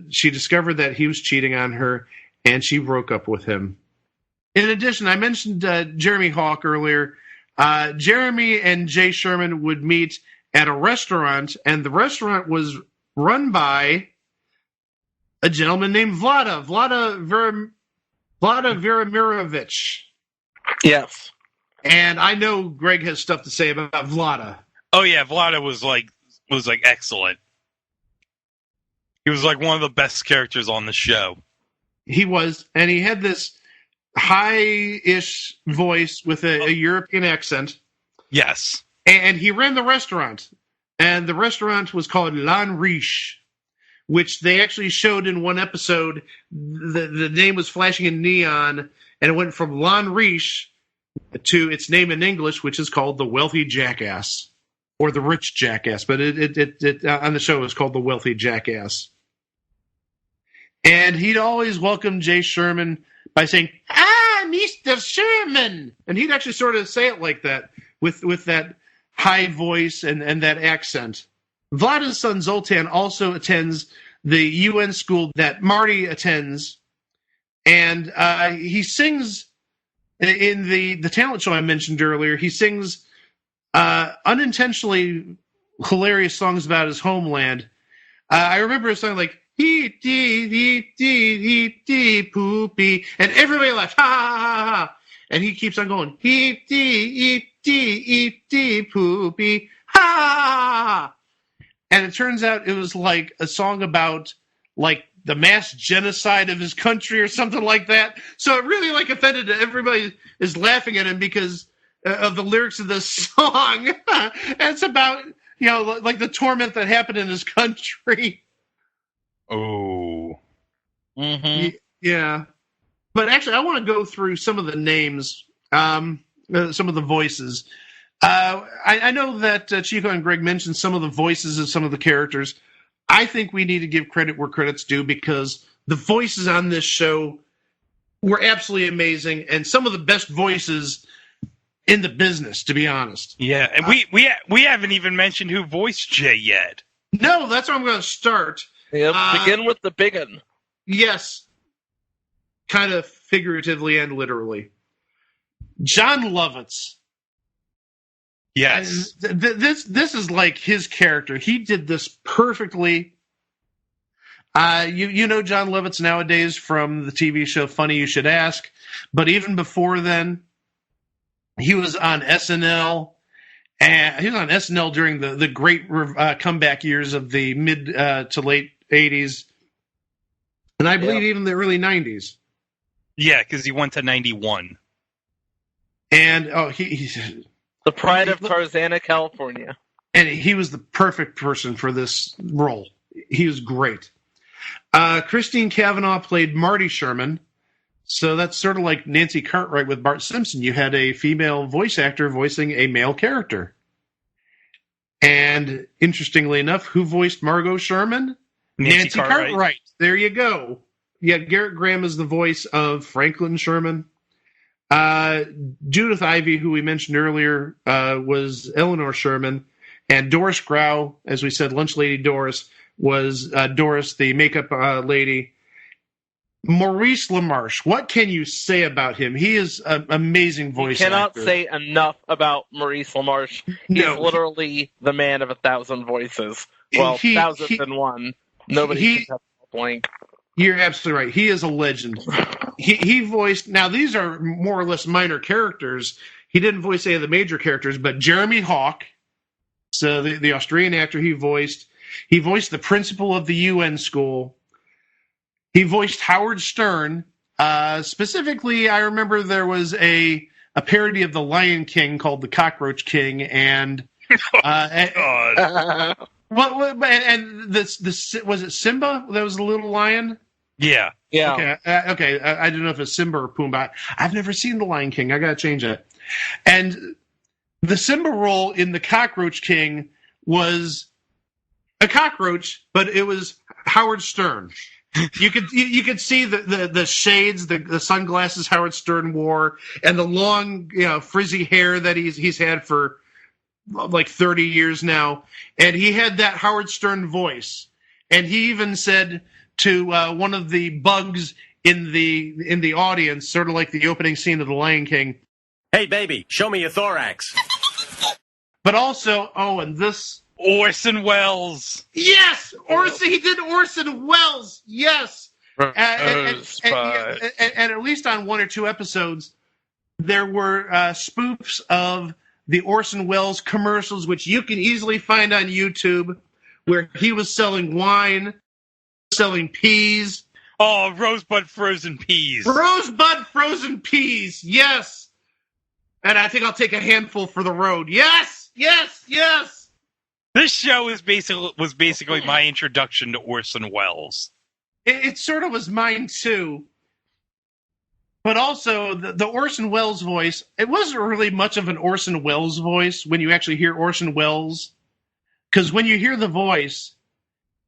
she discovered that he was cheating on her, and she broke up with him. In addition, I mentioned Jeremy Hawke earlier. Jeremy and Jay Sherman would meet at a restaurant, and the restaurant was run by a gentleman named Vlada Veramirovich. Yes. And I know Greg has stuff to say about Vlada. Oh yeah, Vlada was like excellent. He was like one of the best characters on the show. He was, and he had this high-ish voice with a European accent. Yes. And he ran the restaurant. And the restaurant was called Lan Riche, which they actually showed in one episode. The name was flashing in neon, and it went from Lan Riche to its name in English, which is called the Wealthy Jackass, or the Rich Jackass. But it on the show it was called the Wealthy Jackass. And he'd always welcome Jay Sherman by saying, Mr. Sherman! And he'd actually sort of say it like that, with that high voice and that accent. Vlada's son Zoltan also attends the UN school that Marty attends, and he sings in the talent show I mentioned earlier. He sings unintentionally hilarious songs about his homeland. I remember a song like "Hee dee hee dee hee dee poopy," and everybody laughed, ha ha ha ha. And he keeps on going, "Hee dee hee dee hee dee poopy, ha ha ha." And it turns out it was like a song about like the mass genocide of his country or something like that. So it really like offended everybody is laughing at him because of the lyrics of this song. And it's about, like the torment that happened in his country. Oh. Mm-hmm. Yeah. But actually, I want to go through some of the names, some of the voices. I know that Chico and Greg mentioned some of the voices of some of the characters. I think we need to give credit where credit's due because the voices on this show were absolutely amazing and some of the best voices in the business, to be honest. Yeah, and we haven't even mentioned who voiced Jay yet. No, that's where I'm going to start. Yep, begin with the big one. Yes, kind of figuratively and literally. John Lovitz. Yes. This is like his character. He did this perfectly. You know John Lovitz nowadays from the TV show Funny You Should Ask, but even before then, he was on SNL, and he was on SNL during the great comeback years of the mid to late 80s, and I believe even the early 90s. Yeah, because he went to 91. And he's the pride of Tarzana, California. And he was the perfect person for this role. He was great. Christine Cavanaugh played Marty Sherman. So that's sort of like Nancy Cartwright with Bart Simpson. You had a female voice actor voicing a male character. And interestingly enough, who voiced Margot Sherman? Nancy Cartwright. There you go. Yeah, Garrett Graham is the voice of Franklin Sherman. Judith Ivey, who we mentioned earlier, was Eleanor Sherman, and Doris Grau, as we said, Lunch Lady Doris, was Doris, the makeup lady. Maurice LaMarche, what can you say about him? He is an amazing voice actor. You cannot say enough about Maurice LaMarche. He's literally the man of 1,000 voices. Well, 1,001. Nobody can touch the blank. You're absolutely right. He is a legend. He voiced, now these are more or less minor characters. He didn't voice any of the major characters, but Jeremy Hawk, so the Australian actor he voiced the principal of the UN school. He voiced Howard Stern. Specifically, I remember there was a parody of The Lion King called The Cockroach King, and God. And this was it Simba that was the little lion? Yeah. Okay. I don't know if it's Simba or Pumbaa. I've never seen The Lion King. I got to change that. And the Simba role in The Cockroach King was a cockroach, but it was Howard Stern. You could see the shades, the sunglasses Howard Stern wore, and the long, frizzy hair that he's had for like 30 years now. And he had that Howard Stern voice. And he even said to one of the bugs in the audience, sort of like the opening scene of The Lion King, "Hey, baby, show me your thorax." But also, and this... Orson Welles. Yes! He did Orson Welles. Yes! And at least on one or two episodes, there were spoofs of the Orson Welles commercials, which you can easily find on YouTube, where he was selling wine, selling peas. Oh, Rosebud Frozen Peas. Rosebud Frozen Peas, yes. And I think I'll take a handful for the road. Yes, yes, yes. This show was basically my introduction to Orson Welles. It sort of was mine too. But also, the Orson Welles voice, it wasn't really much of an Orson Welles voice when you actually hear Orson Welles. Because when you hear the voice,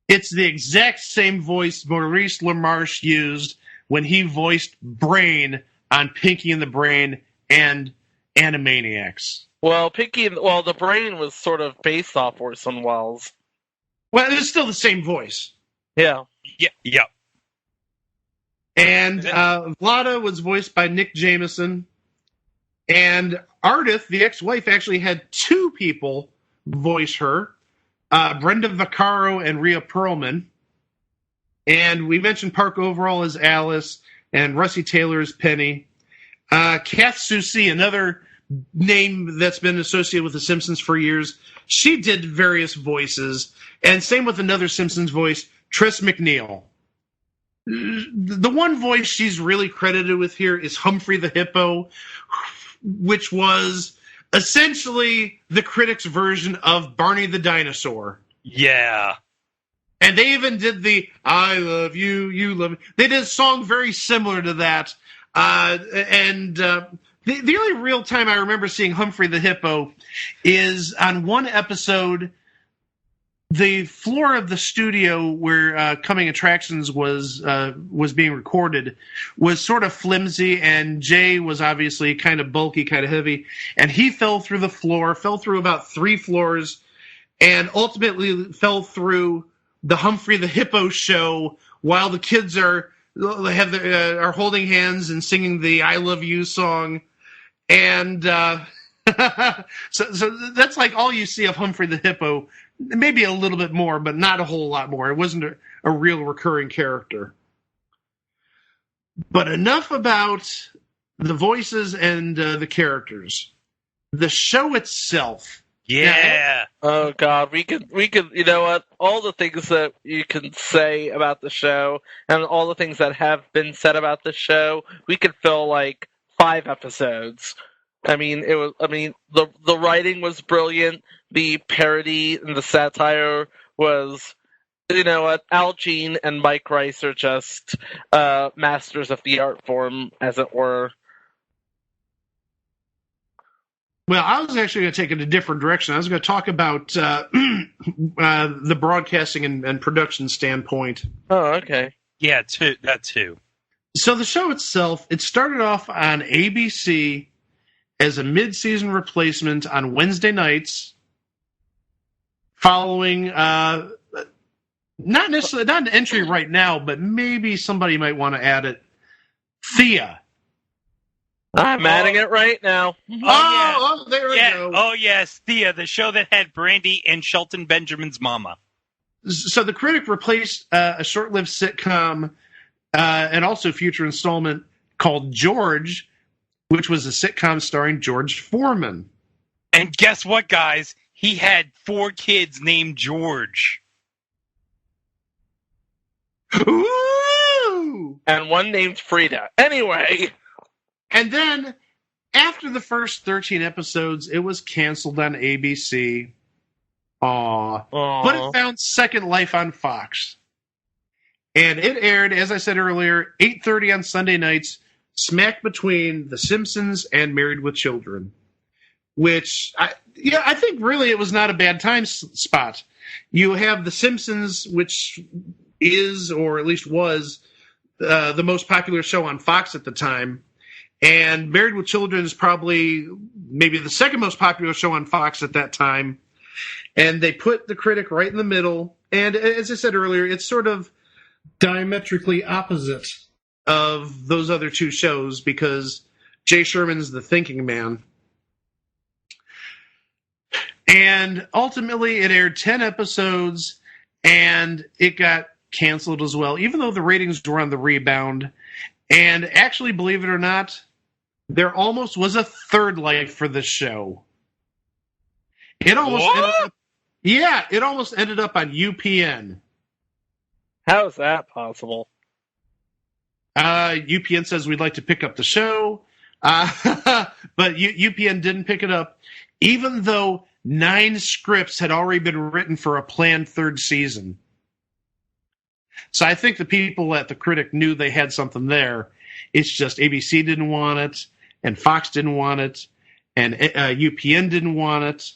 it's the exact same voice Maurice LaMarche used when he voiced Brain on Pinky and the Brain and Animaniacs. Well, the Brain was sort of based off Orson Welles. Well, it's still the same voice. Yeah. Yeah. And Vlada was voiced by Nick Jameson. And Ardith, the ex-wife, actually had two people voice her. Brenda Vaccaro and Rhea Perlman. And we mentioned Park Overall as Alice, and Russie Taylor as Penny. Kath Soucie, another name that's been associated with The Simpsons for years, she did various voices. And same with another Simpsons voice, Tress MacNeille. The one voice she's really credited with here is Humphrey the Hippo, which was essentially the Critic's version of Barney the Dinosaur. Yeah. And they even did the I love you, you love me. They did a song very similar to that. The only real time I remember seeing Humphrey the Hippo is on one episode. The floor of the studio where Coming Attractions was being recorded was sort of flimsy, and Jay was obviously kind of bulky, kind of heavy, and he fell through the floor, fell through about 3 floors, and ultimately fell through the Humphrey the Hippo show while the kids are holding hands and singing the I Love You song. And so that's like all you see of Humphrey the Hippo. Maybe a little bit more, but not a whole lot more. It wasn't a real recurring character. But enough about the voices and the characters. The show itself. Yeah. Oh God, we could. You know what? All the things that you can say about the show, and all the things that have been said about the show, we could fill like 5 episodes. I mean, the writing was brilliant. The parody and the satire was, you know what? Al Jean and Mike Rice are just masters of the art form, as it were. Well, I was actually going to take it a different direction. I was going to talk about the broadcasting and production standpoint. Oh, okay. Yeah, that too. So the show itself, it started off on ABC as a mid-season replacement on Wednesday nights, following not an entry right now, but maybe somebody might want to add it. Thea. I'm adding it right now. There we go. Oh yes, Thea, the show that had Brandy and Shelton Benjamin's mama. So the Critic replaced a short-lived sitcom and also future installment called George, which was a sitcom starring George Foreman. And guess what, guys? He had 4 kids named George. Ooh! And one named Frida. Anyway. And then, after the first 13 episodes, it was canceled on ABC. Aww. But it found second life on Fox. And it aired, as I said earlier, 8:30 on Sunday nights, smack between The Simpsons and Married with Children. Which, I think really it was not a bad time spot. You have The Simpsons, which is, or at least was, the most popular show on Fox at the time. And Married with Children is probably maybe the second most popular show on Fox at that time. And they put the Critic right in the middle. And as I said earlier, it's sort of diametrically opposite of those other 2 shows because Jay Sherman's the thinking man. And ultimately, it aired 10 episodes, and it got canceled as well, even though the ratings were on the rebound. And actually, believe it or not, there almost was a third life for this show. It almost ended up on UPN. How is that possible? UPN says we'd like to pick up the show, but UPN didn't pick it up, even though 9 scripts had already been written for a planned 3rd season. So I think the people at the Critic knew they had something there. It's just ABC didn't want it, and Fox didn't want it, and UPN didn't want it.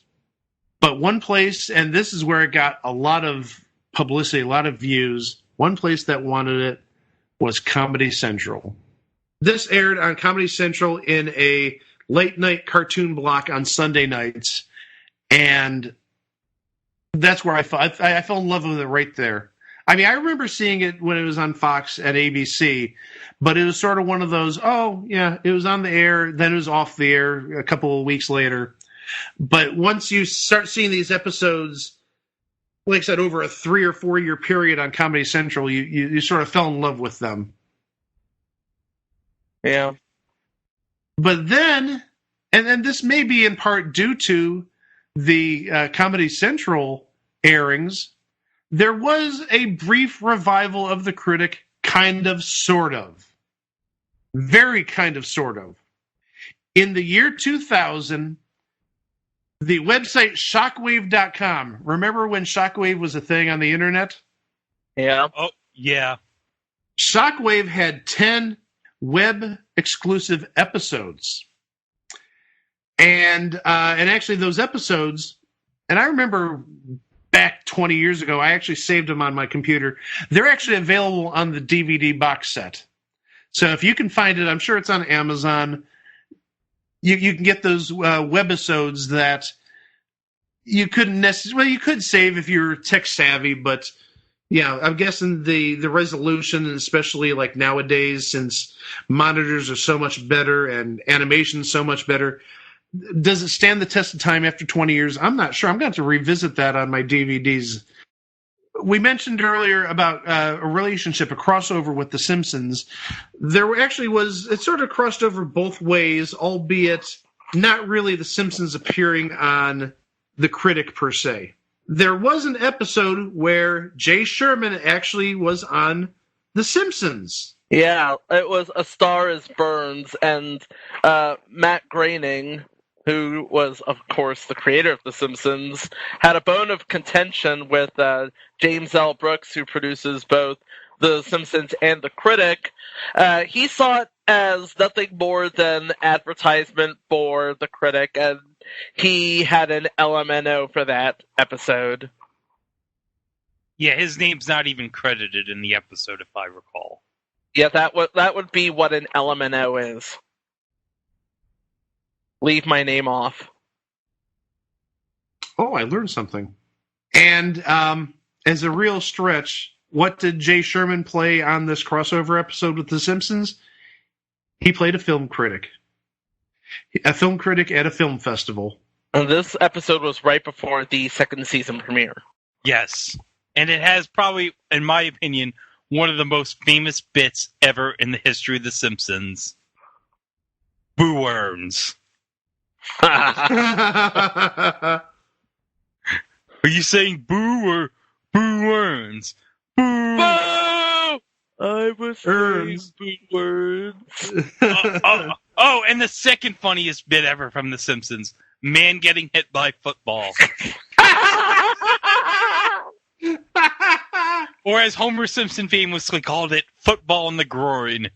But one place, and this is where it got a lot of publicity, a lot of views, one place that wanted it was Comedy Central. This aired on Comedy Central in a late-night cartoon block on Sunday nights, and that's where I fell in love with it right there. I mean, I remember seeing it when it was on Fox at ABC, but it was sort of one of those, oh, yeah, it was on the air, then it was off the air a couple of weeks later. But once you start seeing these episodes, like I said, over a 3 or 4 year period on Comedy Central, you sort of fell in love with them. Yeah. But then, and this may be in part due to the Comedy Central airings, there was a brief revival of the Critic, kind of, sort of. Very kind of, sort of. In the year 2000, the website shockwave.com. Remember when Shockwave was a thing on the internet? Yeah. Oh, yeah. Shockwave had 10 web-exclusive episodes. And actually those episodes, and I remember back 20 years ago, I actually saved them on my computer. They're actually available on the DVD box set. So if you can find it, I'm sure it's on Amazon. You can get those webisodes that you couldn't necessarily, well, you could save if you're tech savvy, but yeah, I'm guessing the resolution, and especially like nowadays, since monitors are so much better and animation so much better, does it stand the test of time after 20 years? I'm not sure. I'm going to have to revisit that on my DVDs. We mentioned earlier about a relationship, a crossover with The Simpsons. There actually was, it sort of crossed over both ways, albeit not really The Simpsons appearing on The Critic per se. There was an episode where Jay Sherman actually was on The Simpsons. Yeah, it was A Star is Burns, and Matt Groening, who was, of course, the creator of The Simpsons, had a bone of contention with James L. Brooks, who produces both The Simpsons and The Critic. He saw it as nothing more than advertisement for The Critic, and he had an LMNO for that episode. Yeah, his name's not even credited in the episode, if I recall. Yeah, that would be what an LMNO is. Leave my name off. Oh, I learned something. And as a real stretch, what did Jay Sherman play on this crossover episode with The Simpsons? He played a film critic. A film critic at a film festival. And this episode was right before the 2nd season premiere. Yes. And it has probably, in my opinion, one of the most famous bits ever in the history of The Simpsons. Boo earns. Are you saying boo or boo earns? Boo! Boo! I was saying boo words. Oh, and the second funniest bit ever from The Simpsons. Man getting hit by football. Or as Homer Simpson famously called it, football in the groin.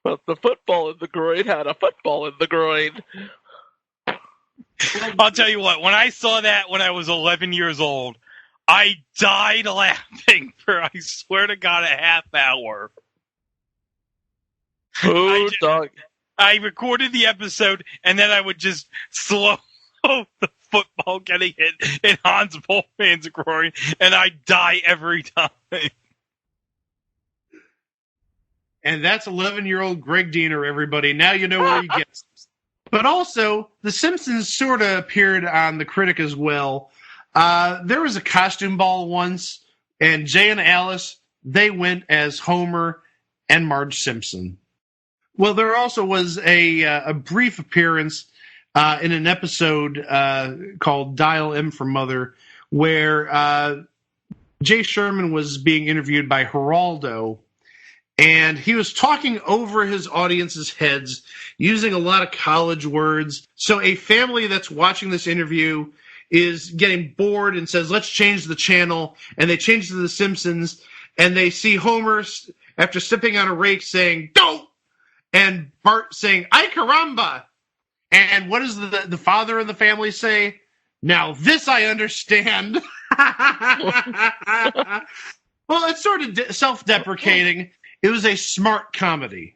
But the football in the groin had a football in the groin. I'll tell you what, when I saw that when I was 11 years old, I died laughing for, I swear to God, a half hour. Oh, dog. I recorded the episode, and then I would just slow the football getting hit in Hans Bullman's groin, and I die every time. And that's 11-year-old Greg Diener, everybody. Now you know where he gets. But also, The Simpsons sort of appeared on The Critic as well. There was a costume ball once, and Jay and Alice, they went as Homer and Marge Simpson. Well, there also was a brief appearance in an episode called Dial M for Mother, where Jay Sherman was being interviewed by Geraldo, and he was talking over his audience's heads, using a lot of college words. So a family that's watching this interview is getting bored and says, let's change the channel. And they change to The Simpsons, and they see Homer, after stepping on a rake, saying, "Don't!" and Bart saying, "Ay caramba!" And what does the father of the family say? "Now this I understand." Well, it's sort of self-deprecating. It was a smart comedy.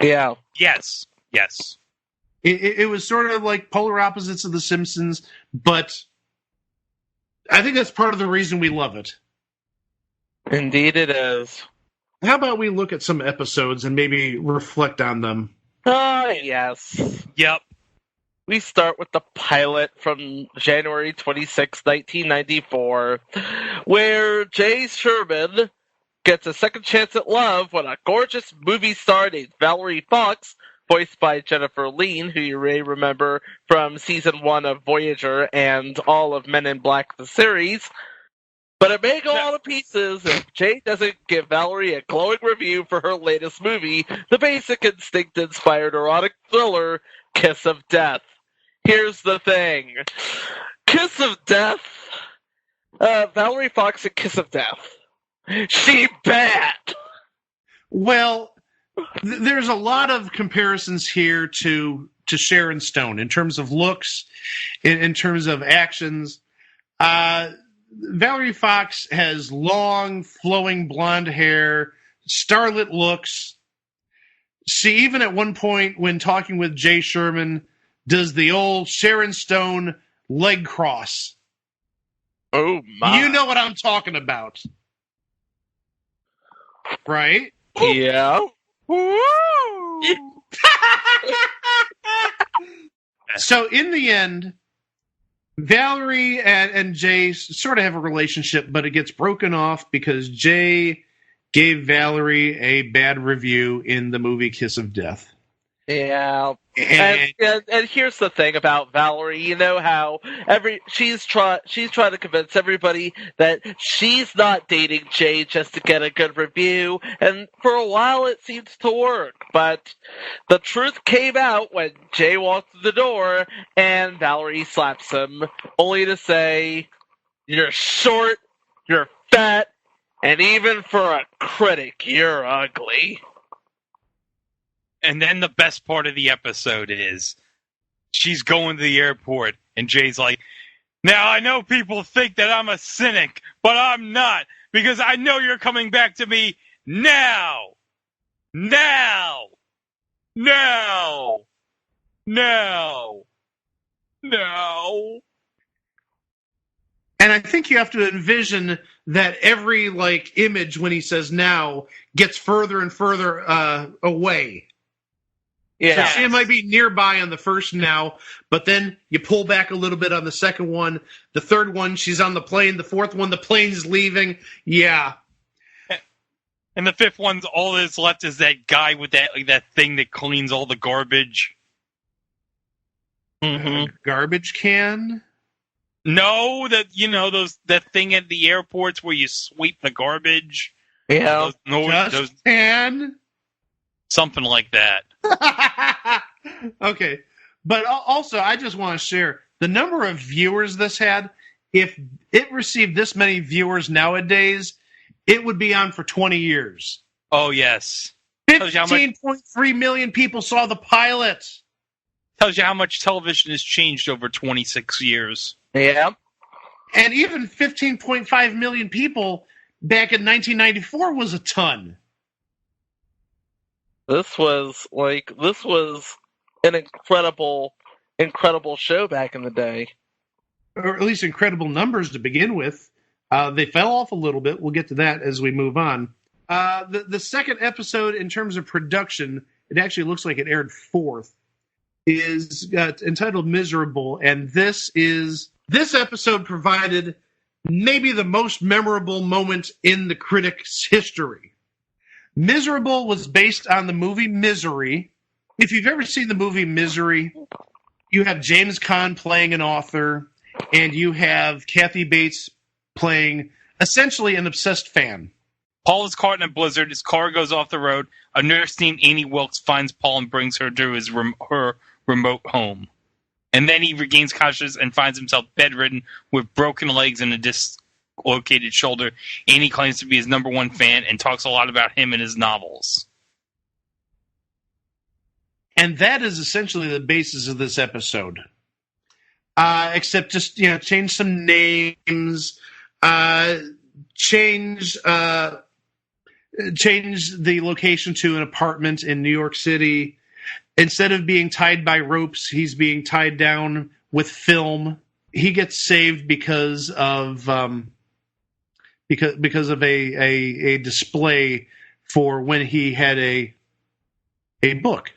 Yeah. Yes. It was sort of like polar opposites of The Simpsons, but I think that's part of the reason we love it. Indeed it is. How about we look at some episodes and maybe reflect on them? Yes. Yep. We start with the pilot from January 26, 1994, where Jay Sherman gets a second chance at love when a gorgeous movie star named Valerie Fox, voiced by Jennifer Lean, who you may remember from Season 1 of Voyager and all of Men in Black the series. But it may go all to pieces if Jay doesn't give Valerie a glowing review for her latest movie, the Basic Instinct-inspired erotic thriller, Kiss of Death. Here's the thing. Kiss of Death? Valerie Fox in Kiss of Death. She bad! Well, there's a lot of comparisons here to Sharon Stone in terms of looks, in terms of actions. Valerie Fox has long, flowing blonde hair, starlit looks. She, even at one point when talking with Jay Sherman, does the old Sharon Stone leg cross. Oh, my. You know what I'm talking about. Right? Yeah. So in the end, Valerie and Jay sort of have a relationship, but it gets broken off because Jay gave Valerie a bad review in the movie Kiss of Death. Yeah. And here's the thing about Valerie. You know how she's trying to convince everybody that she's not dating Jay just to get a good review, and for a while it seems to work. But the truth came out when Jay walked through the door and Valerie slaps him, only to say, "You're short, you're fat, and even for a critic, you're ugly." And then the best part of the episode is she's going to the airport, and Jay's like, "Now, I know people think that I'm a cynic, but I'm not, because I know you're coming back to me now. Now. Now. Now. Now." And I think you have to envision that every image when he says now gets further and further away. Yeah. So she might be nearby on the first now, but then you pull back a little bit on the second one. The third one, she's on the plane. The fourth one, the plane's leaving. Yeah. And the fifth one's all that's left is that guy with that thing that cleans all the garbage. Mm-hmm. Garbage can? No, that thing at the airports where you sweep the garbage. Yeah. Just can? Something like that. Okay. But also, I just want to share the number of viewers this had. If it received this many viewers nowadays, it would be on for 20 years. Oh, yes. 15.3 million people saw the pilot. Tells you how much television has changed over 26 years. Yeah. And even 15.5 million people back in 1994 was a ton. This was an incredible show back in the day. Or at least incredible numbers to begin with. They fell off a little bit. We'll get to that as we move on. The second episode, in terms of production, it actually looks like it aired fourth, is entitled Miserable. And this episode provided maybe the most memorable moment in the Critic's history. Miserable was based on the movie Misery. If you've ever seen the movie Misery, you have James Caan playing an author, and you have Kathy Bates playing essentially an obsessed fan. Paul is caught in a blizzard. His car goes off the road. A nurse named Annie Wilkes finds Paul and brings her to her remote home. And then he regains consciousness and finds himself bedridden with broken legs and a dislocated shoulder. Annie claims to be his number one fan and talks a lot about him and his novels. And that is essentially the basis of this episode. Except just, change some names, change the location to an apartment in New York City. Instead of being tied by ropes, he's being tied down with film. He gets saved because of a display for when he had a book.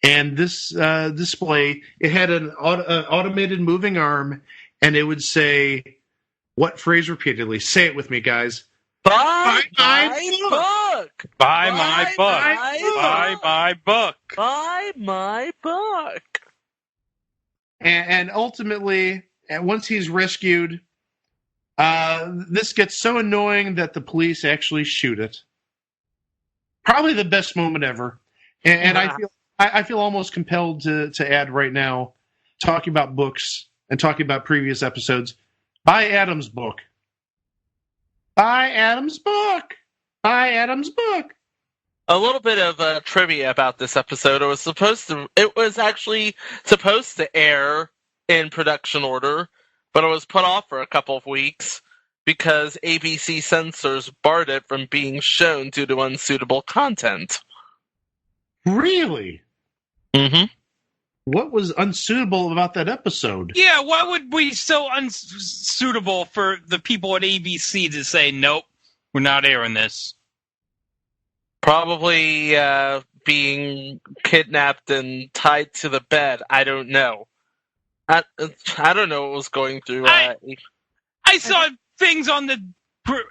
And this display, it had an automated moving arm, and it would say, what phrase repeatedly? Say it with me, guys. Buy my book! Buy my book! Buy my book! Buy my book! And ultimately, once he's rescued, this gets so annoying that the police actually shoot it. Probably the best moment ever. And I feel almost compelled to add right now, talking about books and talking about previous episodes, buy Adam's book. Buy Adam's book. Buy Adam's book. A little bit of trivia about this episode. It was actually supposed to air in production order, but it was put off for a couple of weeks because ABC censors barred it from being shown due to unsuitable content. Really? Mm-hmm. What was unsuitable about that episode? Yeah, why would we so unsuitable for the people at ABC to say, nope, we're not airing this? Probably being kidnapped and tied to the bed. I don't know. I don't know what was going through. I saw things on the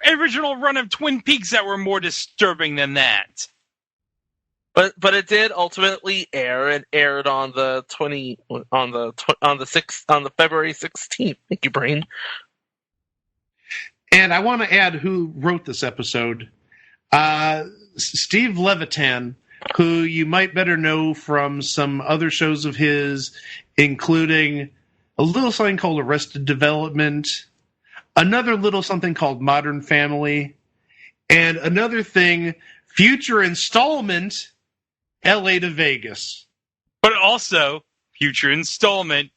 original run of Twin Peaks that were more disturbing than that. But it did ultimately air. It aired on the February 16th. Thank you, Brain. And I want to add who wrote this episode. Steve Levitan, who you might better know from some other shows of his, including a little something called Arrested Development, another little something called Modern Family, and another thing, future installment, LA to Vegas. But also, future installment,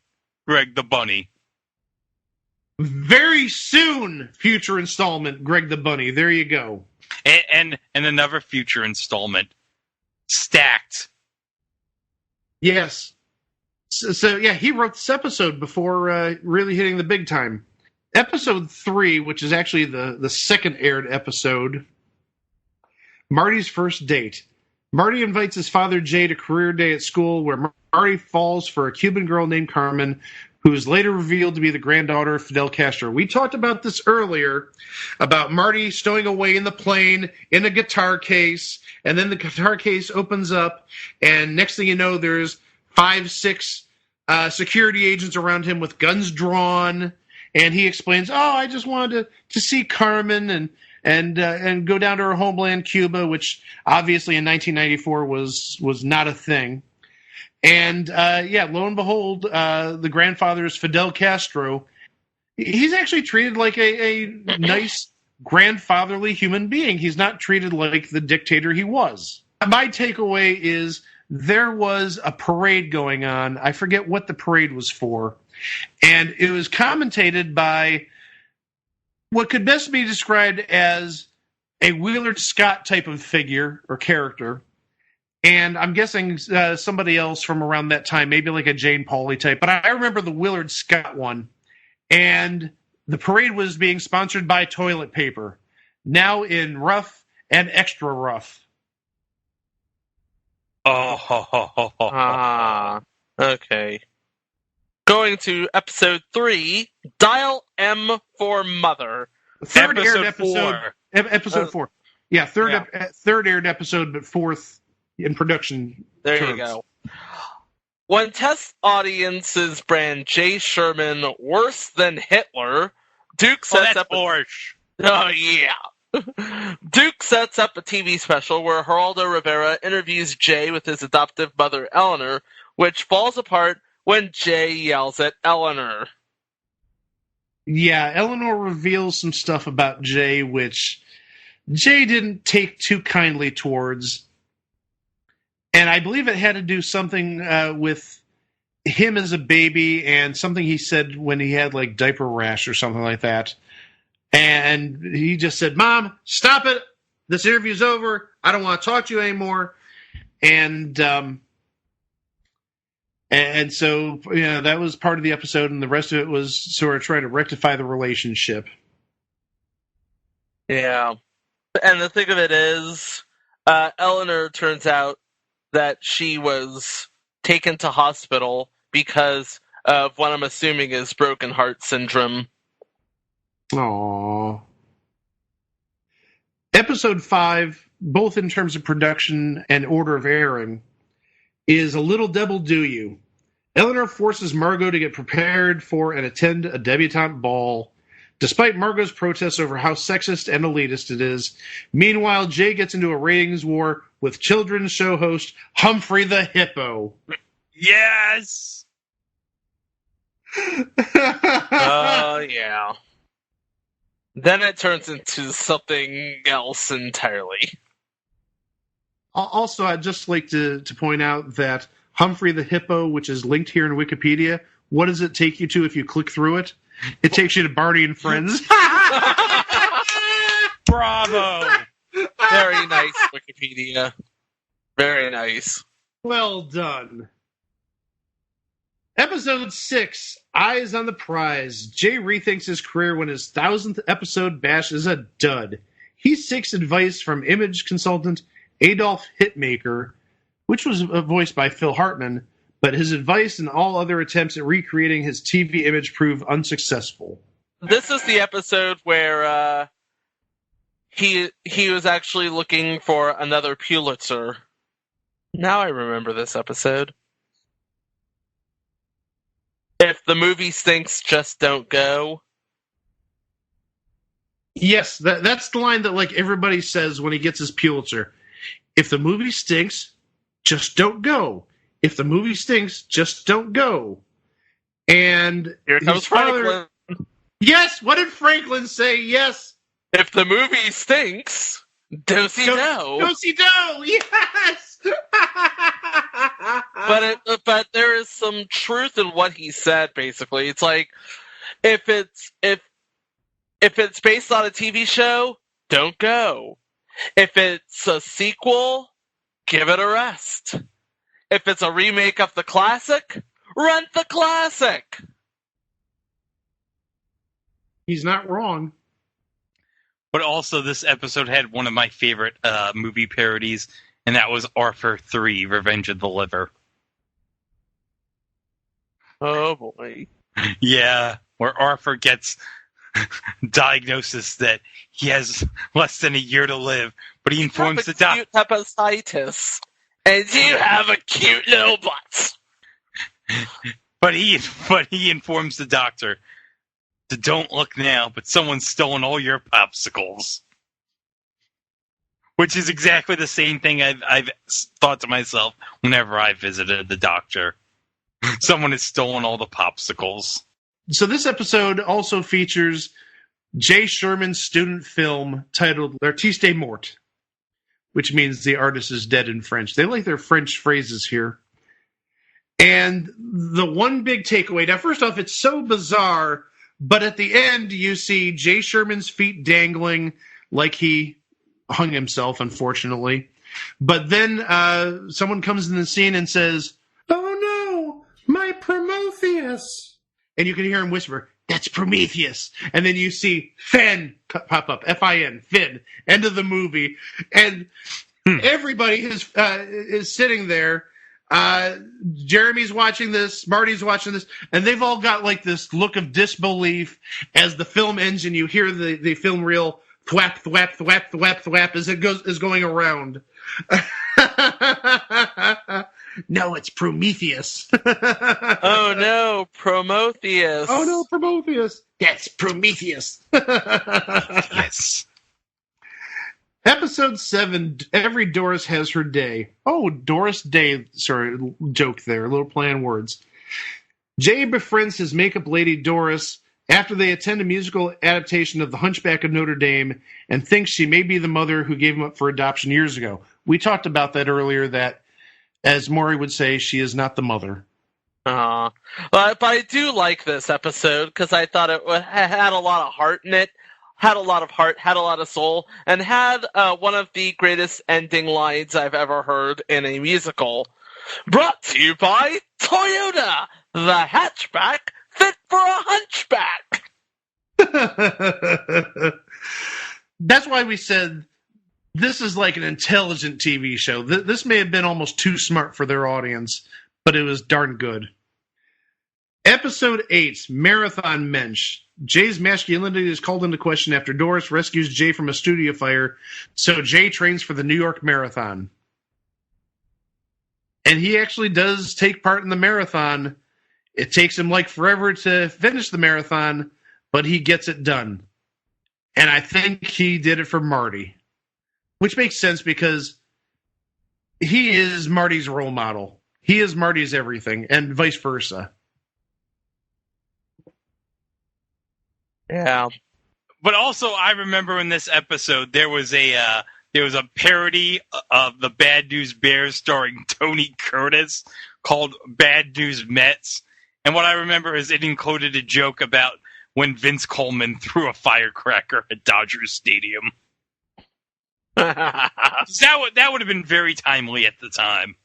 Greg the Bunny. Very soon, future installment, Greg the Bunny. There you go. And another future installment. Stacked. Yes. So yeah, he wrote this episode before really hitting the big time. Episode 3, which is actually the second aired episode, Marty's First Date. Marty invites his father, Jay, to career day at school, where Marty falls for a Cuban girl named Carmen, who is later revealed to be the granddaughter of Fidel Castro. We talked about this earlier, about Marty stowing away in the plane in a guitar case, and then the guitar case opens up, and next thing you know, there's 5-6 security agents around him with guns drawn, and he explains, I just wanted to see Carmen and go down to her homeland, Cuba, which obviously in 1994 was not a thing. And lo and behold, the grandfather is Fidel Castro. He's actually treated like a nice, grandfatherly human being. He's not treated like the dictator he was. My takeaway is there was a parade going on. I forget what the parade was for. And it was commentated by what could best be described as a Willard Scott type of figure or character. And I'm guessing somebody else from around that time, maybe like a Jane Pauley type. But I remember the Willard Scott one. And the parade was being sponsored by toilet paper, now in rough and extra rough. Okay. Going to episode 3, Dial M for Mother. Third aired episode. Episode 4. Yeah, third aired episode, but fourth in production. There terms. You go. When test audiences brand Jay Sherman worse than Hitler, Duke sets up harsh. Oh, yeah. Duke sets up a TV special where Geraldo Rivera interviews Jay with his adoptive mother, Eleanor, which falls apart when Jay yells at Eleanor. Yeah, Eleanor reveals some stuff about Jay, which Jay didn't take too kindly towards. And I believe it had to do something with him as a baby and something he said when he had like diaper rash or something like that. And he just said, "Mom, stop it. This interview's over. I don't want to talk to you anymore." And so, that was part of the episode, and the rest of it was sort of trying to rectify the relationship. Yeah. And the thing of it is, Eleanor turns out that she was taken to hospital because of what I'm assuming is broken heart syndrome. Aww. Episode 5, both in terms of production and order of airing, is A Little Devil Do You. Eleanor forces Margot to get prepared for and attend a debutante ball, despite Margot's protests over how sexist and elitist it is. Meanwhile, Jay gets into a ratings war with children's show host Humphrey the Hippo. Yes! Oh, yeah. Then it turns into something else entirely. Also, I'd just like to point out that Humphrey the Hippo, which is linked here in Wikipedia, what does it take you to if you click through it? It takes you to Barney and Friends. Bravo! Very nice, Wikipedia. Very nice. Well done. Episode 6, Eyes on the Prize. Jay rethinks his career when his 1000th episode bash is a dud. He seeks advice from image consultant Adolf Hitmaker, which was voiced by Phil Hartman, but his advice and all other attempts at recreating his TV image prove unsuccessful. This is the episode where he was actually looking for another Pulitzer. Now I remember this episode. If the movie stinks, just don't go. Yes, that's the line that everybody says when he gets his Pulitzer. If the movie stinks, just don't go. If the movie stinks, just don't go. And here comes Franklin. Yes, what did Franklin say? Yes. If the movie stinks, do-si-do. Do-si-do, yes! But there is some truth in what he said, basically. It's like, if it's based on a TV show, don't go. If it's a sequel, give it a rest. If it's a remake of the classic, rent the classic. He's not wrong. But also, this episode had one of my favorite movie parodies, and that was Arthur 3, Revenge of the Liver. Oh, boy. Yeah, where Arthur gets diagnosis that he has less than a year to live, but he informs the doctor. Hepatitis, and you have a cute little butt. But he informs the doctor to don't look now, but someone's stolen all your popsicles. Which is exactly the same thing I've thought to myself whenever I visited the doctor. Someone has stolen all the popsicles. So this episode also features Jay Sherman's student film titled L'artiste mort, which means the artist is dead in French. They like their French phrases here. And the one big takeaway, now first off, it's so bizarre, but at the end you see Jay Sherman's feet dangling like he hung himself, unfortunately. But then someone comes in the scene and says, "Oh no, my Prometheus." And you can hear him whisper, "That's Prometheus." And then you see Finn pop up, Fin, Finn, end of the movie. And everybody is sitting there. Jeremy's watching this, Marty's watching this, and they've all got this look of disbelief as the film ends and you hear the film reel thwap, thwap, thwap, thwap, thwap as it is going around. No, it's Prometheus. Oh no, Prometheus. Oh no, Prometheus. That's Prometheus. Yes. Episode 7, Every Doris Has Her Day. Oh, Doris Day. Sorry, joke there. A little play on words. Jay befriends his makeup lady, Doris, after they attend a musical adaptation of The Hunchback of Notre Dame and thinks she may be the mother who gave him up for adoption years ago. We talked about that earlier, that, as Maury would say, she is not the mother. But I do like this episode because I thought it had a lot of heart in it. Had a lot of heart, had a lot of soul, and had one of the greatest ending lines I've ever heard in a musical. Brought to you by Toyota, the hatchback fit for a hunchback. That's why we said this is like an intelligent TV show. This may have been almost too smart for their audience, but it was darn good. Episode 8, Marathon Mensch. Jay's masculinity is called into question after Doris rescues Jay from a studio fire, so Jay trains for the New York Marathon. And he actually does take part in the marathon. It takes him like forever to finish the marathon, but he gets it done. And I think he did it for Marty, which makes sense because he is Marty's role model. He is Marty's everything, and vice versa. Yeah. But also, I remember in this episode there was a parody of the Bad News Bears starring Tony Curtis called Bad News Mets, and what I remember is it included a joke about when Vince Coleman threw a firecracker at Dodger Stadium. That would have been very timely at the time.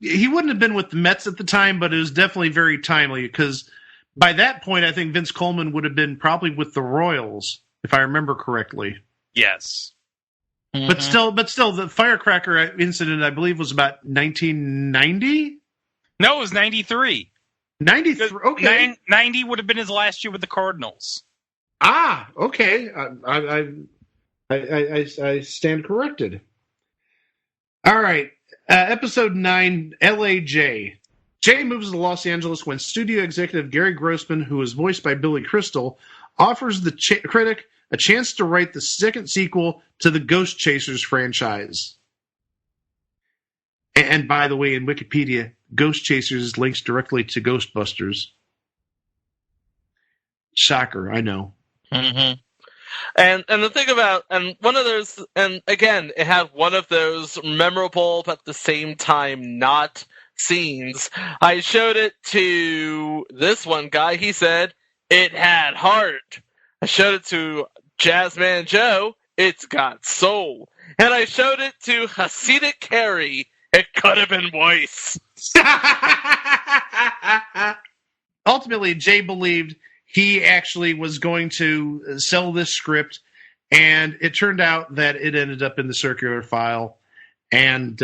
He wouldn't have been with the Mets at the time, but it was definitely very timely because by that point, I think Vince Coleman would have been probably with the Royals, if I remember correctly. Yes. Mm-hmm. But still, the firecracker incident, I believe, was about 1990? No, it was 93. 93, okay. 90 would have been his last year with the Cardinals. Ah, okay. I stand corrected. All right. Episode 9, LAJ. Jay moves to Los Angeles when studio executive Gary Grossman, who is voiced by Billy Crystal, offers the Critic a chance to write the second sequel to the Ghost Chasers franchise. And by the way, in Wikipedia, Ghost Chasers links directly to Ghostbusters. Shocker, I know. Mm-hmm. And the thing about, and one of those, and again, it had one of those memorable but at the same time not scenes. I showed it to this one guy. He said it had heart. I showed it to Jazzman Joe. It's got soul. And I showed it to Hasidic Carrie. It could have been Weiss. Ultimately, Jay believed he actually was going to sell this script, and it turned out that it ended up in the circular file. And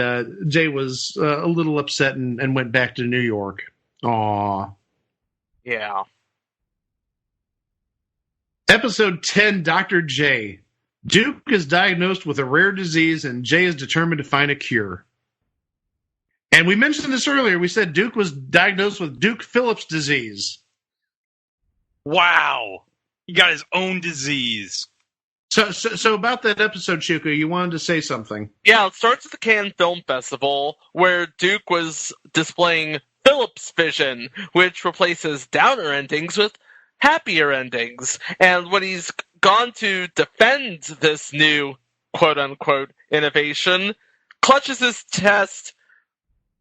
Jay was a little upset and went back to New York. Aww. Yeah. Episode 10, Dr. J. Duke is diagnosed with a rare disease, and Jay is determined to find a cure. And we mentioned this earlier. We said Duke was diagnosed with Duke Phillips disease. Wow. He got his own disease. So about that episode, Chico, you wanted to say something. Yeah, it starts at the Cannes Film Festival, where Duke was displaying Phillips vision, which replaces downer endings with happier endings. And when he's gone to defend this new quote-unquote innovation, clutches his chest,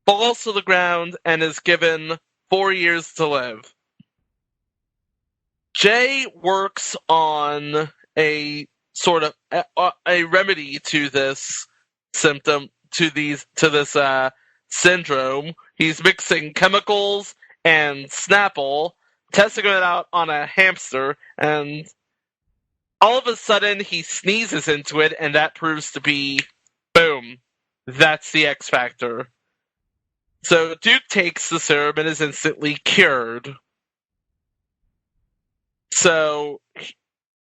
falls to the ground, and is given 4 years to live. Jay works on a sort of a remedy to this symptom, to this syndrome. He's mixing chemicals and Snapple, testing it out on a hamster, and all of a sudden he sneezes into it, and that proves to be, boom, that's the X Factor. So Duke takes the serum and is instantly cured. So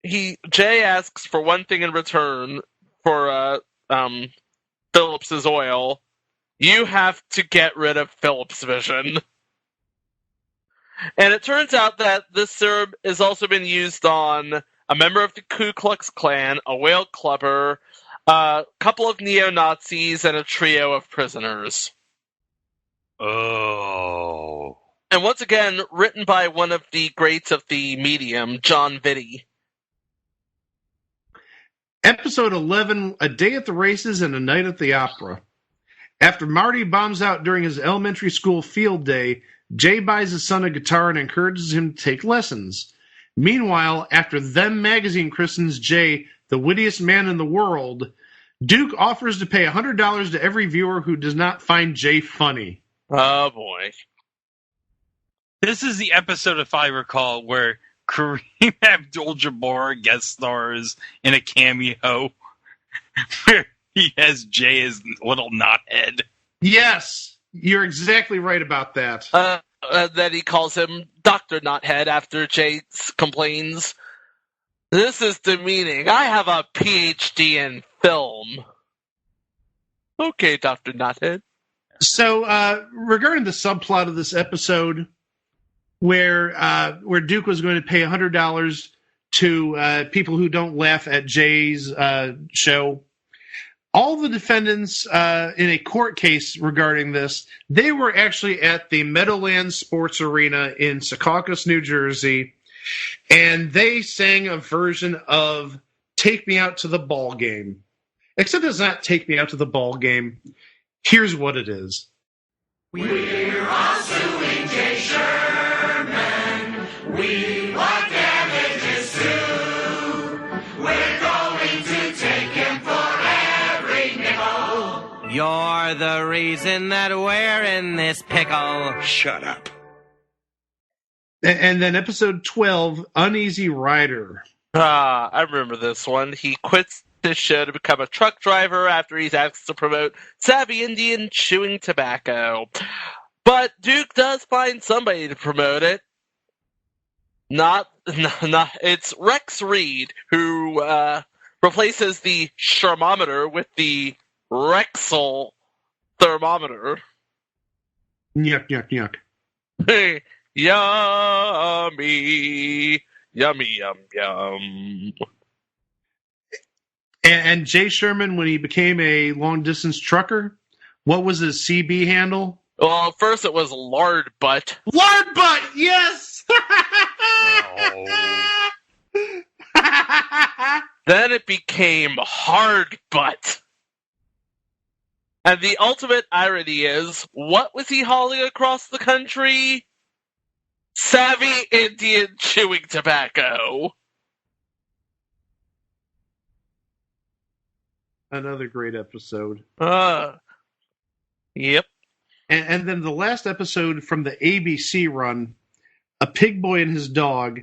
Jay asks for one thing in return for Phillips's oil, you have to get rid of Philip's vision. And it turns out that this serum has also been used on a member of the Ku Klux Klan, a whale clubber, a couple of neo-Nazis, and a trio of prisoners. Oh. And once again, written by one of the greats of the medium, John Vitti. Episode 11, A Day at the Races and a Night at the Opera. After Marty bombs out during his elementary school field day, Jay buys his son a guitar and encourages him to take lessons. Meanwhile, after Them magazine christens Jay the wittiest man in the world, Duke offers to pay $100 to every viewer who does not find Jay funny. Oh, boy. This is the episode, if I recall, where Kareem Abdul-Jabbar guest stars in a cameo where he has Jay as little knothead. Yes, you're exactly right about that. That he calls him Dr. Knothead after Jay complains, "This is demeaning. I have a PhD in film." Okay, Dr. Knothead. So, regarding the subplot of this episode, where Duke was going to pay $100 to people who don't laugh at Jay's show, all the defendants in a court case regarding this, they were actually at the Meadowlands Sports Arena in Secaucus, New Jersey, and they sang a version of "Take Me Out to the Ball Game." Except it's not "Take Me Out to the Ball Game." Here's what it is. We're all suing Jay Sherman. We want damages too. We're going to take him for every nickel. You're the reason that we're in this pickle. Shut up. And then episode 12, Uneasy Rider. I remember this one. He quits his show to become a truck driver after he's asked to promote Savvy Indian chewing tobacco. But Duke does find somebody to promote it. It's Rex Reed, who replaces the Shermometer with the Rexel thermometer. Yuck, yuck, yuck. Yummy. Yummy, yum, yum. And Jay Sherman, when he became a long-distance trucker, what was his CB handle? Well, first it was Lard Butt. Lard Butt, yes! Then it became Hard Butt. And the ultimate irony is, what was he hauling across the country? Savvy Indian chewing tobacco. Another great episode. Yep. And then the last episode from the ABC run, A Pig Boy and His Dog.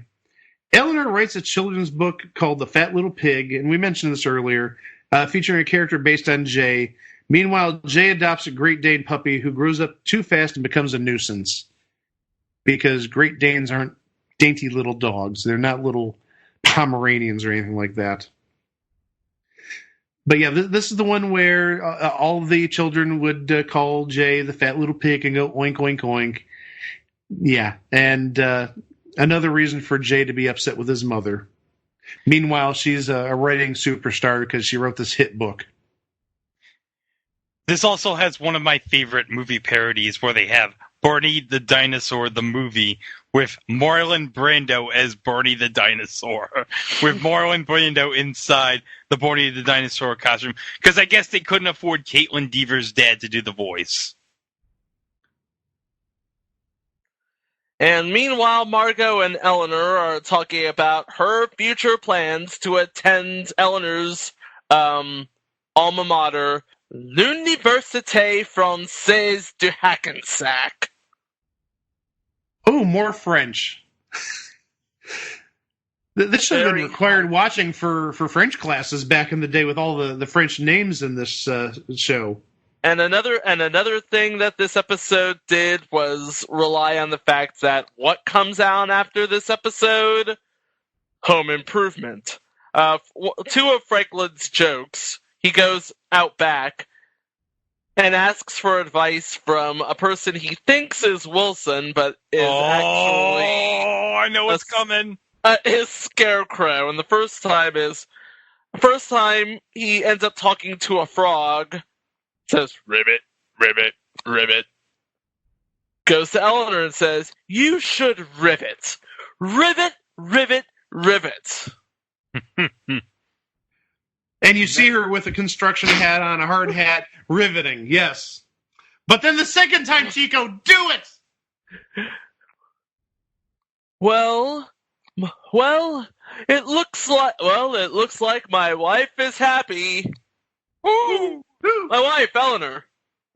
Eleanor writes a children's book called The Fat Little Pig, and we mentioned this earlier, featuring a character based on Jay. Meanwhile, Jay adopts a Great Dane puppy who grows up too fast and becomes a nuisance. Because Great Danes aren't dainty little dogs. They're not little Pomeranians or anything like that. But yeah, this is the one where all of the children would call Jay the fat little pig and go oink, oink, oink. Yeah, and another reason for Jay to be upset with his mother. Meanwhile, she's a writing superstar because she wrote this hit book. This also has one of my favorite movie parodies where they have Barney the Dinosaur, the movie, with Marlon Brando as Barney the Dinosaur, with Marlon Brando inside the Barney the Dinosaur costume, because I guess they couldn't afford Caitlin Deaver's dad to do the voice. And meanwhile, Margot and Eleanor are talking about her future plans to attend Eleanor's alma mater, l'Université Française de Hackensack. Oh, more French. This should have been required watching for French classes back in the day with all the French names in this show. And another thing that this episode did was rely on the fact that what comes out after this episode? Home Improvement. Two of Franklin's jokes. He goes out back. and asks for advice from a person he thinks is Wilson, but is actually... I know what's coming. His Scarecrow. And the first time he ends up talking to a frog, says, "Ribbit, ribbit, ribbit." Goes to Eleanor and says, "You should rivet. Rivet, rivet, rivet." And you see her with a construction hat on, a hard hat, riveting, yes. But then the second time, Chico, do it! Well, it looks like my wife is happy. Ooh, ooh. My wife, Eleanor.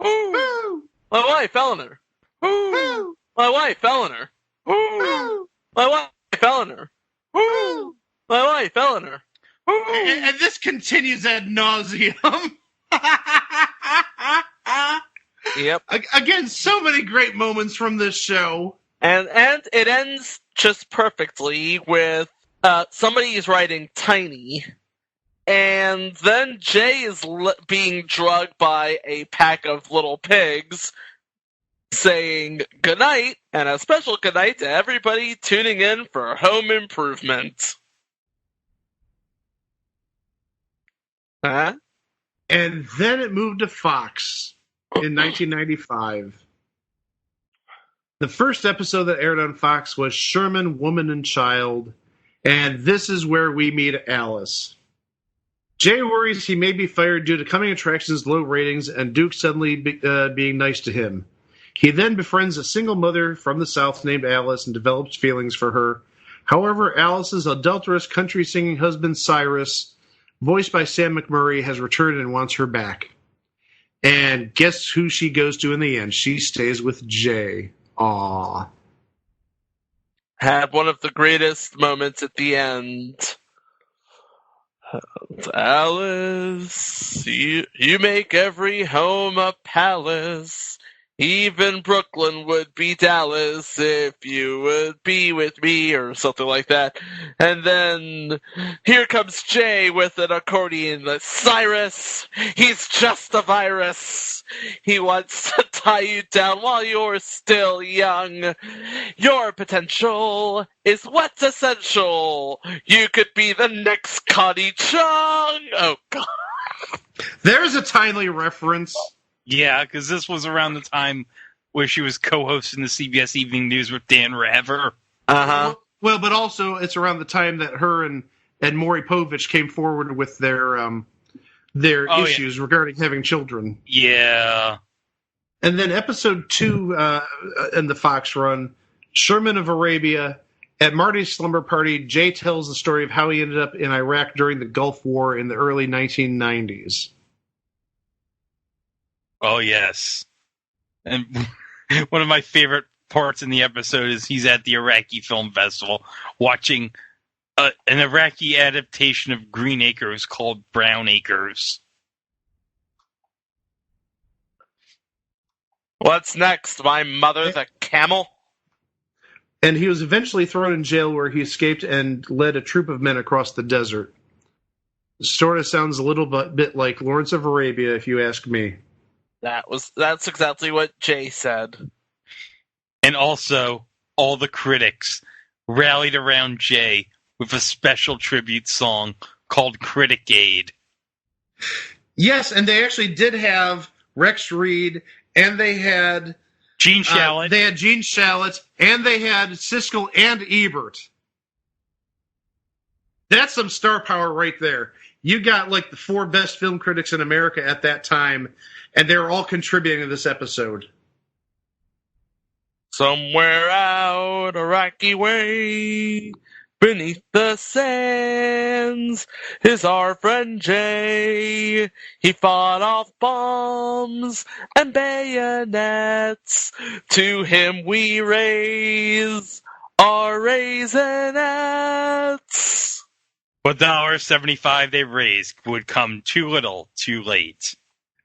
Ooh. My wife, Eleanor. Ooh. My wife, Eleanor. Ooh. My wife, Eleanor. Ooh. My wife, Eleanor. And this continues ad nauseum. Yep. Again, so many great moments from this show. And it ends just perfectly with somebody is writing Tiny, and then Jay is being drugged by a pack of little pigs, saying goodnight, and a special goodnight to everybody tuning in for Home Improvement. Huh? And then it moved to Fox in 1995. The first episode that aired on Fox was Sherman, Woman and Child, and this is where we meet Alice. Jay worries he may be fired due to coming attractions' low ratings and Duke suddenly being nice to him. He then befriends a single mother from the South named Alice and develops feelings for her. However, Alice's adulterous country-singing husband Cyrus, voiced by Sam McMurray, has returned and wants her back. And guess who she goes to in the end? She stays with Jay. Aww. Had one of the greatest moments at the end. Alice, you make every home a palace. Even Brooklyn would be Dallas if you would be with me, or something like that. And then here comes Jay with an accordion. Cyrus, he's just a virus. He wants to tie you down while you're still young. Your potential is what's essential. You could be the next Connie Chung. Oh, God. There's a timely reference. Yeah, because this was around the time where she was co-hosting the CBS Evening News with Dan Rather. Uh-huh. Well, but also it's around the time that her and Maury Povich came forward with their issues regarding having children. Yeah. And then episode 2 in the Fox run, Sherman of Arabia. At Marty's slumber party, Jay tells the story of how he ended up in Iraq during the Gulf War in the early 1990s. Oh, yes. And one of my favorite parts in the episode is he's at the Iraqi Film Festival watching an Iraqi adaptation of Green Acres called Brown Acres. What's next? My mother, the camel? And he was eventually thrown in jail where he escaped and led a troop of men across the desert. Sort of sounds a little bit like Lawrence of Arabia, if you ask me. That's exactly what Jay said. And also, all the critics rallied around Jay with a special tribute song called Critic Aid. Yes, and they actually did have Rex Reed, and they had Gene Shalit. They had Gene Shalit, and they had Siskel and Ebert. That's some star power right there. You got like the 4 best film critics in America at that time, and they were all contributing to this episode. Somewhere out a rocky way, beneath the sands, is our friend Jay. He fought off bombs and bayonets. To him we raise our raisinets. But the $1.75 they raised would come too little, too late.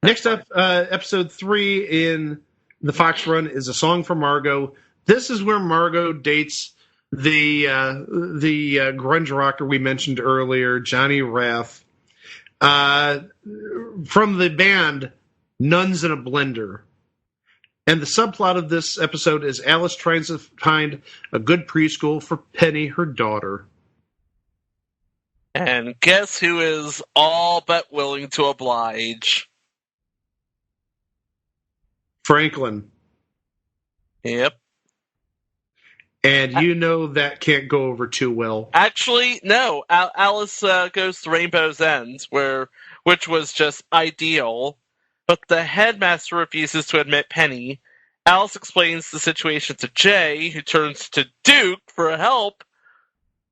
Next up, episode 3 in the Fox run is a song for Margot. This is where Margot dates the grunge rocker we mentioned earlier, Johnny Rath. From the band Nuns in a Blender. And the subplot of this episode is Alice tries to find a good preschool for Penny, her daughter. And guess who is all but willing to oblige? Franklin. Yep. And you know that can't go over too well. Actually, no. Alice goes to Rainbow's End, which was just ideal. But the headmaster refuses to admit Penny. Alice explains the situation to Jay, who turns to Duke for help.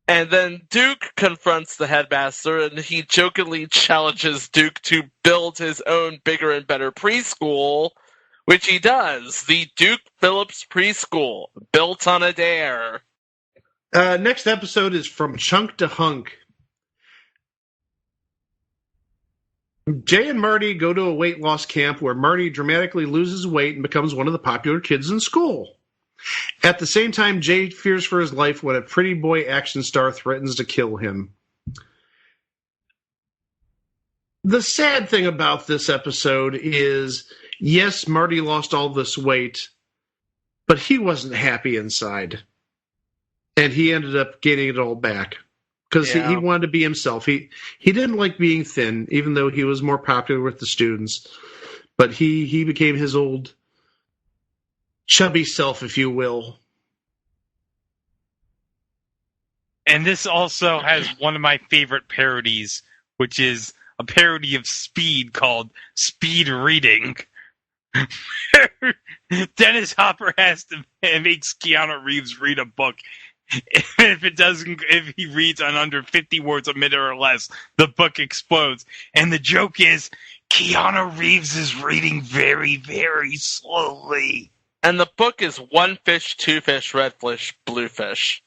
And then Duke confronts the headmaster, and he jokingly challenges Duke to build his own bigger and better preschool, which he does. The Duke Phillips Preschool, built on a dare. Next episode is From Chunk to Hunk. Jay and Marty go to a weight loss camp where Marty dramatically loses weight and becomes one of the popular kids in school. At the same time, Jay fears for his life when a pretty boy action star threatens to kill him. The sad thing about this episode is, yes, Marty lost all this weight, but he wasn't happy inside. And he ended up getting it all back. Because he wanted to be himself. He didn't like being thin, even though he was more popular with the students. But he became his old chubby self, if you will. And this also has one of my favorite parodies, which is a parody of Speed called Speed Reading. Dennis Hopper has to makes Keanu Reeves read a book. If he reads on under 50 words a minute or less, the book explodes. And the joke is, Keanu Reeves is reading very, very slowly. And the book is One Fish, Two Fish, Red Fish, Blue Fish.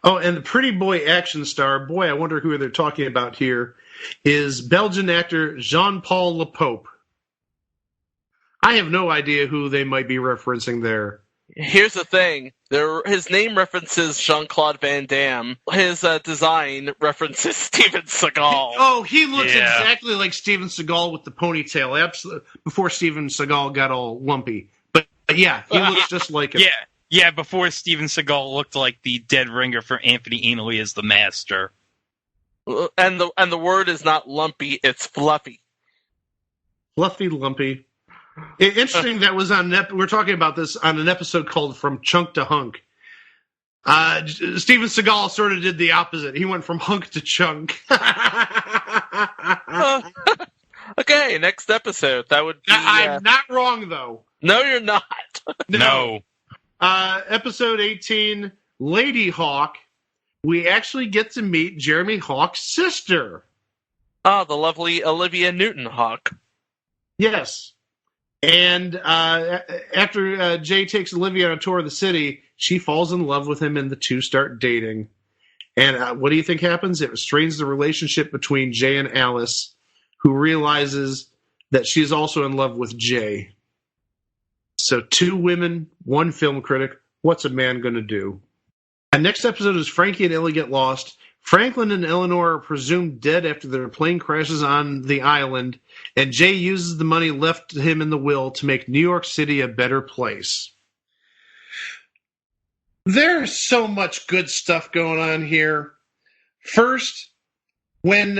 Oh, and the pretty boy action star, boy, I wonder who they're talking about here, is Belgian actor Jean-Paul Lepope. I have no idea who they might be referencing there. Here's the thing. His name references Jean-Claude Van Damme. His design references Steven Seagal. Oh, he looks exactly like Steven Seagal with the ponytail. Absolutely, before Steven Seagal got all lumpy. But yeah, he looks just like him. Yeah, before Steven Seagal looked like the dead ringer for Anthony Ainley as the master. And the word is not lumpy, it's fluffy. Fluffy, lumpy. Interesting that was on we're talking about this on an episode called From Chunk to Hunk. Steven Seagal sort of did the opposite. He went from hunk to chunk. Okay, next episode. That would be... I'm not wrong, though. No, you're not. No. Episode 18, Lady Hawk. We actually get to meet Jeremy Hawk's sister. Oh, the lovely Olivia Newton-Hawk. Yes. And after Jay takes Olivia on a tour of the city, she falls in love with him and the two start dating. And what do you think happens? It strains the relationship between Jay and Alice, who realizes that she's also in love with Jay. So 2 women, 1 film critic. What's a man going to do? And next episode is Frankie and Ellie get lost. Franklin and Eleanor are presumed dead after their plane crashes on the island, and Jay uses the money left to him in the will to make New York City a better place. There's so much good stuff going on here. First, when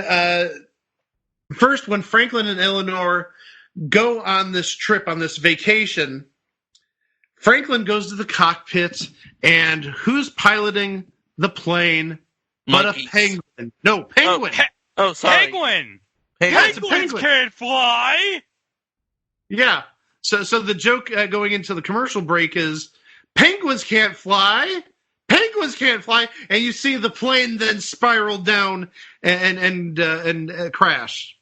Franklin and Eleanor go on this trip, on this vacation, Franklin goes to the cockpit, and who's piloting the plane? Monkeys. But a penguin. No, penguin. Oh, sorry. Penguin! Penguins can't fly! Yeah. So the joke going into the commercial break is, penguins can't fly! Penguins can't fly! And you see the plane then spiral down and crash.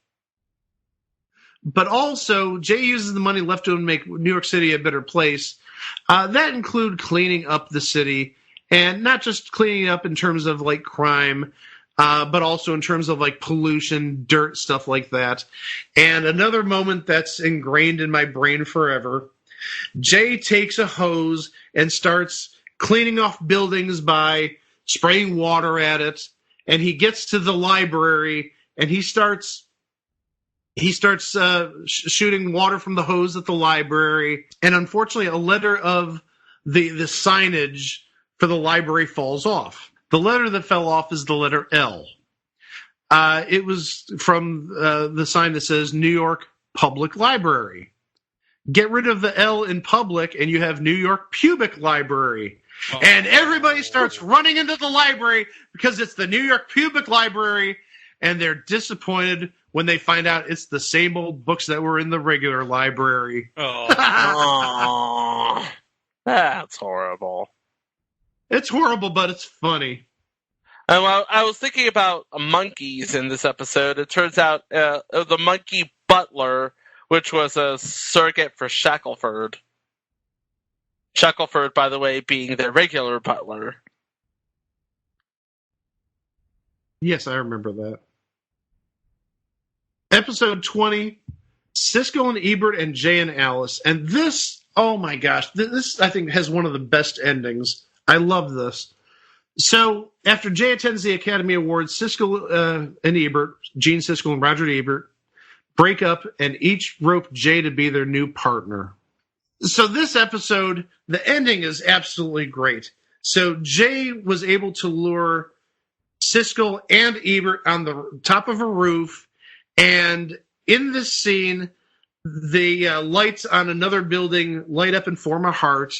But also, Jay uses the money left to him to make New York City a better place. That include cleaning up the city. And not just cleaning up in terms of like crime, but also in terms of like pollution, dirt, stuff like that. And another moment that's ingrained in my brain forever, Jay takes a hose and starts cleaning off buildings by spraying water at it. And he gets to the library and he starts He starts shooting water from the hose at the library, and unfortunately, a letter of the signage for the library falls off. The letter that fell off is the letter L. It was from the sign that says New York Public Library. Get rid of the L in public, and you have New York Pubic Library. Oh. And everybody starts running into the library because it's the New York Pubic Library, and they're disappointed when they find out it's the same old books that were in the regular library. Oh, that's horrible. It's horrible, but it's funny. I was thinking about monkeys in this episode. It turns out the monkey butler, which was a surrogate for Shackleford. Shackleford, by the way, being their regular butler. Yes, I remember that. Episode 20, Siskel and Ebert and Jay and Alice. And this, oh my gosh, this I think has one of the best endings. I love this. So after Jay attends the Academy Awards, Siskel and Ebert, Gene Siskel and Roger Ebert, break up and each rope Jay to be their new partner. So this episode, the ending is absolutely great. So Jay was able to lure Siskel and Ebert on the top of a roof, and in this scene, the lights on another building light up and form a heart,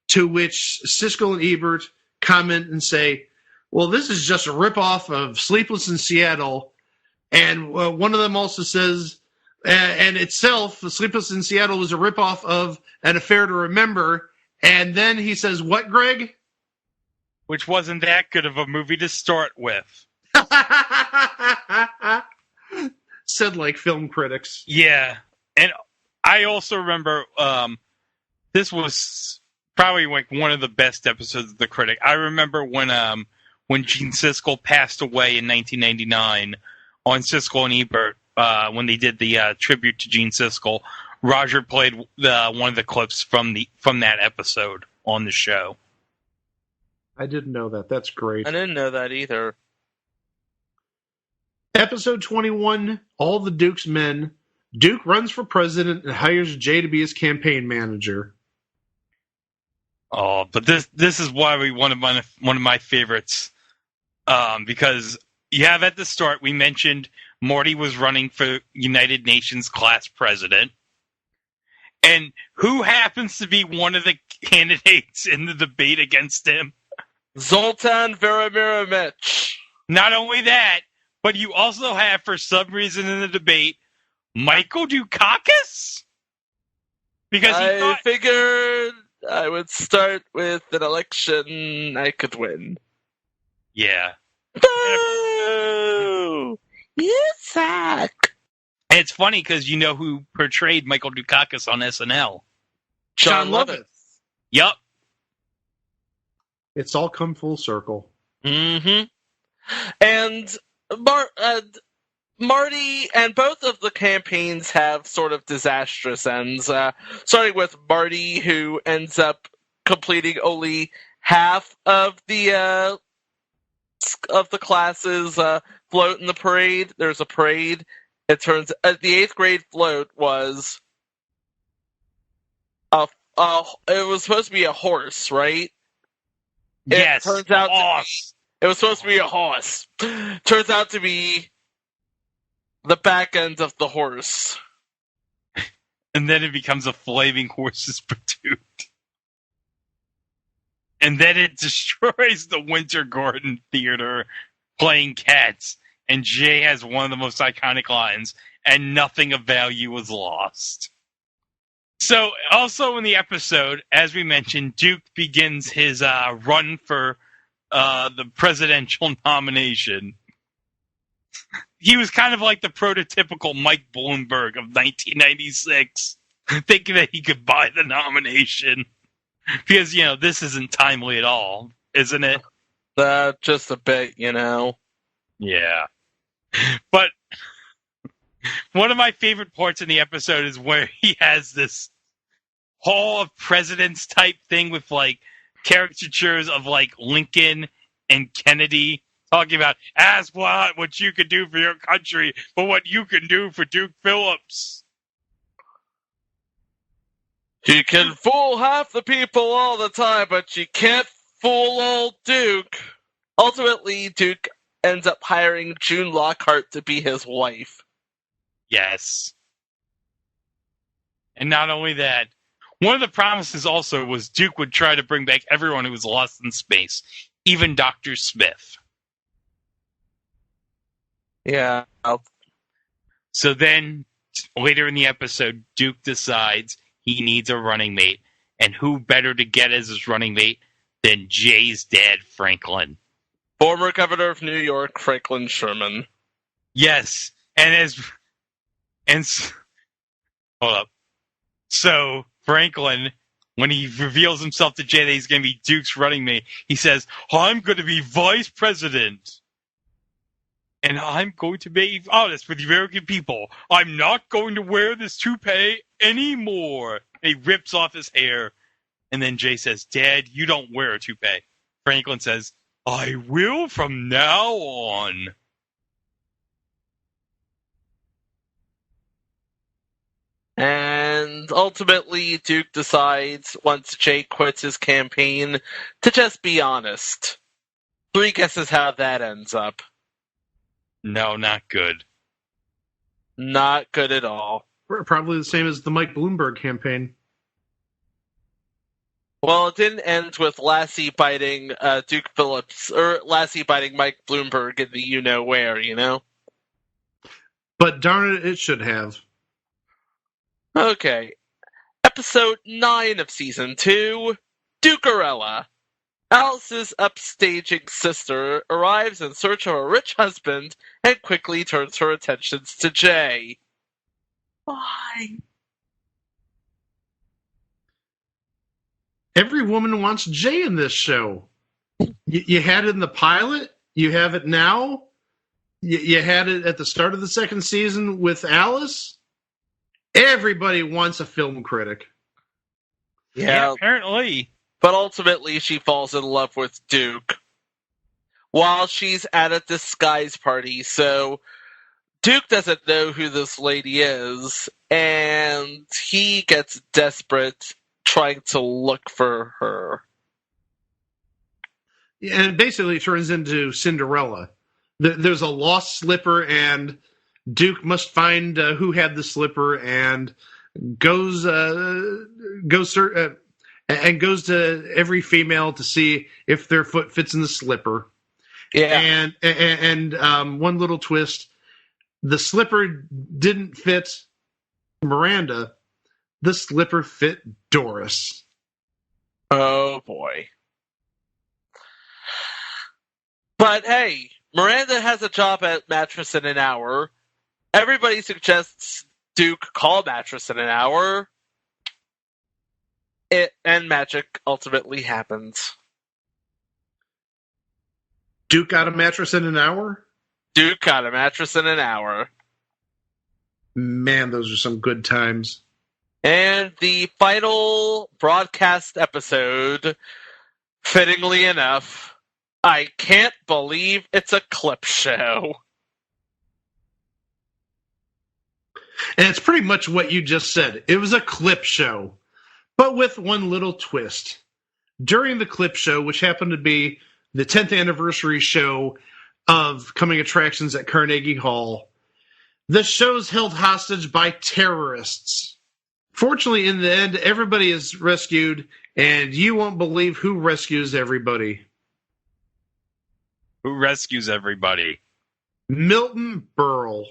to which Siskel and Ebert comment and say, well, this is just a ripoff of Sleepless in Seattle. And one of them also says, and itself, Sleepless in Seattle was a ripoff of An Affair to Remember. And then he says, what, Greg? Which wasn't that good of a movie to start with. Said like film critics. Yeah. And I also remember this was probably like one of the best episodes of The Critic. I remember when Gene Siskel passed away in 1999 on Siskel and Ebert, when they did the tribute to Gene Siskel, Roger played one of the clips from that episode on the show. I didn't know that. That's great. I didn't know that either. Episode 21, All the Duke's Men. Duke runs for president and hires Jay to be his campaign manager. Oh, but this is why one of my favorites, because you have at the start we mentioned Morty was running for United Nations class president, and who happens to be one of the candidates in the debate against him? Zoltan Vladimirovich. Not only that, but you also have, for some reason in the debate, Michael Dukakis? Because I figured I would start with an election I could win. Yeah. Boo! You suck! And it's funny because you know who portrayed Michael Dukakis on SNL? John Lovitz. Yup. It's all come full circle. Mm-hmm. And Marty and both of the campaigns have sort of disastrous ends. Starting with Marty, who ends up completing only half of the classes float in the parade. There's a parade. It turns the 8th grade float was it was supposed to be a horse, right? Yes. It turns out it was supposed to be a horse. Turns out to be the back end of the horse. And then it becomes a flaming horse's patoot. And then it destroys the Winter Garden Theater playing Cats. And Jay has one of the most iconic lines, and nothing of value was lost. So, also in the episode, as we mentioned, Duke begins his run for the presidential nomination. He was kind of like the prototypical Mike Bloomberg of 1996, thinking that he could buy the nomination. Because, this isn't timely at all, isn't it? Just a bit, Yeah. But one of my favorite parts in the episode is where he has this Hall of Presidents type thing with, caricatures of, Lincoln and Kennedy talking about ask what you can do for your country, but what you can do for Duke Phillips. She can fool half the people all the time, but she can't fool old Duke. Ultimately, Duke ends up hiring June Lockhart to be his wife. Yes. And not only that, one of the promises also was Duke would try to bring back everyone who was lost in space, even Dr. Smith. Yeah. So then, later in the episode, Duke decides he needs a running mate, and who better to get as his running mate than Jay's dad, Franklin. Former governor of New York, Franklin Sherman. Yes, hold up. So Franklin, when he reveals himself to Jay that he's going to be Duke's running mate, he says, "I'm going to be vice president, and I'm going to be honest with the American people. I'm not going to wear this toupee anymore." And he rips off his hair, and then Jay says, "Dad, you don't wear a toupee." Franklin says, "I will from now on." And ultimately, Duke decides, once Jay quits his campaign, to just be honest. 3 guesses how that ends up. No, not good. Not good at all. Probably the same as the Mike Bloomberg campaign. Well, it didn't end with Lassie biting Duke Phillips, or Lassie biting Mike Bloomberg in the you-know-where, you know? But darn it should have. Okay. Episode 9 of Season 2, Dukerella. Alice's upstaging sister arrives in search of a rich husband and quickly turns her attentions to Jay. Why? Every woman wants Jay in this show. You had it in the pilot. You have it now. You had it at the start of the second season with Alice. Everybody wants a film critic. Yeah, apparently. But ultimately, she falls in love with Duke while she's at a disguise party. So Duke doesn't know who this lady is, and he gets desperate trying to look for her. And it basically turns into Cinderella. There's a lost slipper, and Duke must find who had the slipper, and goes to every female to see if their foot fits in the slipper. Yeah. And one little twist: the slipper didn't fit Miranda. The slipper fit Doris. Oh boy. But hey, Miranda has a job at Mattress in an Hour. Everybody suggests Duke call Mattress in an Hour. And magic ultimately happens. Duke got a mattress in an hour? Duke got a mattress in an hour. Man, those are some good times. And the final broadcast episode, fittingly enough, I can't believe it's a clip show. And it's pretty much what you just said. It was a clip show, but with one little twist. During the clip show, which happened to be the 10th anniversary show of Coming Attractions at Carnegie Hall, the show's held hostage by terrorists. Fortunately, in the end, everybody is rescued, and you won't believe who rescues everybody. Who rescues everybody? Milton Berle.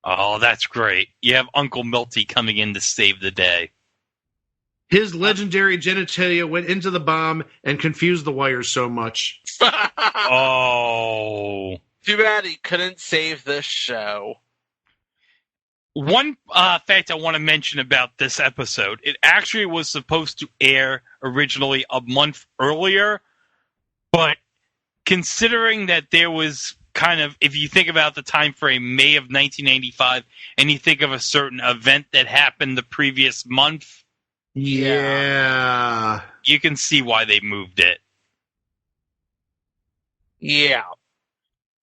Oh, that's great. You have Uncle Milty coming in to save the day. His legendary genitalia went into the bomb and confused the wires so much. Oh. Too bad he couldn't save this show. One fact I want to mention about this episode, it actually was supposed to air originally a month earlier, but considering that there was kind of, if you think about the time frame, May of 1995, and you think of a certain event that happened the previous month, yeah, you can see why they moved it. Yeah.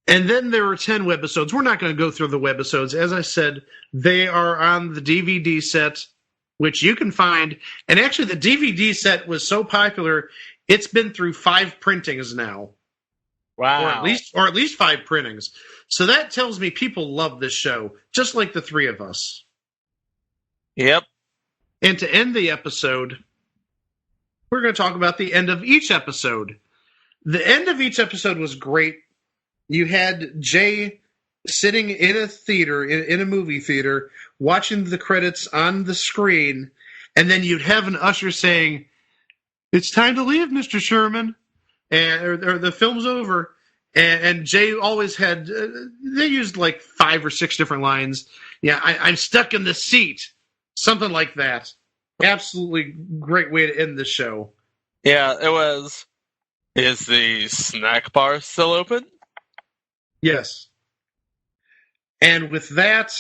And then there were 10 webisodes. We're not going to go through the webisodes. As I said, they are on the DVD set, which you can find. And actually, the DVD set was so popular, it's been through 5 printings now. Wow. Or at least 5 printings. So that tells me people love this show, just like the 3 of us. Yep. And to end the episode, we're going to talk about the end of each episode. The end of each episode was great. You had Jay sitting in a theater, in a movie theater, watching the credits on the screen, and then you'd have an usher saying, "It's time to leave, Mr. Sherman," or the film's over. And Jay always had, they used like 5 or 6 different lines. Yeah, I'm stuck in the seat. Something like that. Absolutely great way to end the show. Yeah, it was. Is the snack bar still open? Yes. And with that,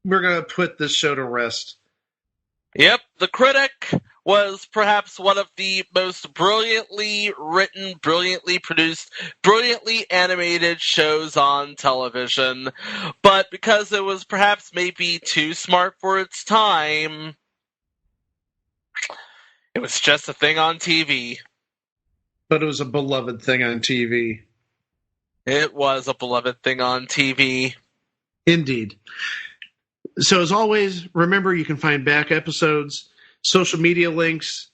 we're going to put this show to rest. Yep, The Critic was perhaps one of the most brilliantly written, brilliantly produced, brilliantly animated shows on television. But because it was perhaps maybe too smart for its time, it was just a thing on TV. But it was a beloved thing on TV. It was a beloved thing on TV. Indeed. So as always, remember you can find back episodes, social media links,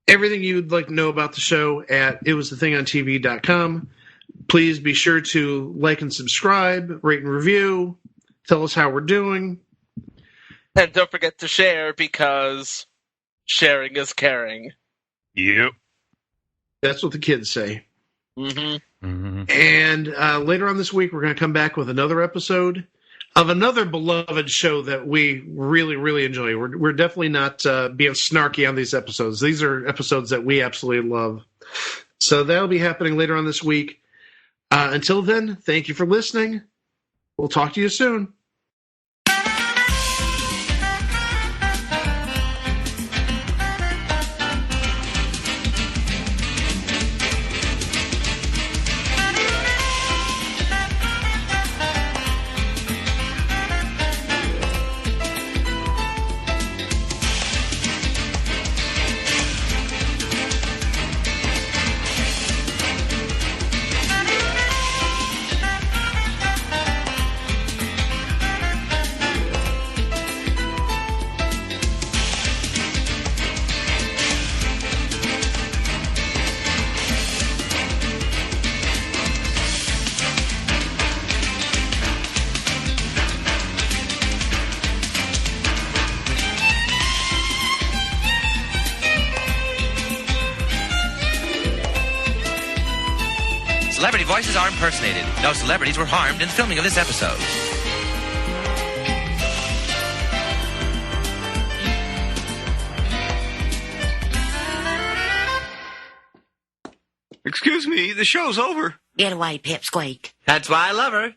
everything you'd like to know about the show at itwasthethingontv.com. Please be sure to like and subscribe, rate and review, tell us how we're doing. And don't forget to share, because sharing is caring. Yep. That's what the kids say. Mm-hmm. Mm-hmm. And later on this week, we're going to come back with another episode of another beloved show that we really, really enjoy. We're definitely not being snarky on these episodes. These are episodes that we absolutely love. So that'll be happening later on this week. Until then, thank you for listening. We'll talk to you soon. Celebrity voices are impersonated. No celebrities were harmed in the filming of this episode. Excuse me, the show's over. Get away, Pipsqueak. That's why I love her.